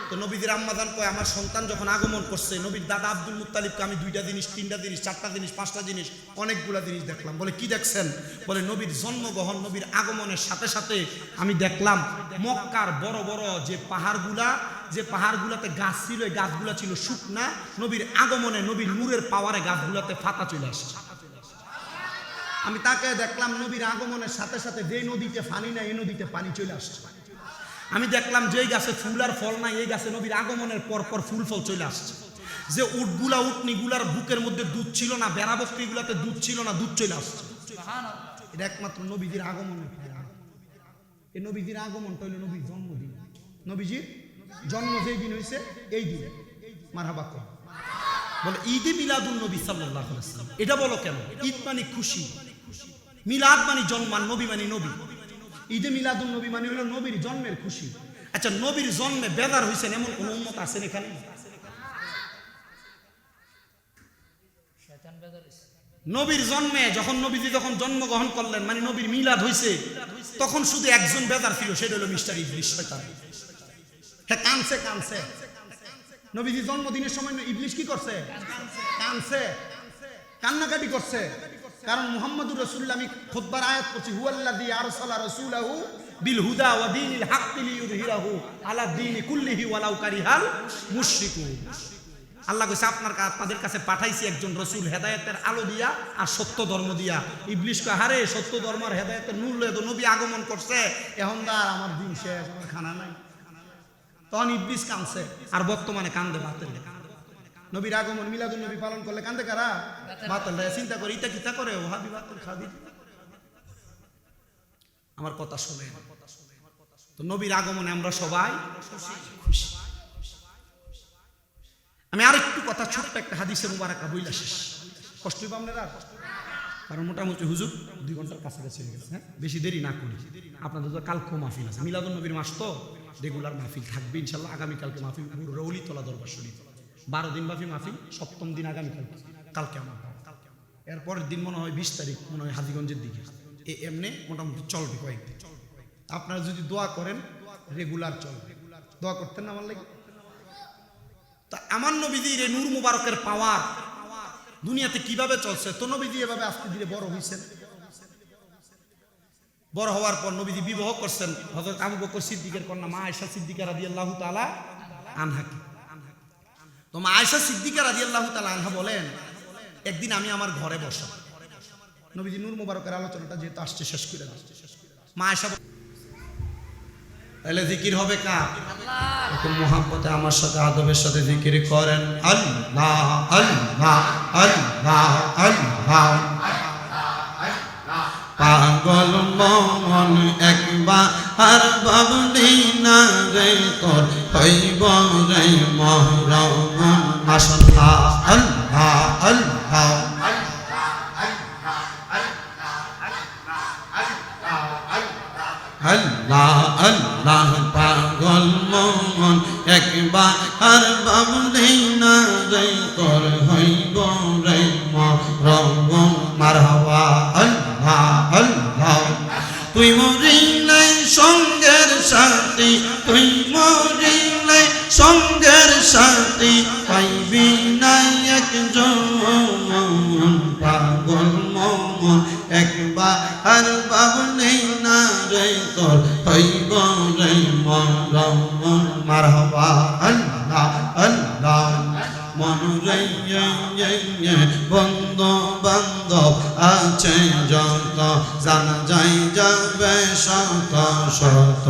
তো নবীজির আম্মা জান কয় আমার সন্তান যখন আগমন করছে, নবীর দাদা আব্দুল মুত্তালিবকে আমি 2টা জিনিস 3টা জিনিস 4টা জিনিস 5টা জিনিস অনেকগুলা জিনিস দেখলাম। বলে কি দেখছেন? বলে নবীর জন্মগ্রহণ, নবীর আগমনের সাথে সাথে আমি দেখলাম মক্কার বড় বড় যে পাহাড়গুলাতে গাছ ছিল, এই গাছগুলা ছিল শুকনা, নবীর আগমনে নবীর নূরের পাওয়ারে গাছগুলাতে পাতা চলে আসছে। আমি তাকে দেখলাম নবীর আগমনের সাথে সাথে যে নদীতে পানি নাই এই নদীতে পানি চলে আসছে। আমি দেখলাম যেই গাছে ফুল আর ফল নাই এই গাছে নবীর আগমনের পর পর ফুল ফল চলে আসছে। যে উটনিগুলার বুকের মধ্যে দুধ ছিল না, বেড়া বকরিগুলাতে দুধ ছিল না, দুধ চলে আসছে। এটা একমাত্র নবীজির আগমনের। এই নবীজির আগমনটা হইল নবীর জন্মদিন। নবীজির জন্ম যেই দিন হয়েছে এই দিন মারহাবা কর। বলে ঈদে মিলাদুন নবী সাল্লাল্লাহু আলাইহি ওয়াসাল্লাম। এটা বলো কেন? ঈদ মানে খুশি, মিলাদ মানে জন্মান, নবী মানে নবী। ঈদে মিলাদুন নবী মানে হলো নবীর জন্মের খুশি। আচ্ছা, নবীর জন্মে বেদার হয়েছেন এমন কোন উম্মত আছেন এখানে? নবীর জন্মে যখন নবীজি যখন জন্মগ্রহণ করলেন মানে নবীর মিলাদ হয়েছে, তখন শুধু একজন বেদার ছিল, সেটা হলো মিস্টার ইবলিস শয়তান। হ্যাঁ, কানছে। নবীজি জন্মদিনের সময় ইবলিস কি করছে? কানছে, কান্নাকাটি করছে। কারণ মুহাম্মদুর রাসূলুল্লাহ, আমি খুতবার আয়াত পড়ছি, হুয়াল্লাযী আরসালা রাসূলাহু বিল হুদা ওয়া দীনিল হাক্কি লিইয়ুযহিরাহু আলা দীনি কুল্লিহি ওয়ালাউ কারিহাল মুশরিকুন। আল্লাহ কইছে আপনাদের কাছে পাঠাইছি একজন রাসূল হেদায়েতের আলো দিয়া আর সত্য ধর্ম দিয়া। ইবলিস কয় হারে সত্য ধর্ম আর হেদায়েতের নূর লয়ে তো নবী আগমন করছে, এখন আর আমার দিন শেষ, আমার খানা নাই। তখন ইবলিস কানছে, আর বর্তমানে কান্দে বাতিল। নবীর আগমন মিলাদুন নবী পালন করলে কান্দে কারা? মাতালরা চিন্তা করে ইটা কিতা করে ও হাবি বাতুল খাবি। আমার কথা শুনে, তো নবীর আগমনে আমরা সবাই খুশি। আমি আরেকটু কথা, ছোট্ট একটা হাদিসে মুবারাকা বইলা শেষ, কষ্ট হইব আপনারা, কারণ মোটামুটি হুজুর 2 ঘন্টার কাছাকাছি হয়ে গেছে। হ্যাঁ, বেশি দেরি না করি। আপনাদের তো কালকেও মাহফিল আছে, মিলাদুন নবীর মাস তো রেগুলার মাহফিল থাকবে ইনশাল্লাহ। আগামীকালকে মাহফিল রৌলিতলা দরবার শরীফ, 12 দিন ব্যাপী মাহফিল, 7ম দিন আগামীকালকে, কালকে আমার, এরপরের দিন মনে হয় 20 তারিখ মনে হয় হাজীগঞ্জের দিকে। এমনি মোটামুটি চলবে কয়েকদিন। আপনারা যদি দোয়া করেন রেগুলার চলবে। দোয়া করতেন না আমার লাগে? তা আমার নবীজির এই নূর মুবারকের পাওয়ার দুনিয়াতে কিভাবে চলছে? তো নবীজি এভাবে আস্তে ধীরে বড় হয়েছেন। বড় হওয়ার পর নবীজি বিবাহ করছেন হযরত আবু বকর সিদ্দিকের কন্যা মা আয়েশা সিদ্দিকা রাদিয়াল্লাহু তাআলা আনহাকে। তো মা আয়েশা সিদ্দিকা রাদিয়াল্লাহু তাআলা আনহা বলেন, একদিন আমি আমার ঘরে বসা, নবীজি নূর মুবারকের আলোচনাটা যেহেতু আসছে শেষ করে দাও। মা আয়েশা তাহলে জিকির হবে কার? এখন মুহাব্বতে আমার সাথে আদবের সাথে জিকির করেন, আল্লাহ আল্লাহ আল্লাহ আল্লাহ। পাগল মন একবার আর ভাবলি না রে তোর হইব রে মহরম। মাশাআল্লাহ আল্লাহ আল্লাহ আল্লাহ আল্লাহ। পাগল মন একবার আর ভাবলি না রে তোর হইব রে মহরম। মারহাবা আল্লাহ আল্লাহ। তুই মরিলে সঙ্গের সাথী, তুই মরিলে সঙ্গের সাথী, পাইবি না একজন। পাগল মন একবার আর ভাবলি না রে তোর হইব রে মরম। মারহাবা আল্লাহ আল্লাহ। মন রে বন্ধু বান্ধব আছে যত, জানা যাই যাবে শত শত,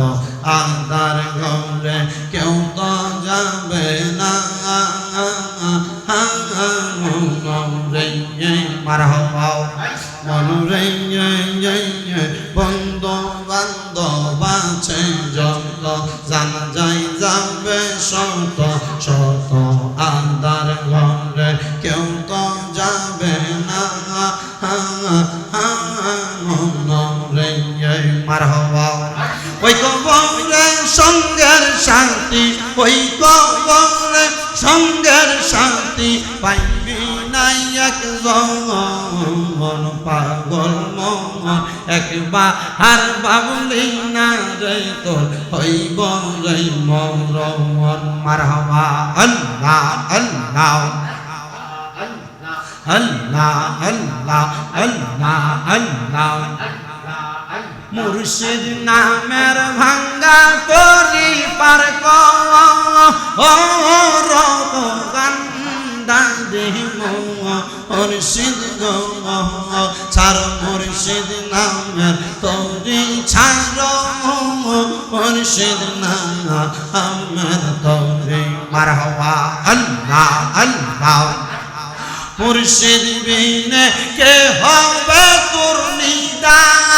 আদার ঘরে কেউ তো যাবে না। মন রে মারহাবা। মন রে বন্ধু বান্ধব আছে যত, জানা যাই যাবে শত শত, আন্দার ঘরে কেউ তো যাবে না। মন রে মারহাবা। ওই কবরে সঙ্গের শান্তি, ওই কবরে সঙ্গের শান্তি, পাইবি নাই একজন। পাগল মন একবার আর ভাবলি না রে তোর হইব রে মরম। মারহাবা আল্লাহ আল্লাহ আল্লাহ আল্লাহ আল্লাহ আল্লাহ। মুর্শিদ নামের ভাঙ্গা করি পার গান মুর্শিদ গো ছাড়, মুর্শিদ নামের তরি ছাড়, মুর্শিদ নামের তরি। মারহাবা আল্লাহ আল্লাহ। মুর্শিদ বিনে কে হবে তোর নিদানের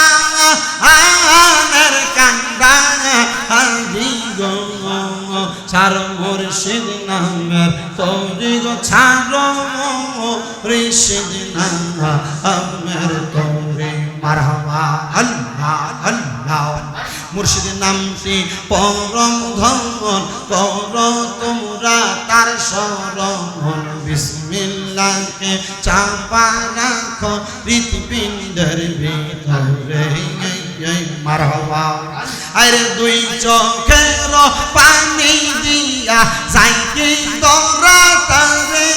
কান্দা হাদি গো। ছাড় মুর্শিদ নামের তরি গো, ছাড় মুর্শিদ নামের তরি। মারহাবা আল্লাহ আল্লাহ। মুর্শিদের নামটি পরম ধন, কর তোমরা তার শরণ। বিসমিল্লাহকে চাপা রাখো হৃৎপিণ্ডের ভিতরে। মারহাবা। আরে দুই চোখের পানি দিয়া যাই কি দরা তারে,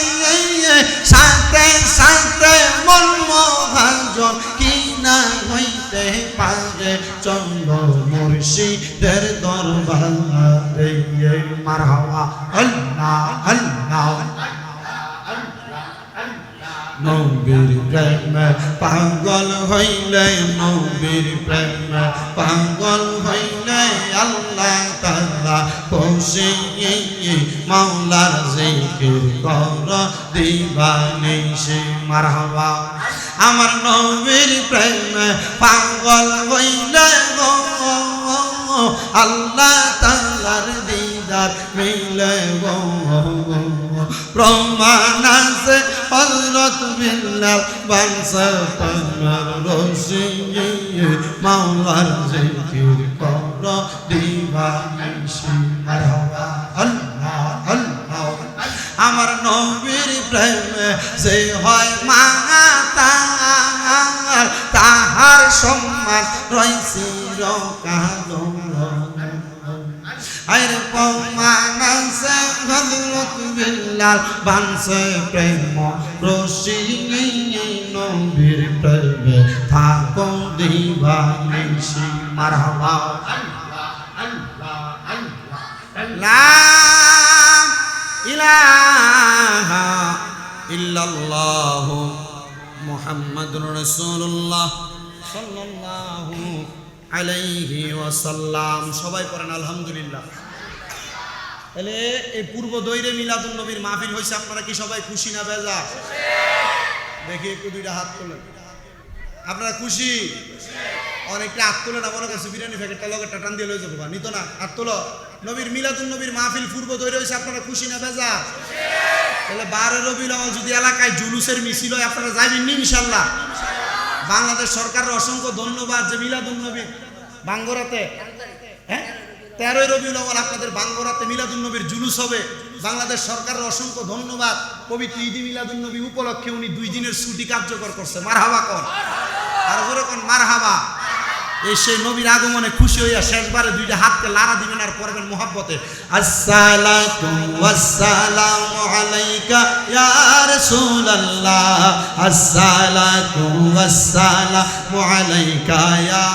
সাথে সাথে মন মহাজন কি না হইতে পারে। চলো মুর্শিদের দরবারে। মারহাবা আল্লাহ আল্লাহ। নবীর প্রেমে পাগল হইলে, নবীর প্রেমে পাগল হইলে আল্লাহ তাআলা খুশি মাওলার জিকির কর দিবানিশি মারহাবা আমার নবীর প্রেমে পাগল হইলে গো আল্লাহ তাআলার দিদার মিলে গো প্রমাণ আছে হযরত বিল্লাল বানসা পানার রশি মাওলার জিকির কর দিবানিশি মারহাবা আল্লাহ আল্লাহ আমার নবীর প্রেমে যে হয় মাতার তাহার সম্মান রইছে চিরকাল আর প্রমাণ আছে হযরত বিল্লাল বানসে প্রেম রশি নবীর প্রেমে থাকো দিবানিশি মারহাবা আল্লাহ আল্লাহ আল্লাহ লা ইলাহা ইল্লাল্লাহু মুহাম্মাদুর রাসূলুল্লাহ সাল্লাল্লাহু আলাইহি ওয়াসাল্লাম সবাই পড়েন আলহামদুলিল্লাহ। তাহলে এই পূর্ব দৈরে মিলাদুন নবীর মাহফিল হইছে, আপনারা কি সবাই খুশি না বেজা? দেখি একটু দুইটা হাত তোলেন, আপনারা খুশি? অনেকটা হাত তোলে না, মনে করছে বিরিয়ানি প্যাকেটটা লগে টাটান দিয়ে লয়ে যাবো, নিত না, হাত তোলো। নবীর মিলাদুন নবীর মাহফিল পূর্ব দৈরে হইছে, আপনারা খুশি না বেজা? তাহলে 12 রবিউল আউয়াল যদি এলাকায় জুলুসের মিছিল হয় আপনারা যাবেন নি ইনশাআল্লাহ? বাংলাদেশ সরকারের অসংখ্য ধন্যবাদ যে মিলাদুন নবী বাঙ্গরাতে 13 রবিউল আউয়াল আপনাদের বাঙ্গরাতে মিলাদুন নবীর জুলুস হবে। বাংলাদেশ সরকারের অসংখ্য ধন্যবাদ, পবিত্র ঈদ মিলাদুন নবী উপলক্ষে উনি 2 দিনের ছুটি কার্যকর করছে। মারহাবা কর, আর জোরে কোন মারহাবা। এই সেই নবীর আগমনে খুশি হইয়া শেষবারে দুইটা হাতকে লাড়া দিবেন আর পড়বেন মুহাব্বতে আসসালাতু ওয়াসসালামু আলাইকা ইয়া রাসূলুল্লাহ আসসালাতু ওয়াসসালামু আলাইকা ইয়া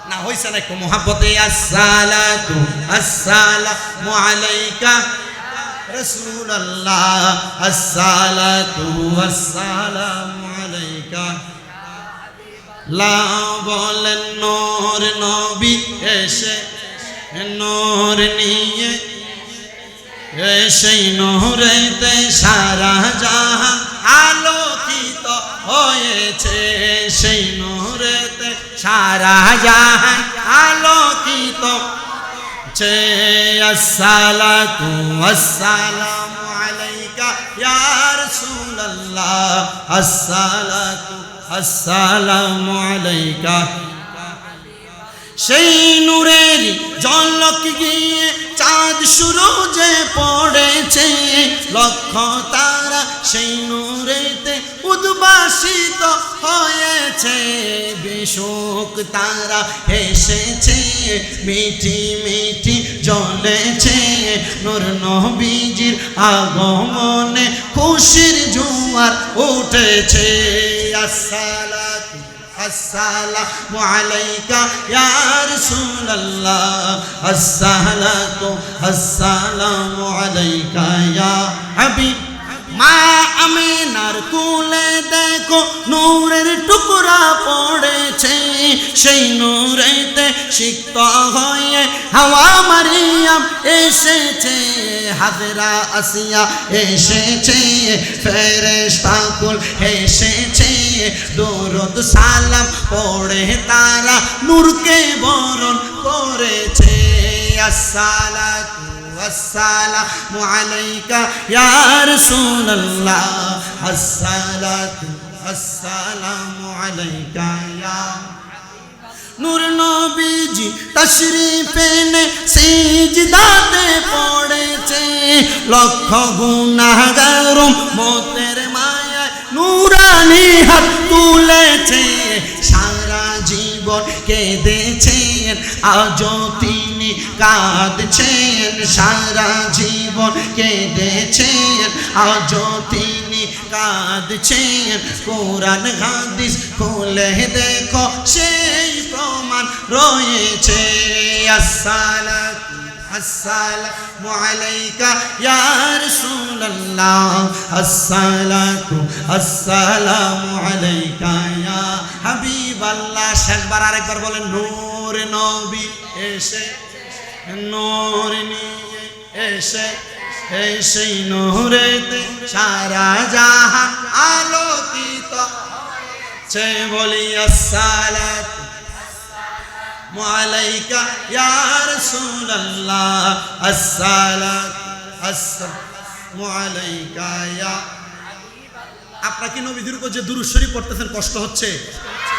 না হইছে না একটু মুহাব্বতে আসসালাতু আসসালামু আলাইকা রাসূলুল্লাহ আসসালাতু ওয়াসসালামু আলাইকা লা বলেন নূর নবী এসে নূর নিয়ে সেই নূরেতে সারা জাহান আলোকিত হয়েছে, সেই নূরেতে সারা জাহান আলোকিত হয়েছে। আসসালাতু ওয়াসসালামু আলাইকা ইয়া রাসূলুল্লাহ আসসালাতু আসসালামু আলাইকা। সেই নূরের ঝলক গিয়ে চাঁদ সুরজে পড়েছে, লক্ষ তারা সেই নূরেতে উদ্ভাসিত হয়েছে। বিশুক তারা হেসেছে, মিঠি মিঠি জ্বলেছে। নূর নবীজির আগমনে খুশির জোয়ার উঠেছে। আসসালাতু আসসালামু আলাইকা ইয়া রাসূলুল্লাহ আসসালাতু আসসালামু আলাইকা ইয়া হাবিব। মা আমিনার কোলে দেখো নূরের টুকরা পড়েছে, সেই নূরেতে সিক্ত হয়ে হাওয়া মারিয়াম এসেছে। হাজরা আসিয়া এসেছে, ফেরেশতা কুল এসেছে। দরুদ সালাম পড়ে তারা নূরকে বরণ করেছে। আসসালাতু আসসালামু আলাইকা ইয়া রাসূলুল্লাহ আসসালাতু আসসালামু আলাইকা ইয়া নূর নবীজি তশরিফ এনে সিজদাতে পড়েছে। লক্ষ গুনাহগার উম্মতের মায়ায় নূরানি হাত তুলেছে। সারা জীবন কেঁদেছেন, আজও তিনি কাঁদছেন। সারা জীবন কেঁদেছেন, আজও তিনি কাঁদছেন। কোরআন হাদিস খুলে দেখো সেই প্রমাণ রয়েছে। আসসালাতু আসসালামু আলাইকা ইয়া রাসূলুল্লাহ আসসালাতু আসসালামু আলাইকা ইয়া হাবিবাল্লাহ। শেষবার আরেকবার বলেন, নূর নবী এসে নূর নিয়ে এসে সেই নূরেতে সারা জাহান আলোকিত। সে বলি আসসালাতু আলাইকা ইয়া রাসূলুল্লাহ আসসালাতু আলাইকা ইয়া। আপনারা কি নবীদের উপর যে দুরূদ শরীফ পড়তেছেন কষ্ট হচ্ছে?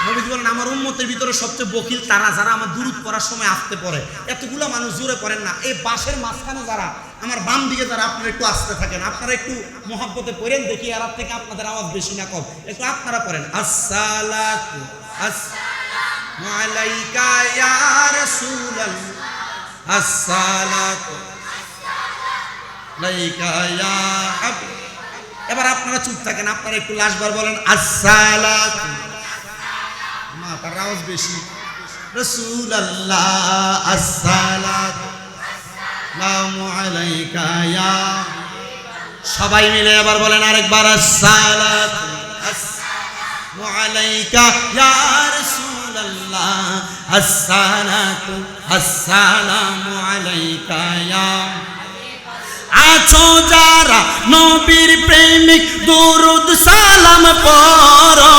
নবীজি বলেন আমার উম্মতের ভিতরে সবচেয়ে বকিল তারা যারা আমার দুরূদ পড়ার সময় আসতে পড়ে। এতগুলো মানুষ জোরে পড়েন না, এই বাসের মাঝখানে যারা আমার বাম দিকে যারা, আপনারা একটু আসতে থাকেন, আপনারা একটু মহব্বতে পড়েন, দেখি এর থেকে আপনাদের আওয়াজ বেশি না কম, একটু আপনারা পড়েন আসসালাতু আসসালামু আলাইকা ইয়া রাসূলুল্লাহ আসসালাতু আলাইকা ইয়া হাবিব। এবার আপনারা চুপ থাকেন, আপনারা একটু লাস্টবার বলেন আসসালাতু, মা তার আওয়াজ বেশি, রাসূলুল্লাহ আসসালামু আলাইকা ইয়া। সবাই মিলে এবার বলেন আরেকবার আসসালাতু আসসালামু আলাইকা ইয়া রাসূলুল্লাহ আসসালাতু আসসালামু আলাইকা ইয়া। আছো যারা নবীর প্রেমিক দুরুদ সালাম পড়ো,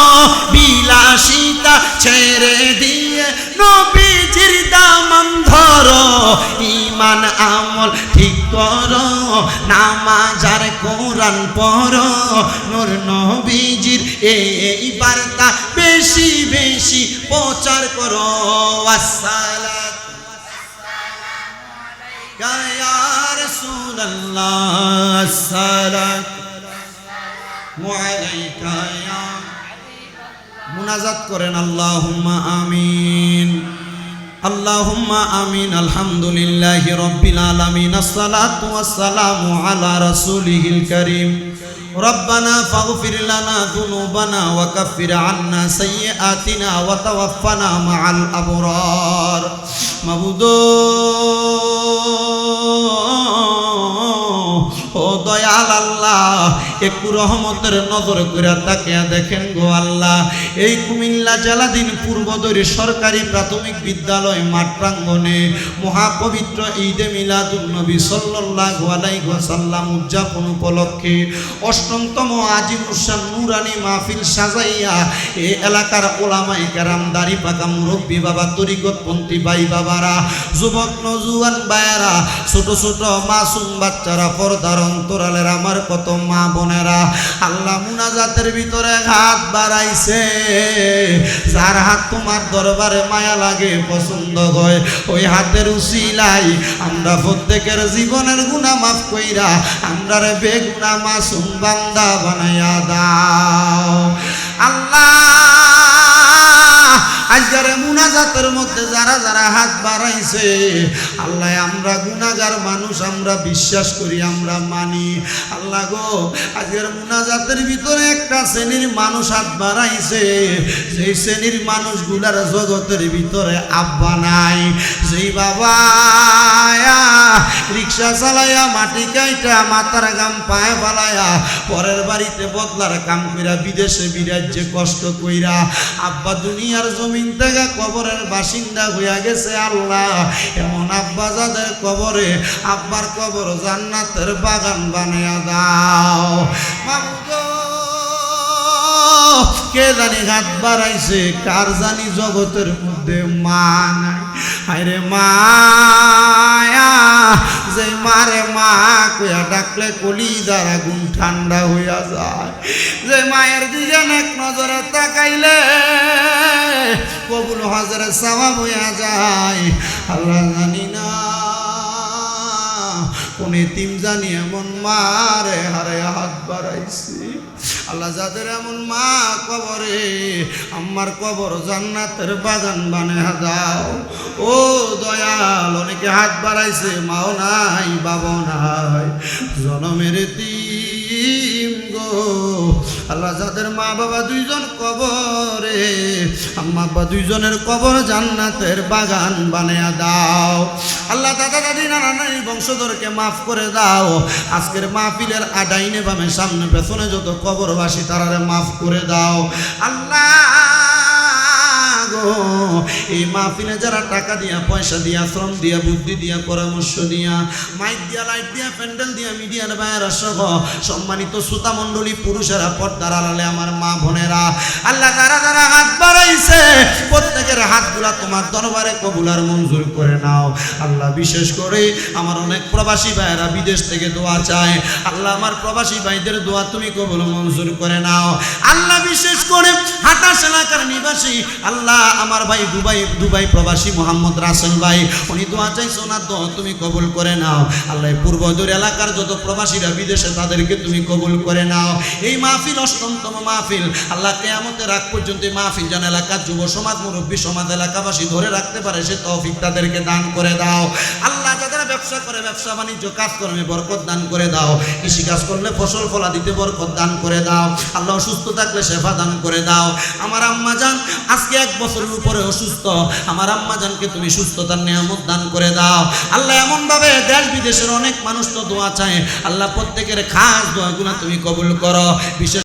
বিলাসিতা ছেড়ে দিয়ে নবীজির দামান ধরো, ঈমান আমল ঠিক করো, নামাজ আর কোরআন পড়ো, নূর নবীজির এই বার্তা বেশি বেশি প্রচার করো। আসসালাতু ইয়া রাসূলুল্লাহ আসসালামু আলাইকা ইয়া। মুনাজাত করেন আল্লাহুম্মা আমিন আল্লাহুম্মা আমিন। আলহামদুলিল্লাহি রাব্বিল আলামিন, আসসালাতু ওয়াসসালামু আলা রাসূলিহিল কারীম। রব্বানা ফাগফির লানা যুনুবানা ওয়া কাফির আন্না সাইয়্যাতিনা ওয়া তাওয়াফফানা মাআল আবরার। মাবুদ ও দয়াল আল্লাহ, একটু রহমতের নজর করে তাকিয়া দেখেন গো আল্লাহ, এই কুমিল্লা জেলাধীন পূর্বদরী সরকারি প্রাথমিক বিদ্যালয় মাঠ প্রাঙ্গণে মহাপবিত্র ঈদে মিলাদুন নবী সাল্লাল্লাহু আলাইহি ওয়াসাল্লাম উদযাপন উপলক্ষে অষ্টমতম আজিমুসান নুরানি মাহফিল সাজাইয়া এই এলাকার ওলামায়ে কেরাম, দাড়ি পাকা মুরব্বী বাবা, তরিকতপন্থী ভাই বাবারা, যুবক নওজোয়ান ভাইয়েরা, ছোট ছোট মাসুম বাচ্চারা, পর্দার অন্তরালের আমার কত মা বোনেরা, আল্লাহ মুনাজাতের ভিতরে হাত বাড়াইছে, যার হাত তোমার দরবারে মায়া লাগে, পছন্দ হয়, ওই হাতের উসিলাই আমরা প্রত্যেকের জীবনের গুনাহ মাফ কইরা আমরা রে বেগুনাহ মাসুম বান্দা বানাইয়া দাও আল্লাহ। আজকের মুনাজাতের মধ্যে যারা যারা হাত বাড়াইছে আল্লাহ, আমরা গুনাহগার মানুষ, আমরা বিশ্বাস করি, আমরা মানি আল্লাহ গো। আজকের মুনাজাতের ভিতরে একটা শ্রেণীর মানুষ হাত বাড়াইছে, সেই শ্রেণীর মানুষগুলার জগতের ভিতরে আব্বা নাই, যেই বাবা রিক্সা চালাইয়া মাটি কাইটা মাথার গাম পায়ে ফালাইয়া পরের বাড়িতে বদলার কাম কইরা বিদেশে বিরাজ্যে কষ্ট কইরা আব্বা দুনিয়ার জমিন থেকে কবরের বাসিন্দা হইয়া গেছে আল্লাহ, এমন আব্বা যাদের কবরে, আব্বার কবর জান্নাতের বাগান বানিয়ে দাও মাবুদ। কে জানি হাত বাড়াইছে, কার জানি জগতের মধ্যে মা নাই, হায়রে মায়া, যে মারে মা কইয়া ডাকলে কলিজার আগুন ঠান্ডা হইয়া যায়, যে মায়ের দিকে এক নজরে তাকাইলে কবুল হজরে সওয়াব হইয়া যায়। আল্লাহ জানি না কোন এতিম জানি এমন মারে হারে হাত বাড়াইছি আল্লাহ, যাদের এমন মা কবরে, আমার কবর জান্নাতের বাগান বানিয়ে দাও ও দয়াল। অনেকে হাত বাড়াইছে, মাও নাই, বাবাও নাই, জনমের এতিম গো, আল্লাহ যাদের মা বাবা দুইজন কবরে, আম্মা আব্বা দুইজনের কবর জান্নাতের বাগান বানিয়ে দাও। আল্লাহ দাদা দাদি নানা নানি বংশধরকে মাফ করে দাও। আজকের মাহফিলের আডাইনে বামে সামনে পেছনে যত কবরবাসী তারারে মাফ করে দাও। আল্লাহ গো, এই মাহফিলে যারা টাকা দিয়া, পয়সা দিয়া, শ্রম দিয়া, বুদ্ধি দিয়া, পরামর্শ দিয়া, মাইক দিয়া, লাইট দিয়া, প্যান্ডেল দিয়া, মিডিয়ার বাইরা সহ সম্মানিত শ্রোতা মণ্ডলী, পুরুষেরা, পর্দার আড়ালে আমার মা বোনেরা, আল্লাহ যারা যারা হাত বাড়াইছে প্রত্যেকের হাতগুলা তোমার দরবারে কবুল আর মঞ্জুর করে নাও। আল্লাহ বিশেষ করে আমার অনেক প্রবাসী ভাইয়েরা বিদেশ থেকে দোয়া চায়, আল্লাহ আমার প্রবাসী ভাইদের দোয়া তুমি কবুল মঞ্জুর করে নাও। আল্লাহ বিশেষ করে হাটাশ এলাকার নিবাসী, আল্লাহ আমার ভাই দুবাই প্রবাসী মোহাম্মদ রাসেল ভাই, উনি দোয়া চাইছো না, দোয়া তুমি কবুল করে নাও। আল্লাহ পূর্বদূর এলাকার যত প্রবাসীরা বিদেশে তাদেরকে তুমি কবুল করে নাও। এই মাহফিল অষ্টমতম মাহফিল, আল্লাহ কিয়ামতের আগ পর্যন্ত এই মাহফিল যেন এলাকার যুব সমাজ, মুরব্বী সমাজ, এলাকাবাসী ধরে রাখতে পারে সে তৌফিক তাদেরকে দান করে দাও। আল্লাহ যারা ব্যবসা করে, ব্যবসা বাণিজ্য কাজকর্মে বরকত দান করে দাও। কৃষি কাজ করলে ফসল ফলা দিতে বরকত দান করে দাও। আল্লাহ অসুস্থ থাকলে শেফা দান করে দাও। আমার আম্মা জান আজকে 1 বছরের উপরে অসুস্থ, আমার আম্মা জানকে তুমি সুস্থতার নিয়ামত দান করে দাও। আল্লাহ এমন ভাবে দেশ বিদেশের অনেক মানুষ তো দোয়া চায়, আল্লাহ প্রত্যেকের খাস দোয়াগুলো তুমি কবুল করো। বিশেষ